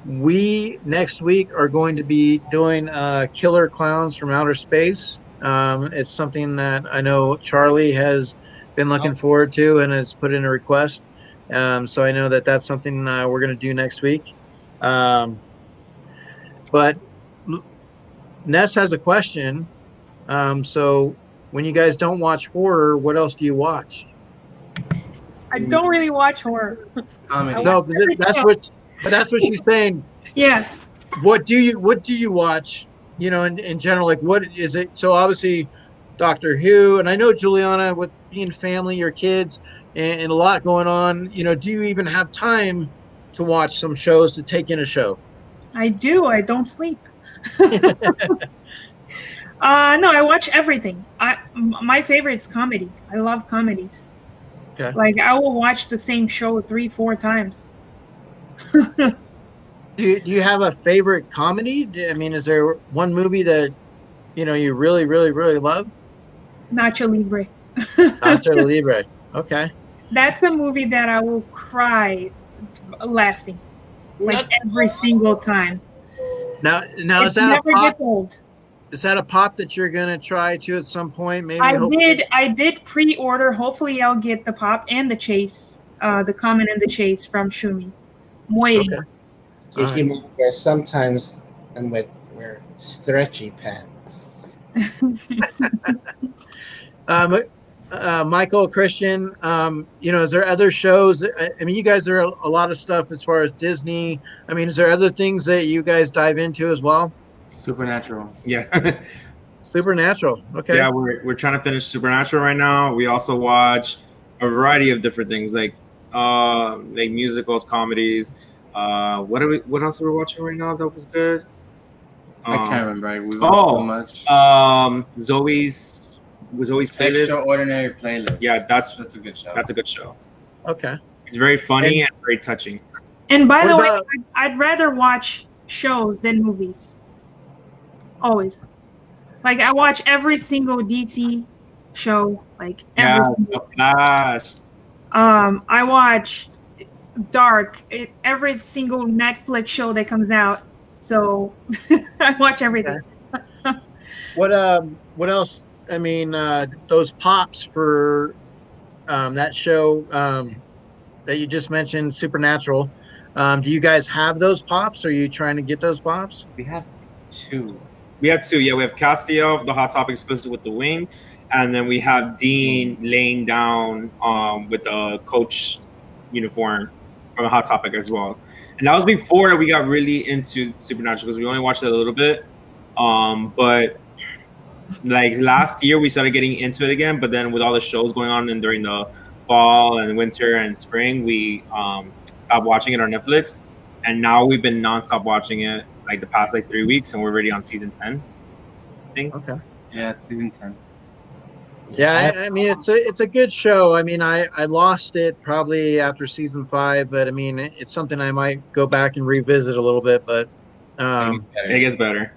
we next week are going to be doing Killer Clowns from Outer Space. It's something that I know Charlie has been looking forward to and has put in a request. So I know that that's something we're going to do next week. But Ness has a question. So when you guys don't watch horror, what else do you watch? I don't really watch horror. No, that's what she's saying. Yeah. What do you watch? You know, in general, like what is it? So obviously, Doctor Who, and I know Juliana with being family, your kids, and a lot going on. You know, do you even have time to watch some shows to take in a show? I do. I don't sleep. No, I watch everything. My favorite is comedy. I love comedies. Okay. Like I will watch the same show 3-4 times. Do you have a favorite comedy? I mean, is there one movie that you know you really, really, really love? Nacho Libre. Nacho Libre. Okay. That's a movie that I will cry laughing, like every single time. Now is that never a pop? gets old. Is that a pop that you're gonna try to at some point? Maybe. I did pre-order. Hopefully, I'll get the pop and the chase, the comment and the chase from Shumi. I'm waiting. Okay. There's sometimes and wear stretchy pants. Michael, Christian, you know, is there other shows? I mean, you guys are a lot of stuff as far as Disney. I mean, is there other things that you guys dive into as well? Supernatural. Yeah. Supernatural. Okay. Yeah, we're trying to finish Supernatural right now. We also watch a variety of different things like musicals, comedies. What else are we watching right now that was good? I can't remember. We watched so much. Zoe's playlist. Extraordinary Playlist. Yeah, that's a good show. That's a good show. Okay. It's very funny and very touching. And by the way, I'd rather watch shows than movies. Always. Like I watch every single DC show. Like every single. Flash. I watch Dark, every single Netflix show that comes out. So I watch everything. Okay. What else? I mean, those pops for that show that you just mentioned, Supernatural. Do you guys have those pops? Are you trying to get those pops? We have two. Yeah, we have Castiel, the Hot Topic exclusive with the wing, and then we have Dean laying down with the coach uniform from the Hot Topic as well. And that was before we got really into Supernatural because we only watched it a little bit. But like last year we started getting into it again, but then with all the shows going on and during the fall and winter and spring, we stopped watching it on Netflix. And now we've been nonstop watching it like the past 3 weeks, and we're already on season 10. I think. Okay. Yeah, it's season 10. Yeah, I mean it's a good show. I mean I lost it probably after season 5, but I mean it's something I might go back and revisit a little bit. But it gets better.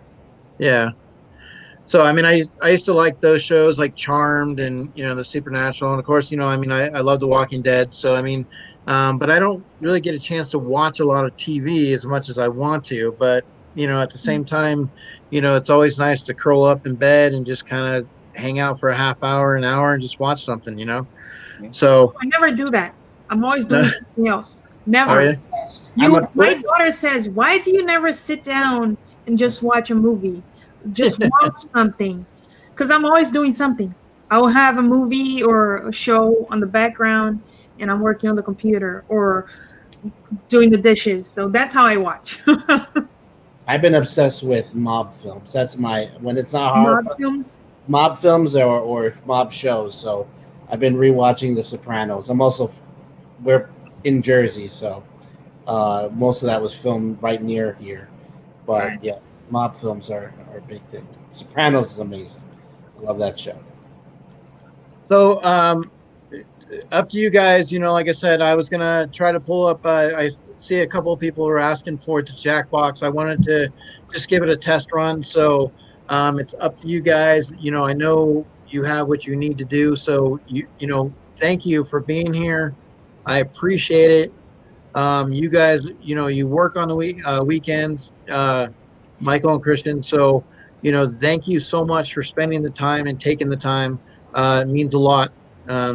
Yeah. So I mean I used to like those shows like Charmed and you know the Supernatural, and of course you know I mean I love The Walking Dead. So I mean, but I don't really get a chance to watch a lot of TV as much as I want to. But you know at the same time, you know it's always nice to curl up in bed and just kind of hang out for a half hour, an hour, and just watch something. You know. So I never do that. I'm always doing something else. Never. Are you? My daughter says, "Why do you never sit down and just watch a movie? Just watch something." Because I'm always doing something. I will have a movie or a show on the background, and I'm working on the computer or doing the dishes. So that's how I watch. I've been obsessed with mob films. That's my when it's not horror films. Mob films or mob shows. So I've been rewatching The Sopranos. We're in Jersey, so most of that was filmed right near here. But yeah, mob films are a big thing. Sopranos is amazing. I love that show. So up to you guys. Like I said, I was gonna try to pull up. I see a couple of people are asking for it to Jackbox. I wanted to just give it a test run. So it's up to you guys. I know you have what you need to do. So thank you for being here. I appreciate it. You guys, you work on the weekends, Michael and Christian. So thank you so much for spending the time and taking the time. It means a lot.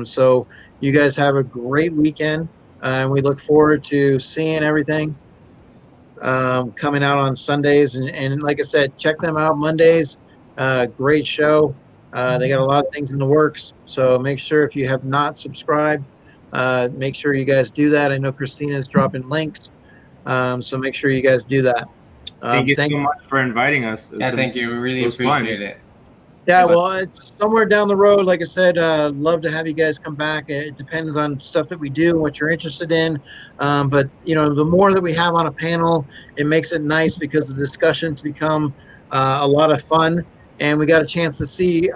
So you guys have a great weekend, and we look forward to seeing everything coming out on Sundays. And like I said, check them out Mondays. Great show. They got a lot of things in the works. So make sure if you have not subscribed, make sure you guys do that. I know Christina is dropping links. So make sure you guys do that. Thank you so much for inviting us. Yeah, thank you. We really appreciate it. Yeah, well, it's somewhere down the road. Like I said, love to have you guys come back. It depends on stuff that we do and what you're interested in. But the more that we have on a panel, it makes it nice because the discussions become a lot of fun. And we got a chance to see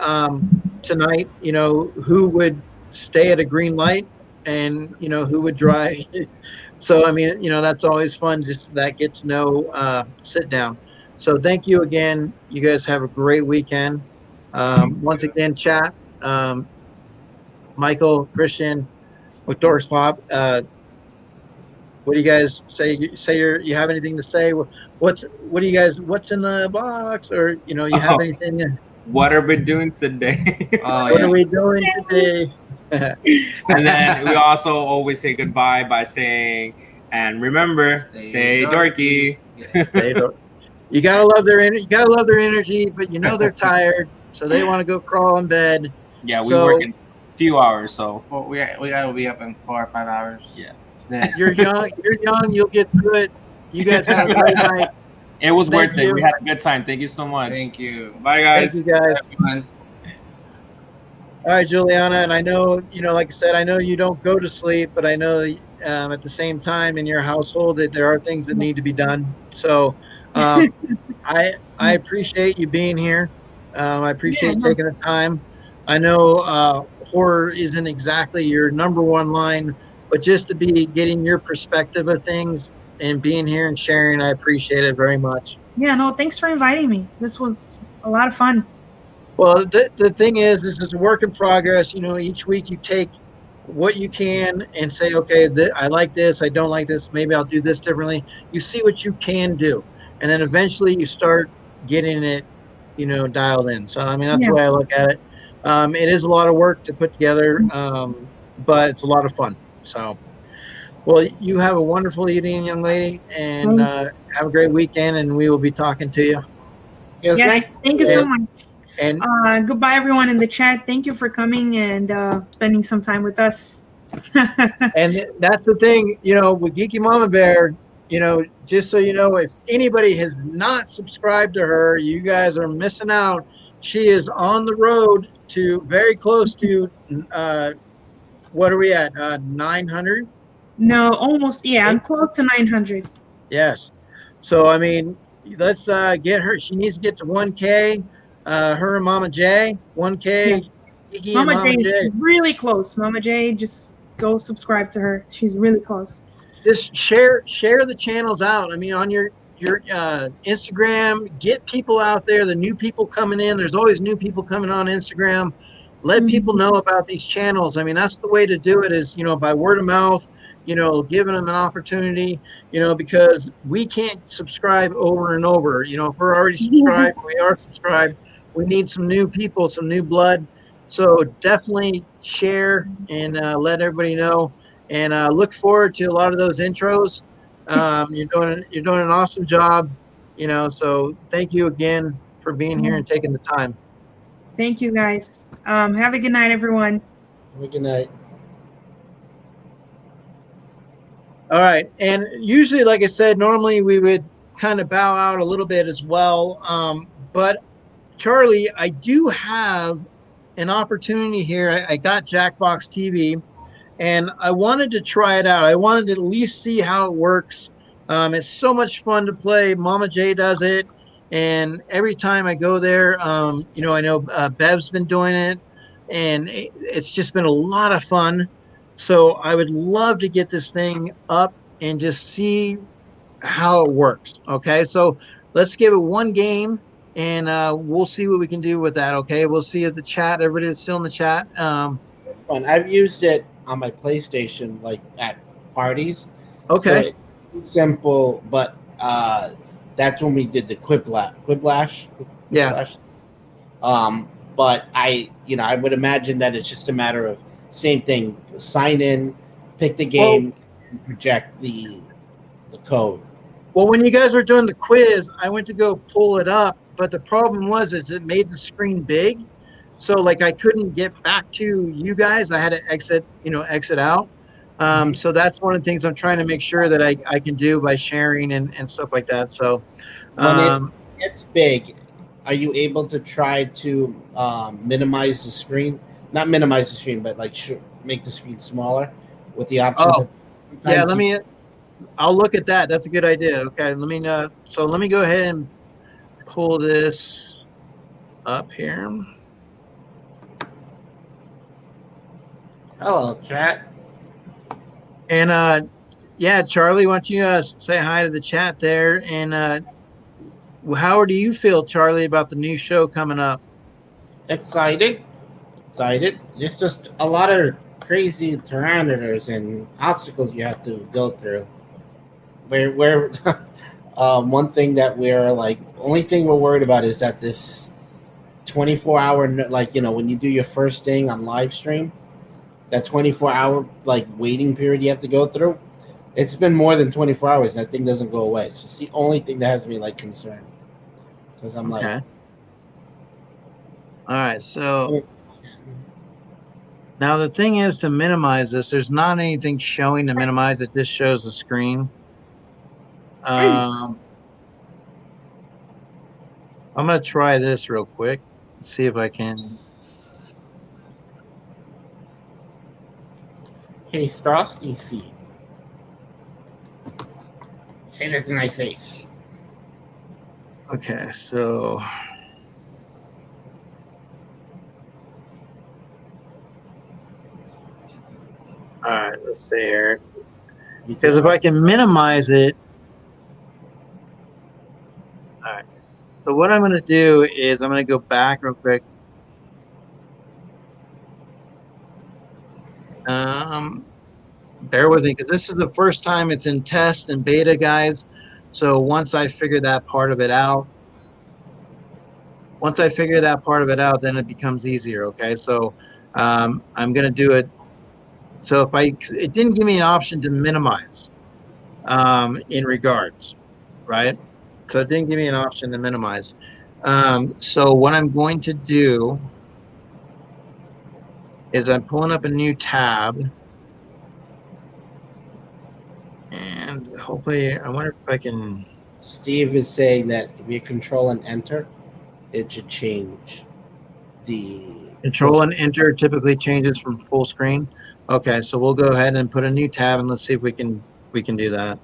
tonight, who would stay at a green light and, who would drive. So, I mean, that's always fun, just that get to know sit down. So thank you again. You guys have a great weekend. Once again, chat, Michael, Christian, with Dorks Pop. What do you guys say? You have anything to say? What do you guys? What's in the box? Or you have anything? What are we doing today? What are we doing today? And then we also always say goodbye by saying, and remember, stay dorky. You gotta love their energy. You gotta love their energy, but they're tired. So they want to go crawl in bed. Yeah, we work in a few hours, so we gotta be up in 4 or 5 hours. Yeah. You're young. You're young. You'll get through it. You guys have a great night. It was worth it. We had a good time. Thank you so much. Thank you. Bye, guys. Thank you, guys. Everyone. All right, Juliana, and I know like I said, I know you don't go to sleep, but I know at the same time in your household that there are things that need to be done. So I appreciate you being here. I appreciate taking the time. I know horror isn't exactly your number one line, but just to be getting your perspective of things and being here and sharing, I appreciate it very much. Yeah, no, thanks for inviting me. This was a lot of fun. Well, the thing is, this is a work in progress. Each week you take what you can and say, okay, I like this, I don't like this, maybe I'll do this differently. You see what you can do, and then eventually you start getting it dialed in. So I mean, that's the way I look at it. It is a lot of work to put together, but it's a lot of fun. So well, you have a wonderful evening, young lady, and have a great weekend, and we will be talking to you. Yes, thank you so much. And goodbye everyone in the chat. Thank you for coming and spending some time with us. And that's the thing, with Geeky Mama Bear, just so you know, if anybody has not subscribed to her, you guys are missing out. She is on the road to very close to, what are we at, 900? No, almost, yeah, I'm close to 900. Yes. So, I mean, let's get her. She needs to get to 1K. Her and Mama J, 1K. Geeky Mama, and Mama J J. is really close. Mama J, just go subscribe to her. She's really close. Just share the channels out. I mean, on your Instagram, get people out there, the new people coming in. There's always new people coming on Instagram. Let people know about these channels. I mean, that's the way to do it is, by word of mouth, giving them an opportunity, because we can't subscribe over and over. If we're already subscribed, we are subscribed. We need some new people, some new blood. So definitely share and let everybody know. and look forward to a lot of those intros. You're doing an awesome job, so thank you again for being here and taking the time. Thank you, guys. Have a good night, everyone. Have a good night. All right. And usually, like I said, normally we would kind of bow out a little bit as well. But Charlie, I do have an opportunity here. I got Jackbox TV and I wanted to try it out. I wanted to at least see how it works. It's so much fun to play. Mama J does it. And every time I go there, I know Bev's been doing it, and it's just been a lot of fun. So I would love to get this thing up and just see how it works. Okay, so let's give it one game, and we'll see what we can do with that. Okay, we'll see at the chat. Everybody that's still in the chat. Fun. I've used it on my PlayStation, like at parties. Okay. So it's simple, but that's when we did the Quiplash. Yeah. But I would imagine that it's just a matter of same thing. Sign in, pick the game, and project the code. Well, when you guys were doing the quiz, I went to go pull it up, but the problem was it made the screen big. So like I couldn't get back to you guys. I had to exit out. So that's one of the things I'm trying to make sure that I can do by sharing and stuff like that. So when it's big, are you able to try to minimize the screen? Not minimize the screen, but like make the screen smaller with the option. I'll look at that. That's a good idea. Okay, let me go ahead and pull this up here. Hello, chat. And Charlie, why don't you say hi to the chat there? And how do you feel, Charlie, about the new show coming up? Excited. It's just a lot of crazy parameters and obstacles you have to go through. We're one thing that only thing we're worried about is that this 24-hour, when you do your first thing on live stream, that 24-hour waiting period you have to go through. It's been more than 24 hours and that thing doesn't go away. So it's the only thing that has me concerned. Because I'm okay. All right, so now the thing is to minimize this. There's not anything showing to minimize it. This shows the screen. I'm going to try this real quick. See if I can. Hey, Strosky, say that to my face. Okay, so all right, let's see here. Because if I can minimize it, all right. So what I'm going to do is I'm going to go back real quick. Bear with me because this is the first time it's in test and beta, guys. So once I figure that part of it out, then it becomes easier. Okay, so I'm going to do it. So it didn't give me an option to minimize in regards, right? So it didn't give me an option to minimize. So what I'm going to do is I'm pulling up a new tab. And hopefully, I wonder if I can. Steve is saying that if you control and enter, it should change. The control and enter typically changes from full screen. Okay, so we'll go ahead and put a new tab and let's see if we can do that.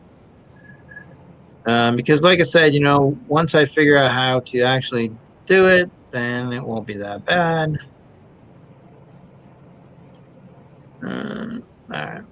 Because like I said, once I figure out how to actually do it, then it won't be that bad. All right.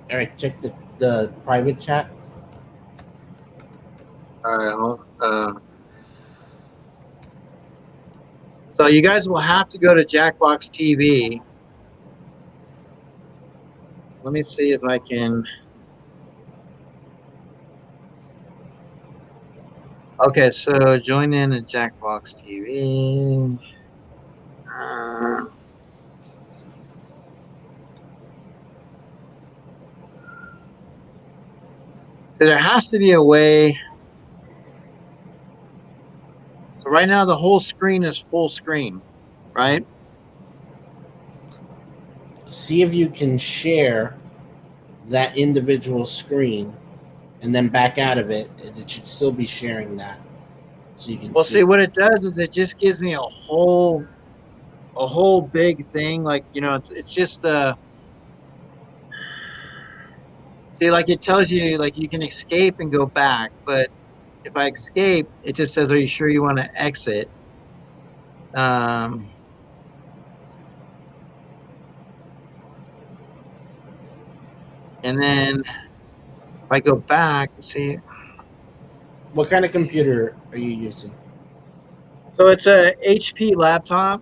All right, check the private chat. All right. So you guys will have to go to Jackbox TV. So let me see if I can. Okay, so join in at Jackbox TV. So there has to be a way. So right now the whole screen is full screen, right? See if you can share that individual screen and then back out of it, and it should still be sharing that. So you can Well, see. see what it does is it just gives me a whole big thing. Like, you know, it's just see, like it tells you like you can escape and go back, but if I escape, it just says, "Are you sure you want to exit?" Um, and then if I go back, see, What kind of computer are you using? so it's a HP laptop.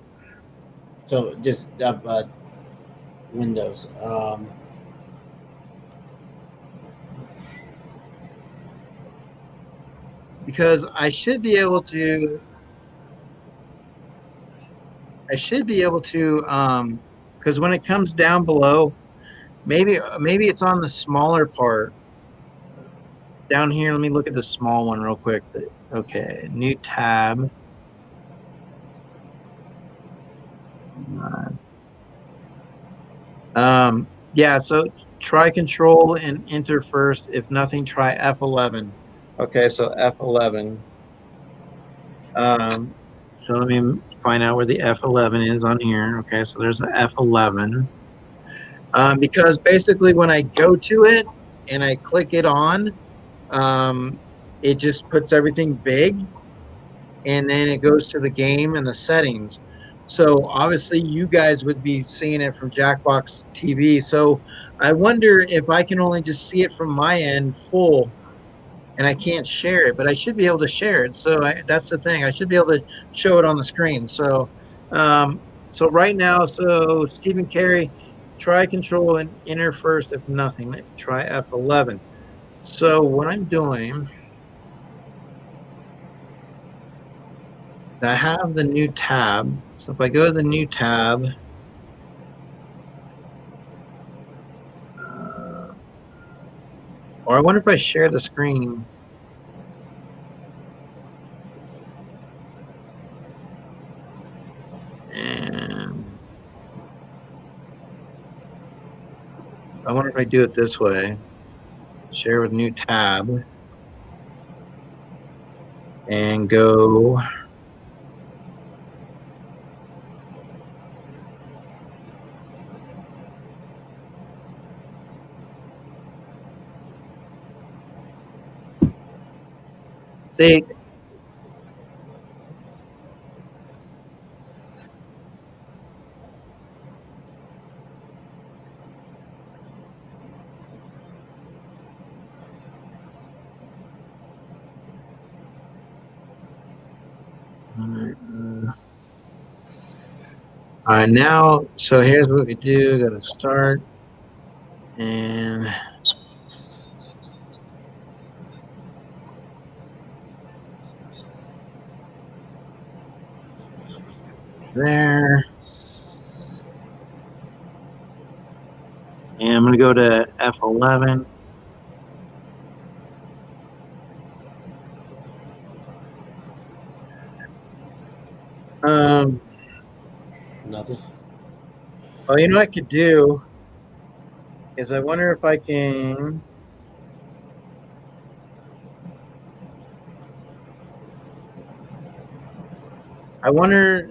So just Windows. Because I should be able to because when it comes down below, maybe it's on the smaller part down here. Let me look at the small one real quick. Okay, new tab. Yeah, so try control and enter first. If nothing, try F11. Okay, so F11. So let me find out where the F11 is on here. Okay, so there's the F11. Because basically when I go to it and I click it on, it just puts everything big, and then it goes to the game and the settings. So obviously you guys would be seeing it from Jackbox TV. So I wonder if I can only just see it from my end full and I can't share it, but I should be able to share it. So that's the thing. I should be able to show it on the screen. So, so right now, so Stephen Carey, try control and enter first. If nothing, try F11. So what I'm doing is I have the new tab. So if I go to the new tab, or I wonder if I share the screen. And so I wonder if I do it this way. Share with new tab. And go. See, all right, now, so here's what we do. Got to start and there. And I'm going to go to F11. Nothing. Well, you know what I could do is I wonder if I can. I wonder.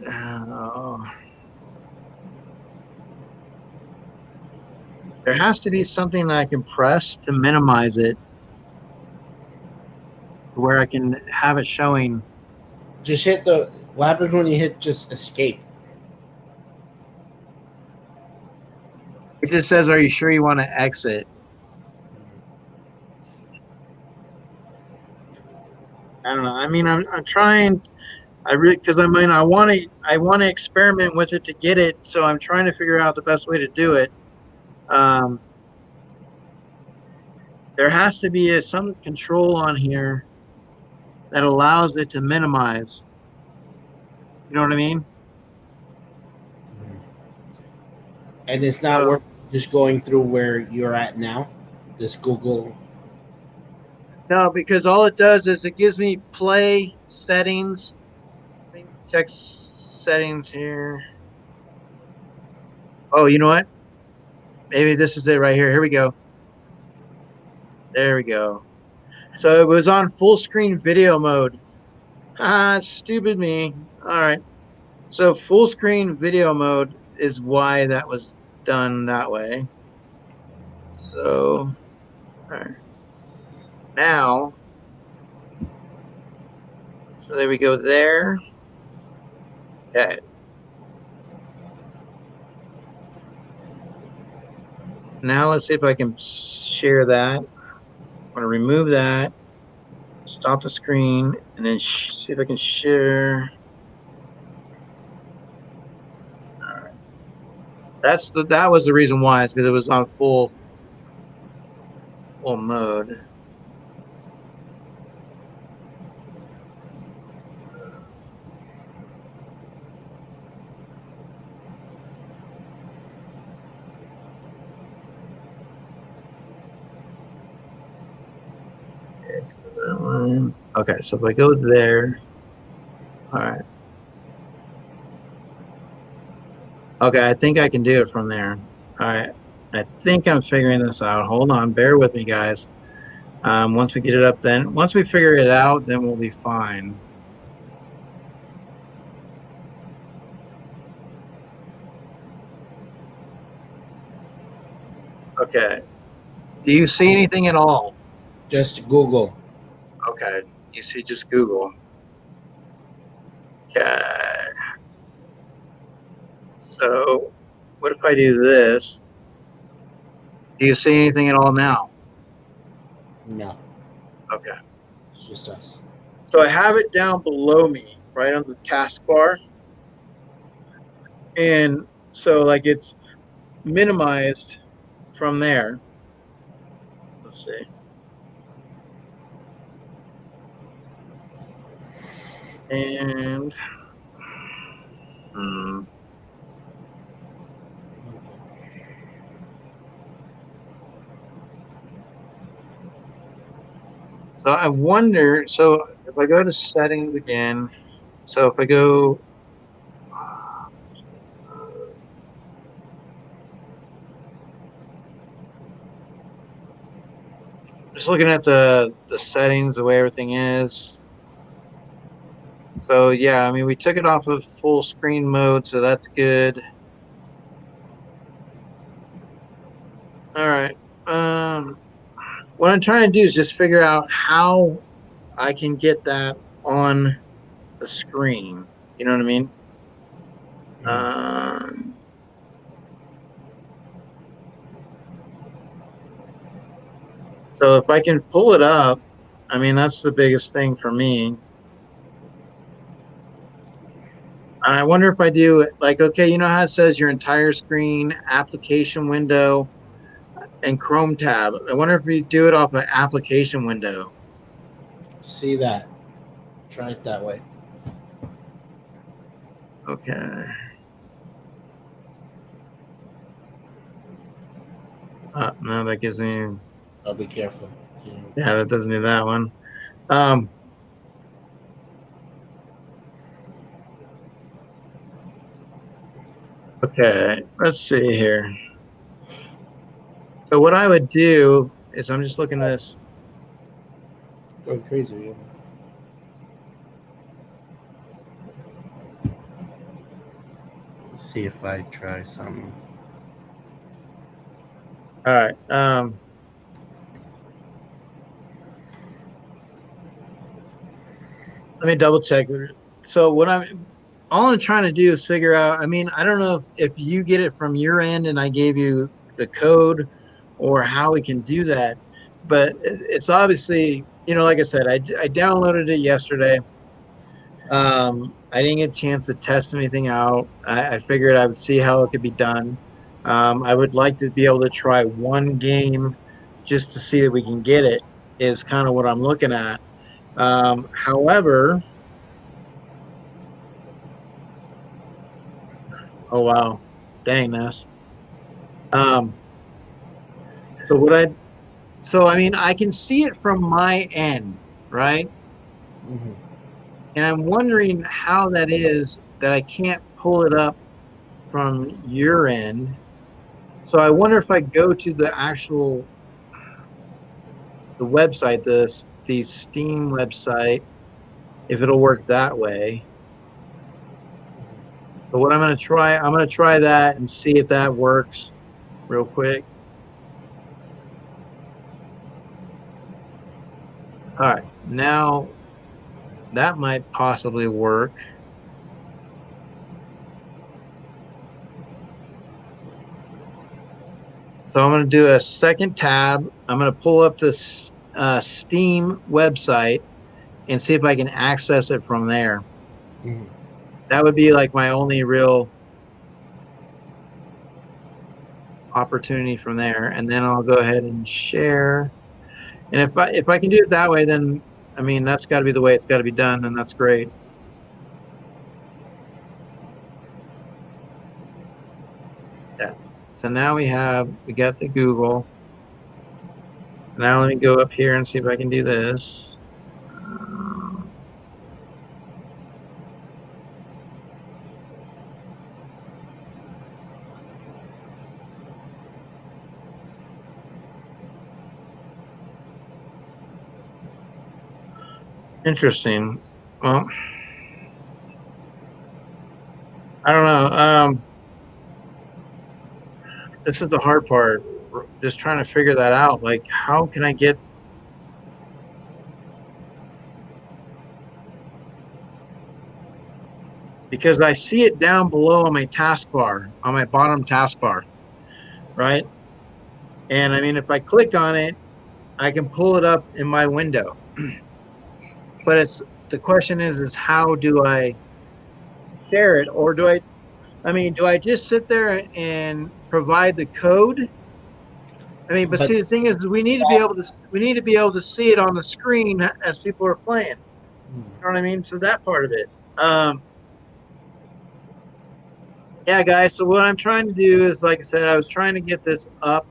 There has to be something that I can press to minimize it, where I can have it showing. Just hit the. What happens when you hit just escape? It just says, "Are you sure you want to exit?" I mean, I'm trying. Because I mean, I want to experiment with it to get it. So I'm trying to figure out the best way to do it. There has to be some control on here that allows it to minimize. You know what I mean? And it's not worth just going through where you're at now. Just Google. No, because all it does is it gives me play settings. Let me check settings here. Oh, you know what? Maybe this is it right here. Here we go. There we go. So it was on full screen video mode. Ah, stupid me. All right. So full screen video mode is why that was done that way. So, all right. Now, so there we go there. Okay. Now let's see if I can share that. I'm going to remove that, stop the screen, and then see if I can share. All right. That was the reason why, is because it was on full mode. Okay, so that one. Okay, so if I go there, all right. Okay, I think I can do it from there. All right, I think I'm figuring this out. Hold on, bear with me, guys. Once we get it up, once we figure it out, then we'll be fine. Okay. Do you see anything at all? Just Google. Okay. You see just Google. Okay. So what if I do this? Do you see anything at all now? No. Okay. It's just us. So I have it down below me, right on the taskbar. And so like it's minimized from there. Let's see. And so I wonder, so if I go to settings again, so if I go, just looking at the settings, the way everything is. So yeah, I mean, we took it off of full screen mode, so that's good. All right. What I'm trying to do is just figure out how I can get that on the screen. You know what I mean? So if I can pull it up, I mean, that's the biggest thing for me. I wonder if I do, like, okay, you know how it says your entire screen, application window, and Chrome tab. I wonder if we do it off an application window. See that. Try it that way. Okay. No, that gives me. I'll be careful. Yeah, that doesn't do that one. Okay, let's see here. So what I would do is I'm just looking at this. Going crazy. Yeah. Let's see if I try some. All right. Let me double check. So all I'm trying to do is figure out, I mean, I don't know if you get it from your end and I gave you the code or how we can do that, but it's obviously you know, like I said, I downloaded it yesterday. I didn't get a chance to test anything out. I figured I would see how it could be done. I would like to be able to try one game just to see that we can get it, is kind of what I'm looking at. However, oh wow, dang this. Um, so what I, so I mean, I can see it from my end, right? Mhm. And I'm wondering how that is that I can't pull it up from your end. So I wonder if I go to the actual the website, the Steam website, if it'll work that way. So what I'm gonna try that and see if that works real quick. All right, now that might possibly work. So I'm gonna do a second tab. I'm gonna pull up this Steam website and see if I can access it from there. Mhm. That would be like my only real opportunity from there. And then I'll go ahead and share. And if I can do it that way, then I mean that's got to be the way it's got to be done. Then that's great. Yeah. So now we got the Google. So now let me go up here and see if I can do this. Interesting. Well, I don't know. This is the hard part. Just trying to figure that out. Like, how can I get? Because I see it down below on my taskbar, on my bottom taskbar, right? And I mean, if I click on it, I can pull it up in my window. But it's the question is how do I share it, or do I mean, do I just sit there and provide the code? I mean, but But see, the thing is, we need to be able to see it on the screen as people are playing. You know what I mean? So that part of it. Yeah, guys. So what I'm trying to do is, like I said, I was trying to get this up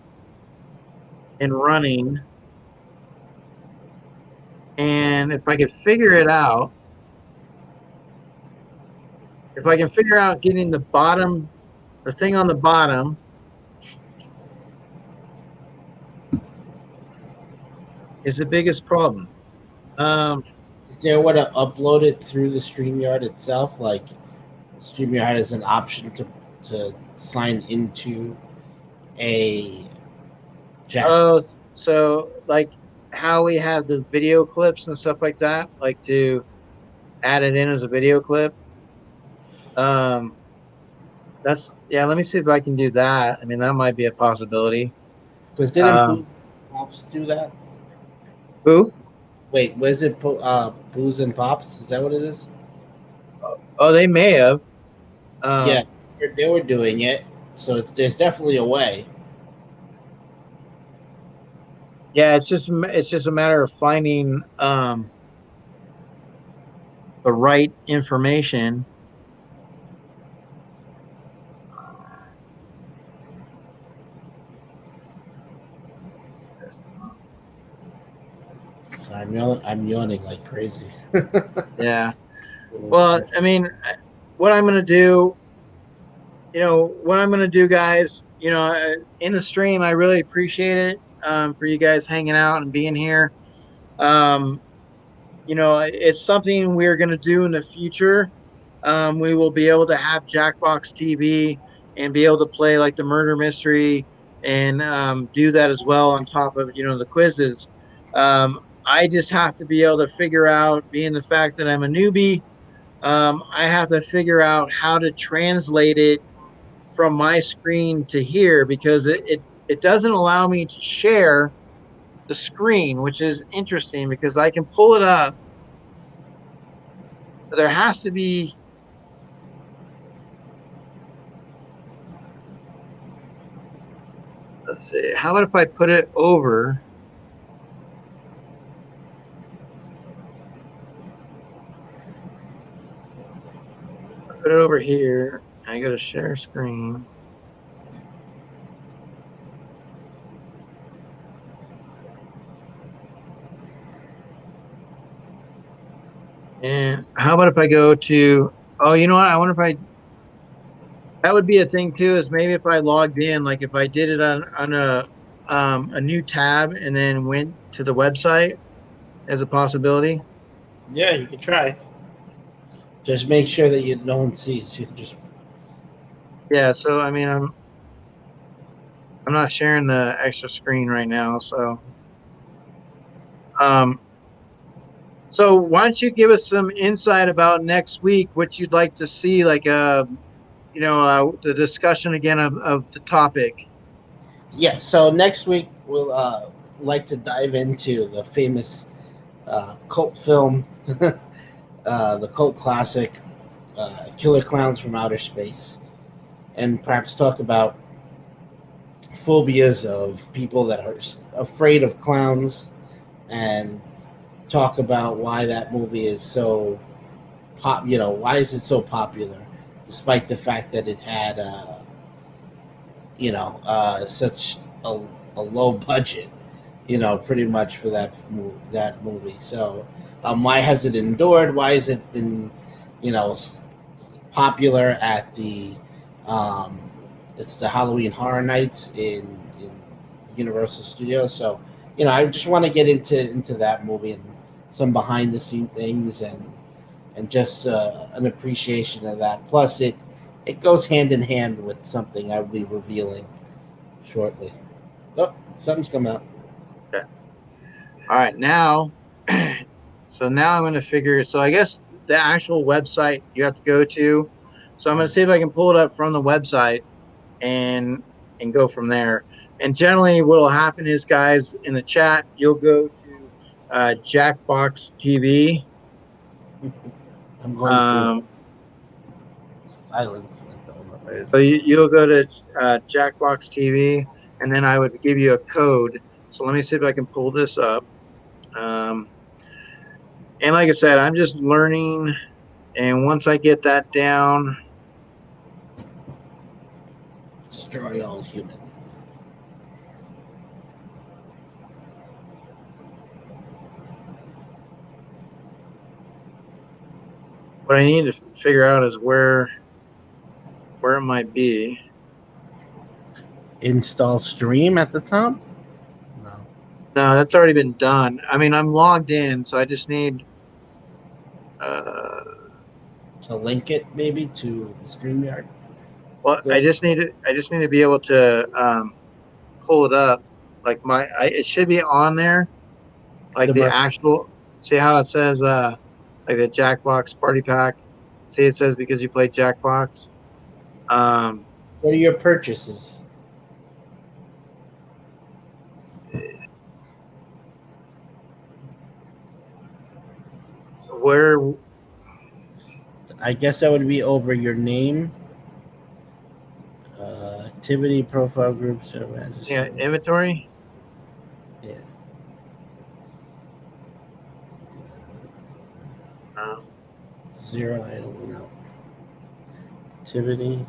and running, and if I could figure it out, if I can figure out getting the bottom, the thing on the bottom, is the biggest problem. is there a way to upload it through the StreamYard itself? Like StreamYard has an option to sign into a Jack. Oh, so like how we have the video clips and stuff like that, like to add it in as a video clip. Um, that's yeah. Let me see if I can do that. I mean, that might be a possibility. Because didn't Booze Pops do that? Who? Wait, was it Booze and Pops? Is that what it is? Oh, they may have. Yeah, they were doing it. So there's definitely a way. Yeah, it's just a matter of finding the right information. So I'm yawning like crazy. Yeah. Well, I mean, what I'm going to do, what I'm going to do, guys, in the stream, I really appreciate it for you guys hanging out and being here. It's something we're going to do in the future. We will be able to have Jackbox TV and be able to play like the murder mystery and do that as well on top of, the quizzes. I just have to be able to figure out, being the fact that I'm a newbie, I have to figure out how to translate it from my screen to here because it doesn't allow me to share the screen, which is interesting because I can pull it up. But there has to be. Let's see. How about if I put it over? Put it over here. I go to share screen. And how about if I go to, oh, you know what? I wonder if that would be a thing too, is maybe if I logged in, like if I did it on a new tab and then went to the website as a possibility. Yeah, you can try. Just make sure that no one sees you. Just Yeah. So, I mean, I'm not sharing the extra screen right now. Um, so why don't you give us some insight about next week, what you'd like to see, like, the discussion again of the topic. yeah. So next week we'll like to dive into the famous cult film, the cult classic, Killer Clowns from Outer Space, and perhaps talk about phobias of people that are afraid of clowns, and talk about why that movie is so why is it so popular, despite the fact that it had such a low budget, pretty much for that movie. So, why has it endured? Why has it been, popular at the, it's the Halloween Horror Nights in Universal Studios. So, I just want to get into that movie and some behind the scene things and just an appreciation of that. Plus, it goes hand in hand with something I'll be revealing shortly. Oh, something's coming up. Okay. All right, now, so now I'm going to figure. So I guess the actual website you have to go to. So I'm going to see if I can pull it up from the website and go from there. And generally, what will happen is, guys, in the chat, you'll go to Jackbox TV. I'm going to silence myself. So you'll go to Jackbox TV, and then I would give you a code. So let me see if I can pull this up. And like I said, I'm just learning, and once I get that down, destroy all humans. what I need to figure out is where it might be. Install stream at the top? No, that's already been done. I mean, I'm logged in, so I just need to link it maybe to StreamYard. Well, I just need to be able to pull it up. Like it should be on there, like the actual. See how it says like the Jackbox Party Pack. See, it says because you play Jackbox. What are your purchases? So where? I guess that would be over your name, activity, profile groups. Yeah, inventory. Yeah. Zero. I don't know. Activity.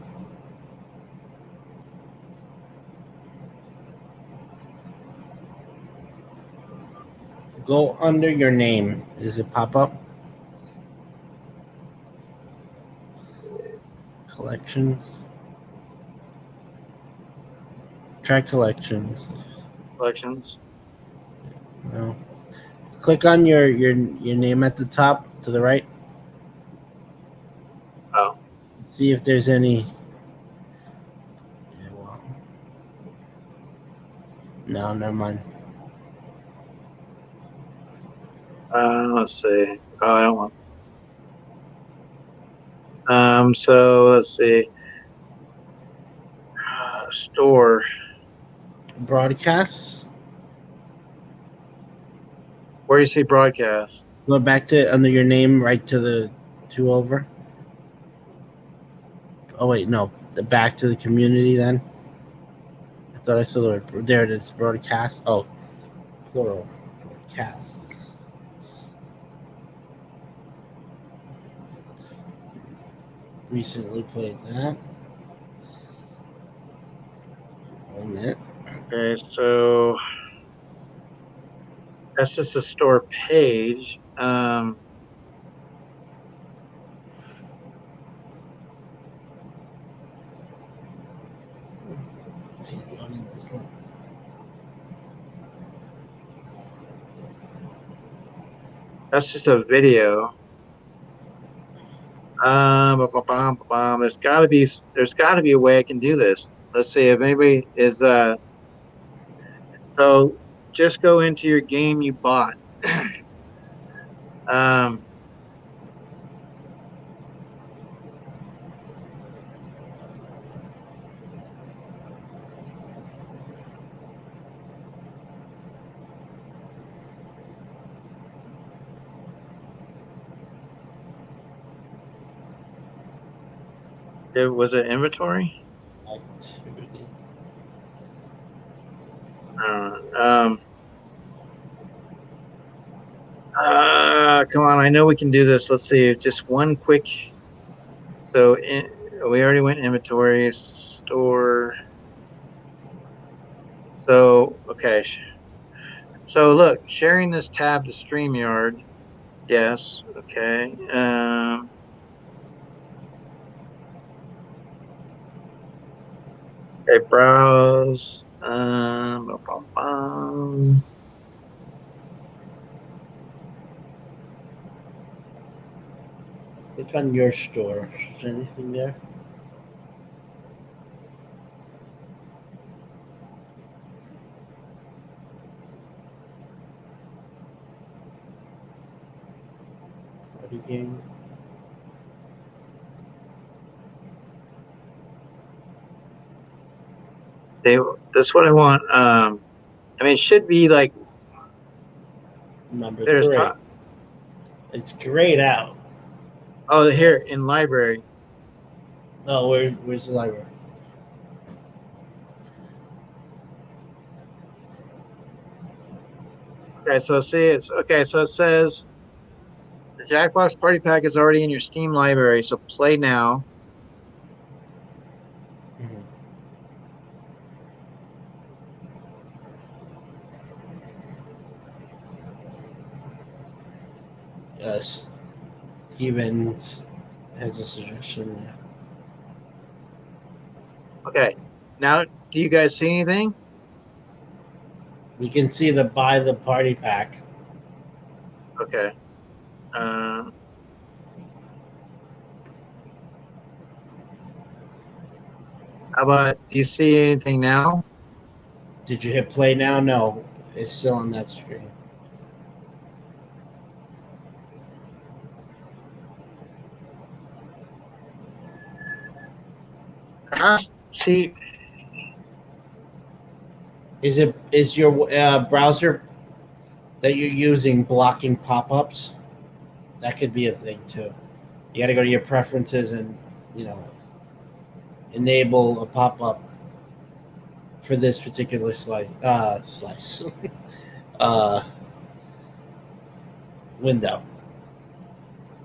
Go under your name. Does it pop up? Collections. Try collections. Collections. No. Click on your name at the top to the right. Oh. See if there's any. Yeah, well. No, never mind. Let's see. Oh, I don't want. So let's see. Store. Broadcasts. Where do you see broadcast? Go back to under your name, right to the 2 over. Oh wait, no, back to the community then. I thought I saw the word. There it is, broadcast. Oh, plural, broadcasts. Recently played that. Own it. Okay, so that's just a store page. That's just a video. There's gotta be a way I can do this. Let's see if anybody is so just go into your game you bought. um was it inventory? Activity. Come on, I know we can do this. Let's see, just one quick. So we already went inventory, store. So okay. So look, sharing this tab to StreamYard. Yes. Okay. Okay. Browse. Click on your store. Is there anything there? Party game. That's what I want. I mean, it should be like Number there's 3. It's grayed out. Oh, here in library. Oh, where's the library? Okay, so see, it's okay. So it says the Jackbox Party Pack is already in your Steam library. So play now. Mm-hmm. Stevens has a suggestion there. Okay, now do you guys see anything? We can see the buy the party pack. Okay. How about, do you see anything now? Did you hit play now? No, it's still on that screen. See, is your browser that you're using blocking pop-ups? That could be a thing too. You got to go to your preferences and enable a pop-up for this particular slice window.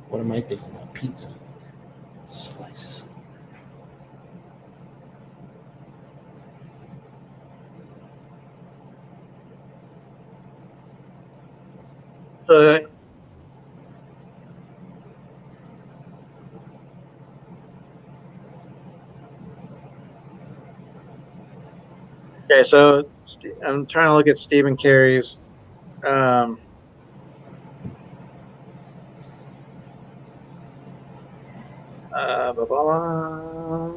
What am I thinking about? Pizza slice. so okay, so I'm trying to look at Stephen Carey's. Blah, blah, blah.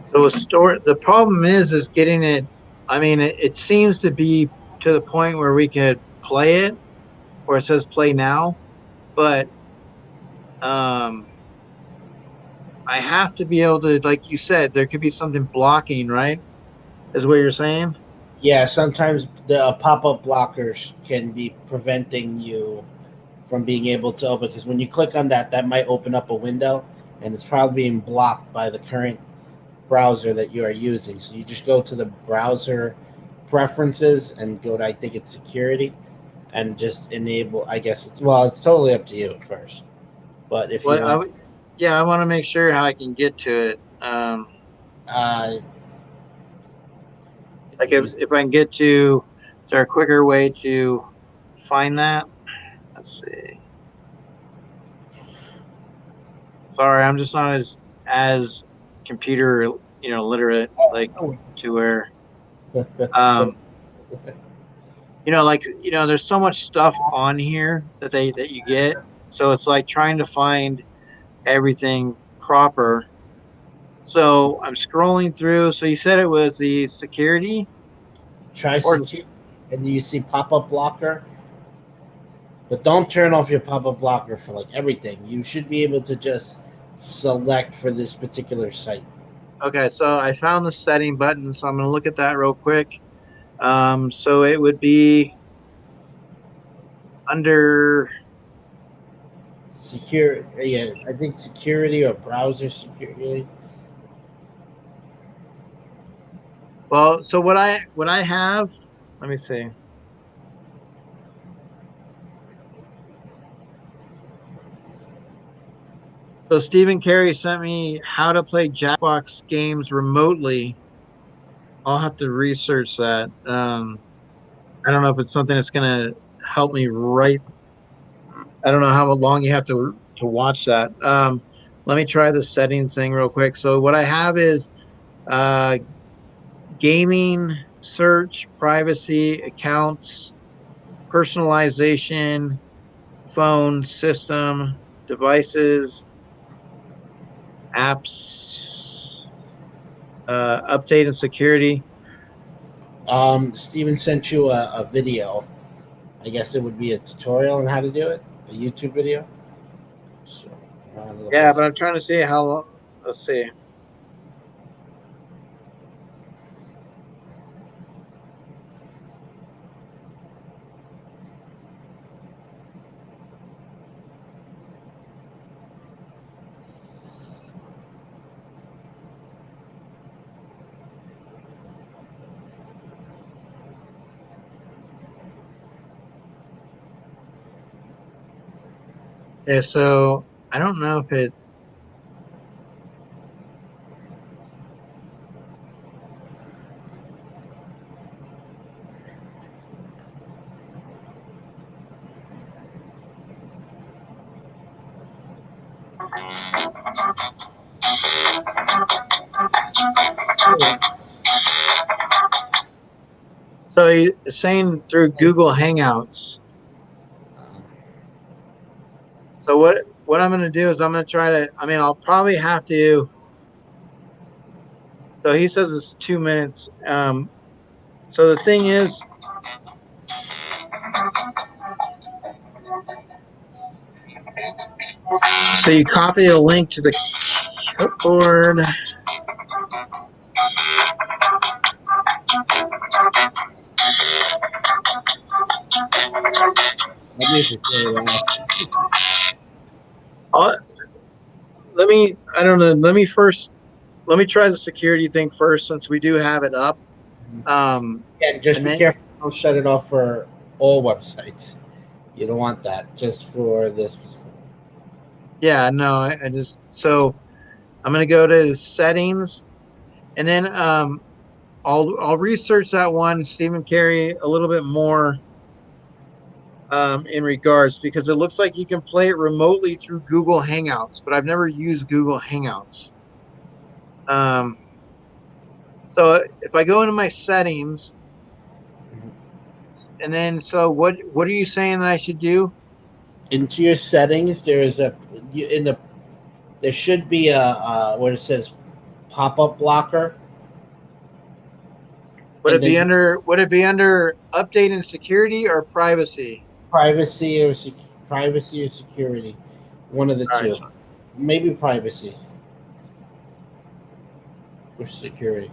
So the problem is getting it. I mean, it seems to be to the point where we could play it, where it says play now, but I have to be able to, like you said, there could be something blocking, right? Is what you're saying? Yeah, sometimes the pop-up blockers can be preventing you from being able to open, because when you click on that, that might open up a window, and it's probably being blocked by the current browser that you are using. So you just go to the browser preferences and go to, I think it's security, and just enable. I guess it's it's totally up to you at first. But if you Well, want, yeah, I want to make sure how I can get to it. uh, Like if I can get to, is there a quicker way to find that? Let's see. Sorry, I'm just not as computer, literate, like to where, um, there's so much stuff on here that you get. So it's like trying to find everything proper. So I'm scrolling through. So you said it was the security try or security, and you see pop-up blocker. But don't turn off your pop-up blocker for like everything. You should be able to just select for this particular site. okay. So I found the setting button. So I'm going to look at that real quick. So it would be under Security, yeah, I think security or browser security. well, so what I have, let me see. So Stephen Carey sent me how to play Jackbox games remotely. I'll have to research that. I don't know if it's something that's gonna help me right. I don't know how long you have to watch that. Let me try the settings thing real quick. So what I have is uh, gaming, search, privacy, accounts, personalization, phone, system, devices, apps, update and security. Steven sent you a video. I guess it would be a tutorial on how to do it, a YouTube video. So, Yeah, but I'm trying to see how long. Let's see. Yeah, so I don't know if it. So he's saying through Google Hangouts. So what I'm going to do is I'm going to try to. I mean, I'll probably have to. So he says it's 2 minutes. So the thing is, so you copy a link to the clipboard. I don't know. Let me try the security thing first, since we do have it up. Yeah, just be careful. Don't shut it off for all websites. You don't want that. Just for this. Yeah, no, I just, so I'm going to go to settings, and then I'll research that one, Stephen Carey, a little bit more in regards, because it looks like you can play it remotely through Google Hangouts, but I've never used Google Hangouts. So if I go into my settings, and then so what are you saying that I should do? Into your settings, there is there should be a where it says pop-up blocker. Would it be under update and security or privacy? Privacy or security, one of the two. Maybe privacy. or security.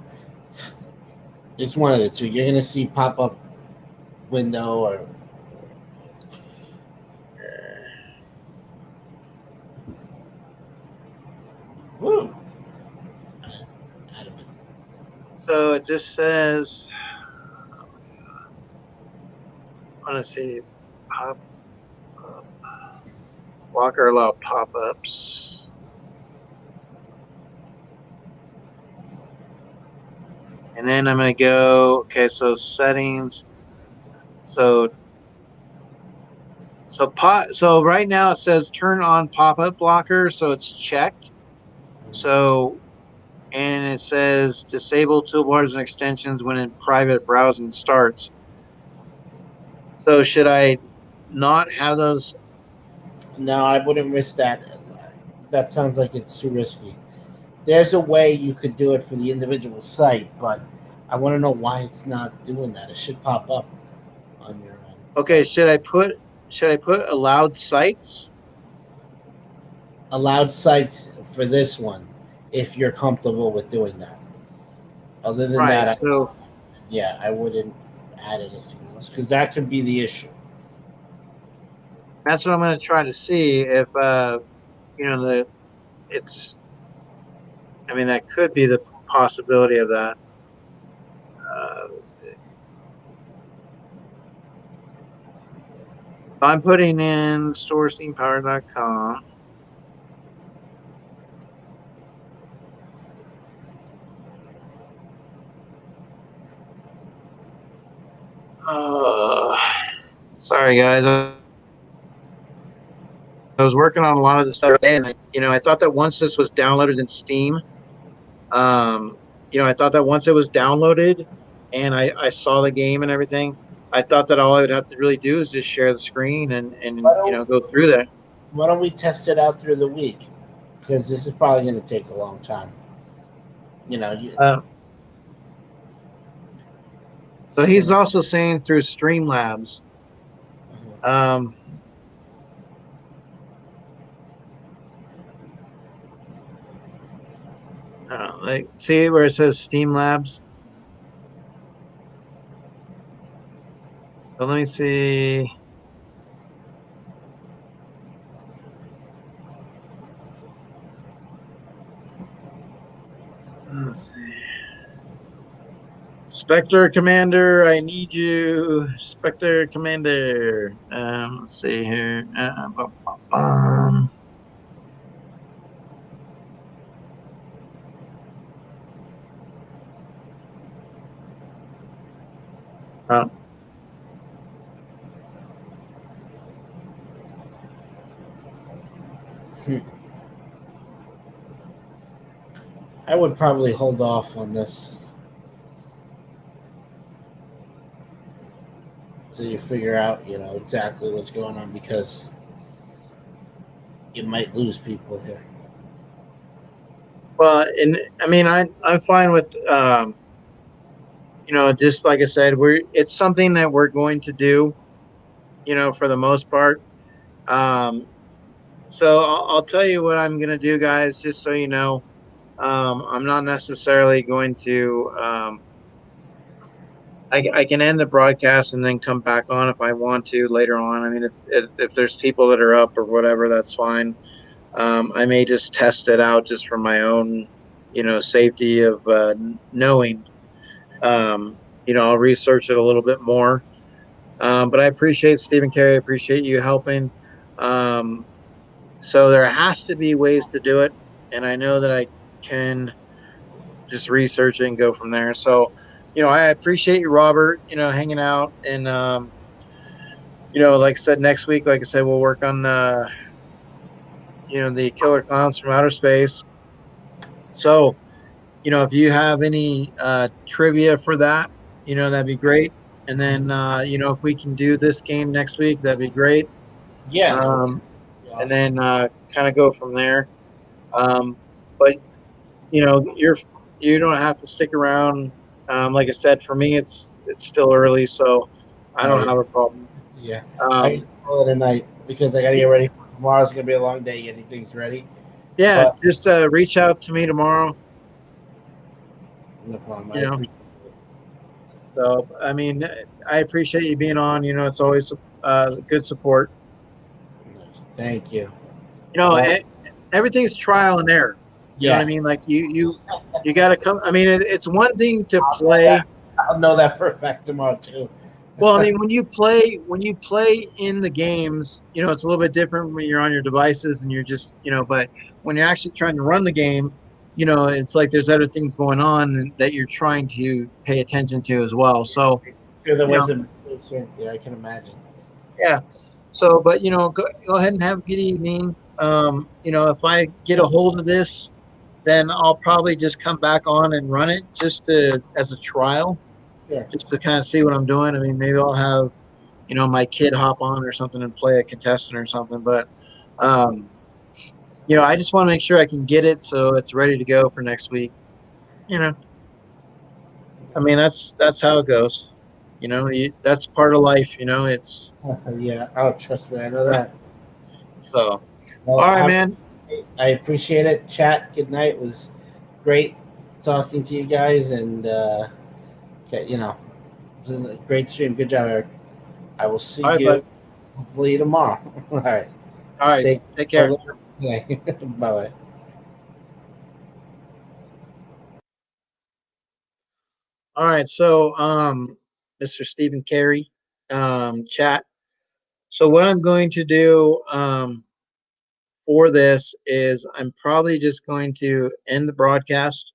It's one of the two. You're gonna see pop up window or. Woo. So it just says, I want to see pop up. Blocker allow pop-ups. And then I'm going to go, okay, so settings. So right now it says turn on pop-up blocker, so it's checked. So, and it says disable toolbars and extensions when in private browsing starts. So should I not have those? No, I wouldn't risk that. That sounds like it's too risky. There's a way you could do it for the individual site, but I want to know why it's not doing that. It should pop up on your end. Okay, should I put allowed sites? Allowed sites for this one, if you're comfortable with doing that. Other than Right, that, so I wouldn't add anything else because that could be the issue. that's what I'm going to try to see if that could be the possibility of that. Let's see. I'm putting in storesteampower.com. Sorry guys, I was working on a lot of this stuff today, and I thought that once this was downloaded in Steam, I thought that once it was downloaded and I saw the game and everything, I thought that all I would have to really do is just share the screen and go through that. Why don't we test it out through the week? Because this is probably going to take a long time. So he's also saying through Streamlabs. See where it says Steam Labs? So let me see. Let's see. Spectre Commander, I need you. Spectre Commander. Let's see here. I would probably hold off on this till you figure out, exactly what's going on, because you might lose people here. Well, I'm fine with, just like I said, it's something that we're going to do, for the most part. So I'll tell you what I'm going to do, guys, just so you know. I'm not necessarily going to, I can end the broadcast and then come back on if I want to later on. I mean, if there's people that are up or whatever, that's fine. I may just test it out just for my own, safety of knowing. I'll research it a little bit more. But I appreciate Stephen Carey. I appreciate you helping. So there has to be ways to do it, and I know that I can just research it and go from there. So, I appreciate you, Robert, hanging out, and like I said, next week, like I said, we'll work on the killer clowns from outer space. So, if you have any trivia for that, that'd be great. And then, if we can do this game next week, that'd be great. Yeah. Awesome. And then kind of go from there. But you don't have to stick around. Like I said, for me, it's still early, so I don't have a problem. Yeah. I call it a night because I got to get ready. Tomorrow's going to be a long day getting things ready. Yeah, just reach out to me tomorrow. No problem. You know. So I mean, I appreciate you being on. You know, it's always good support. Thank you. You know, everything's trial and error. You know what I mean? Like you got to come. I mean, it's one thing to play. I'll know that for a fact tomorrow too. Well, I mean, when you play in the games, you know, it's a little bit different when you're on your devices and you're just, you know, but when you're actually trying to run the game, you know, it's like there's other things going on that you're trying to pay attention to as well. So, There you know, wasn't. Yeah, I can imagine. yeah. So, but you know, go ahead and have a good evening. You know, if I get a hold of this, then I'll probably just come back on and run it just to as a trial, Sure. just to kind of see what I'm doing. I mean, maybe I'll have, you know, my kid hop on or something and play a contestant or something. But, um, you know, I just want to make sure I can get it so it's ready to go for next week. You know, I mean, that's how it goes. You know, that's part of life. You know, it's Yeah. Oh, trust me, I know that. so. Well, All right, man. I appreciate it. Chat. Good night. It was great talking to you guys, and you know, it was a great stream. Good job, Eric. I will see All right, you bud. hopefully tomorrow. All right. All right. Take care. Bye bye. All right. So, Mr. Stephen Carey, chat. So what I'm going to do, for this is I'm probably just going to end the broadcast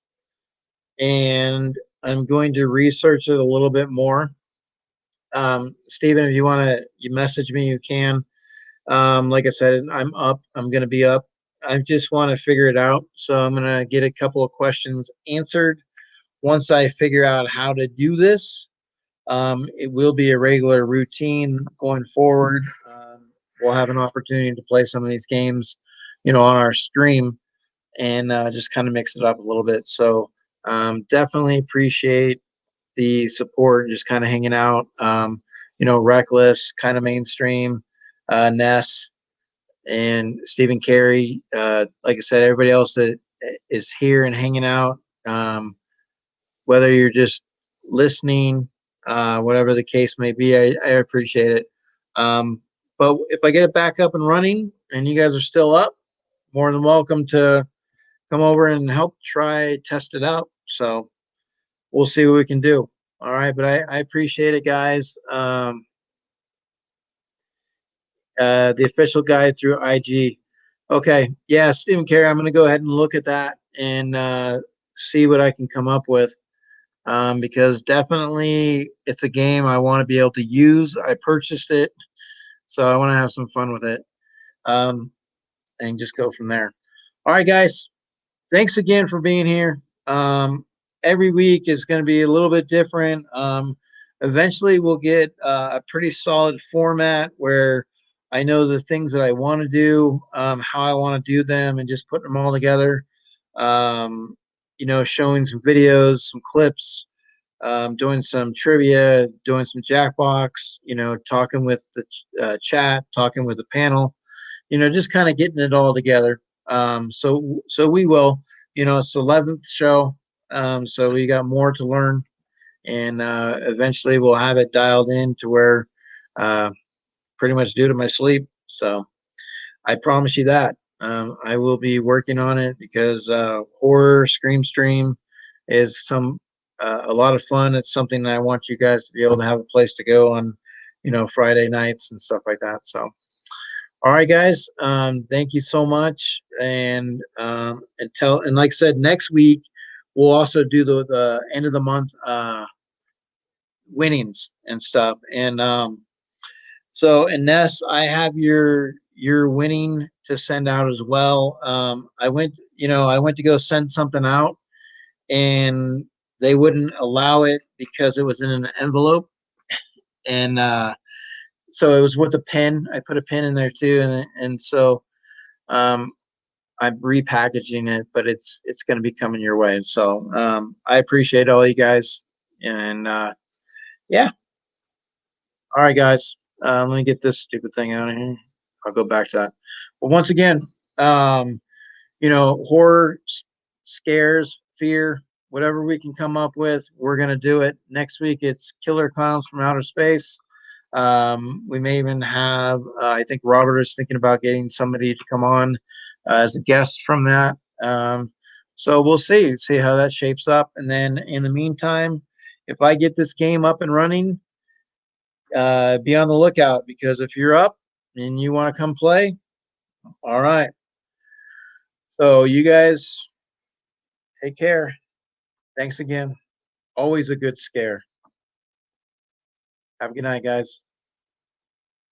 and I'm going to research it a little bit more. Stephen, if you want to, you message me, you can. Like I said, I'm up. I'm going to be up. I just want to figure it out. So I'm going to get a couple of questions answered. Once I figure out how to do this, it will be a regular routine going forward. We'll have an opportunity to play some of these games, you know, on our stream and just kind of mix it up a little bit. So definitely appreciate the support and just kind of hanging out. You know, Reckless, kind of mainstream, Ness, and Stephen Carey. Like I said, everybody else that is here and hanging out, whether you're just listening, whatever the case may be, I appreciate it. But if I get it back up and running and you guys are still up, more than welcome to come over and help try test it out. So we'll see what we can do. All right, but I appreciate it, guys. The official guide through IG. Okay, yeah, Stephen Carey, I'm going to go ahead and look at that and see what I can come up with. Because definitely it's a game I want to be able to use. I purchased it, so I want to have some fun with it, and just go from there. All right, guys, thanks again for being here. Every week is going to be a little bit different. Eventually, we'll get a pretty solid format where I know the things that I want to do, how I want to do them, and just putting them all together. You know, showing some videos, some clips, doing some trivia, doing some Jackbox, you know, talking with the chat, talking with the panel, you know, just kind of getting it all together. So we will, you know, it's the 11th show. So we got more to learn and eventually we'll have it dialed in to where pretty much due to my sleep. So I promise you that. I will be working on it because horror scream stream is a lot of fun. It's something that I want you guys to be able to have a place to go on, you know, Friday nights and stuff like that. So, all right, guys, thank you so much. And and like I said, next week we'll also do the end of the month winnings and stuff. And so, and Ness, I have your winning to send out as well. I went to go send something out and they wouldn't allow it because it was in an envelope. And so it was with a pen. I put a pen in there too. And so I'm repackaging it, but it's going to be coming your way. So I appreciate all you guys. And yeah. All right, guys. Let me get this stupid thing out of here. I'll go back to that. But once again, you know, horror, scares, fear, whatever we can come up with, we're going to do it. Next week, it's Killer Clowns from Outer Space. We may even have, I think Robert is thinking about getting somebody to come on as a guest from that. So we'll see how that shapes up. And then in the meantime, if I get this game up and running, be on the lookout, because if you're up and you want to come play, all right. So you guys take care. Thanks again. Always a good scare. Have a good night, guys.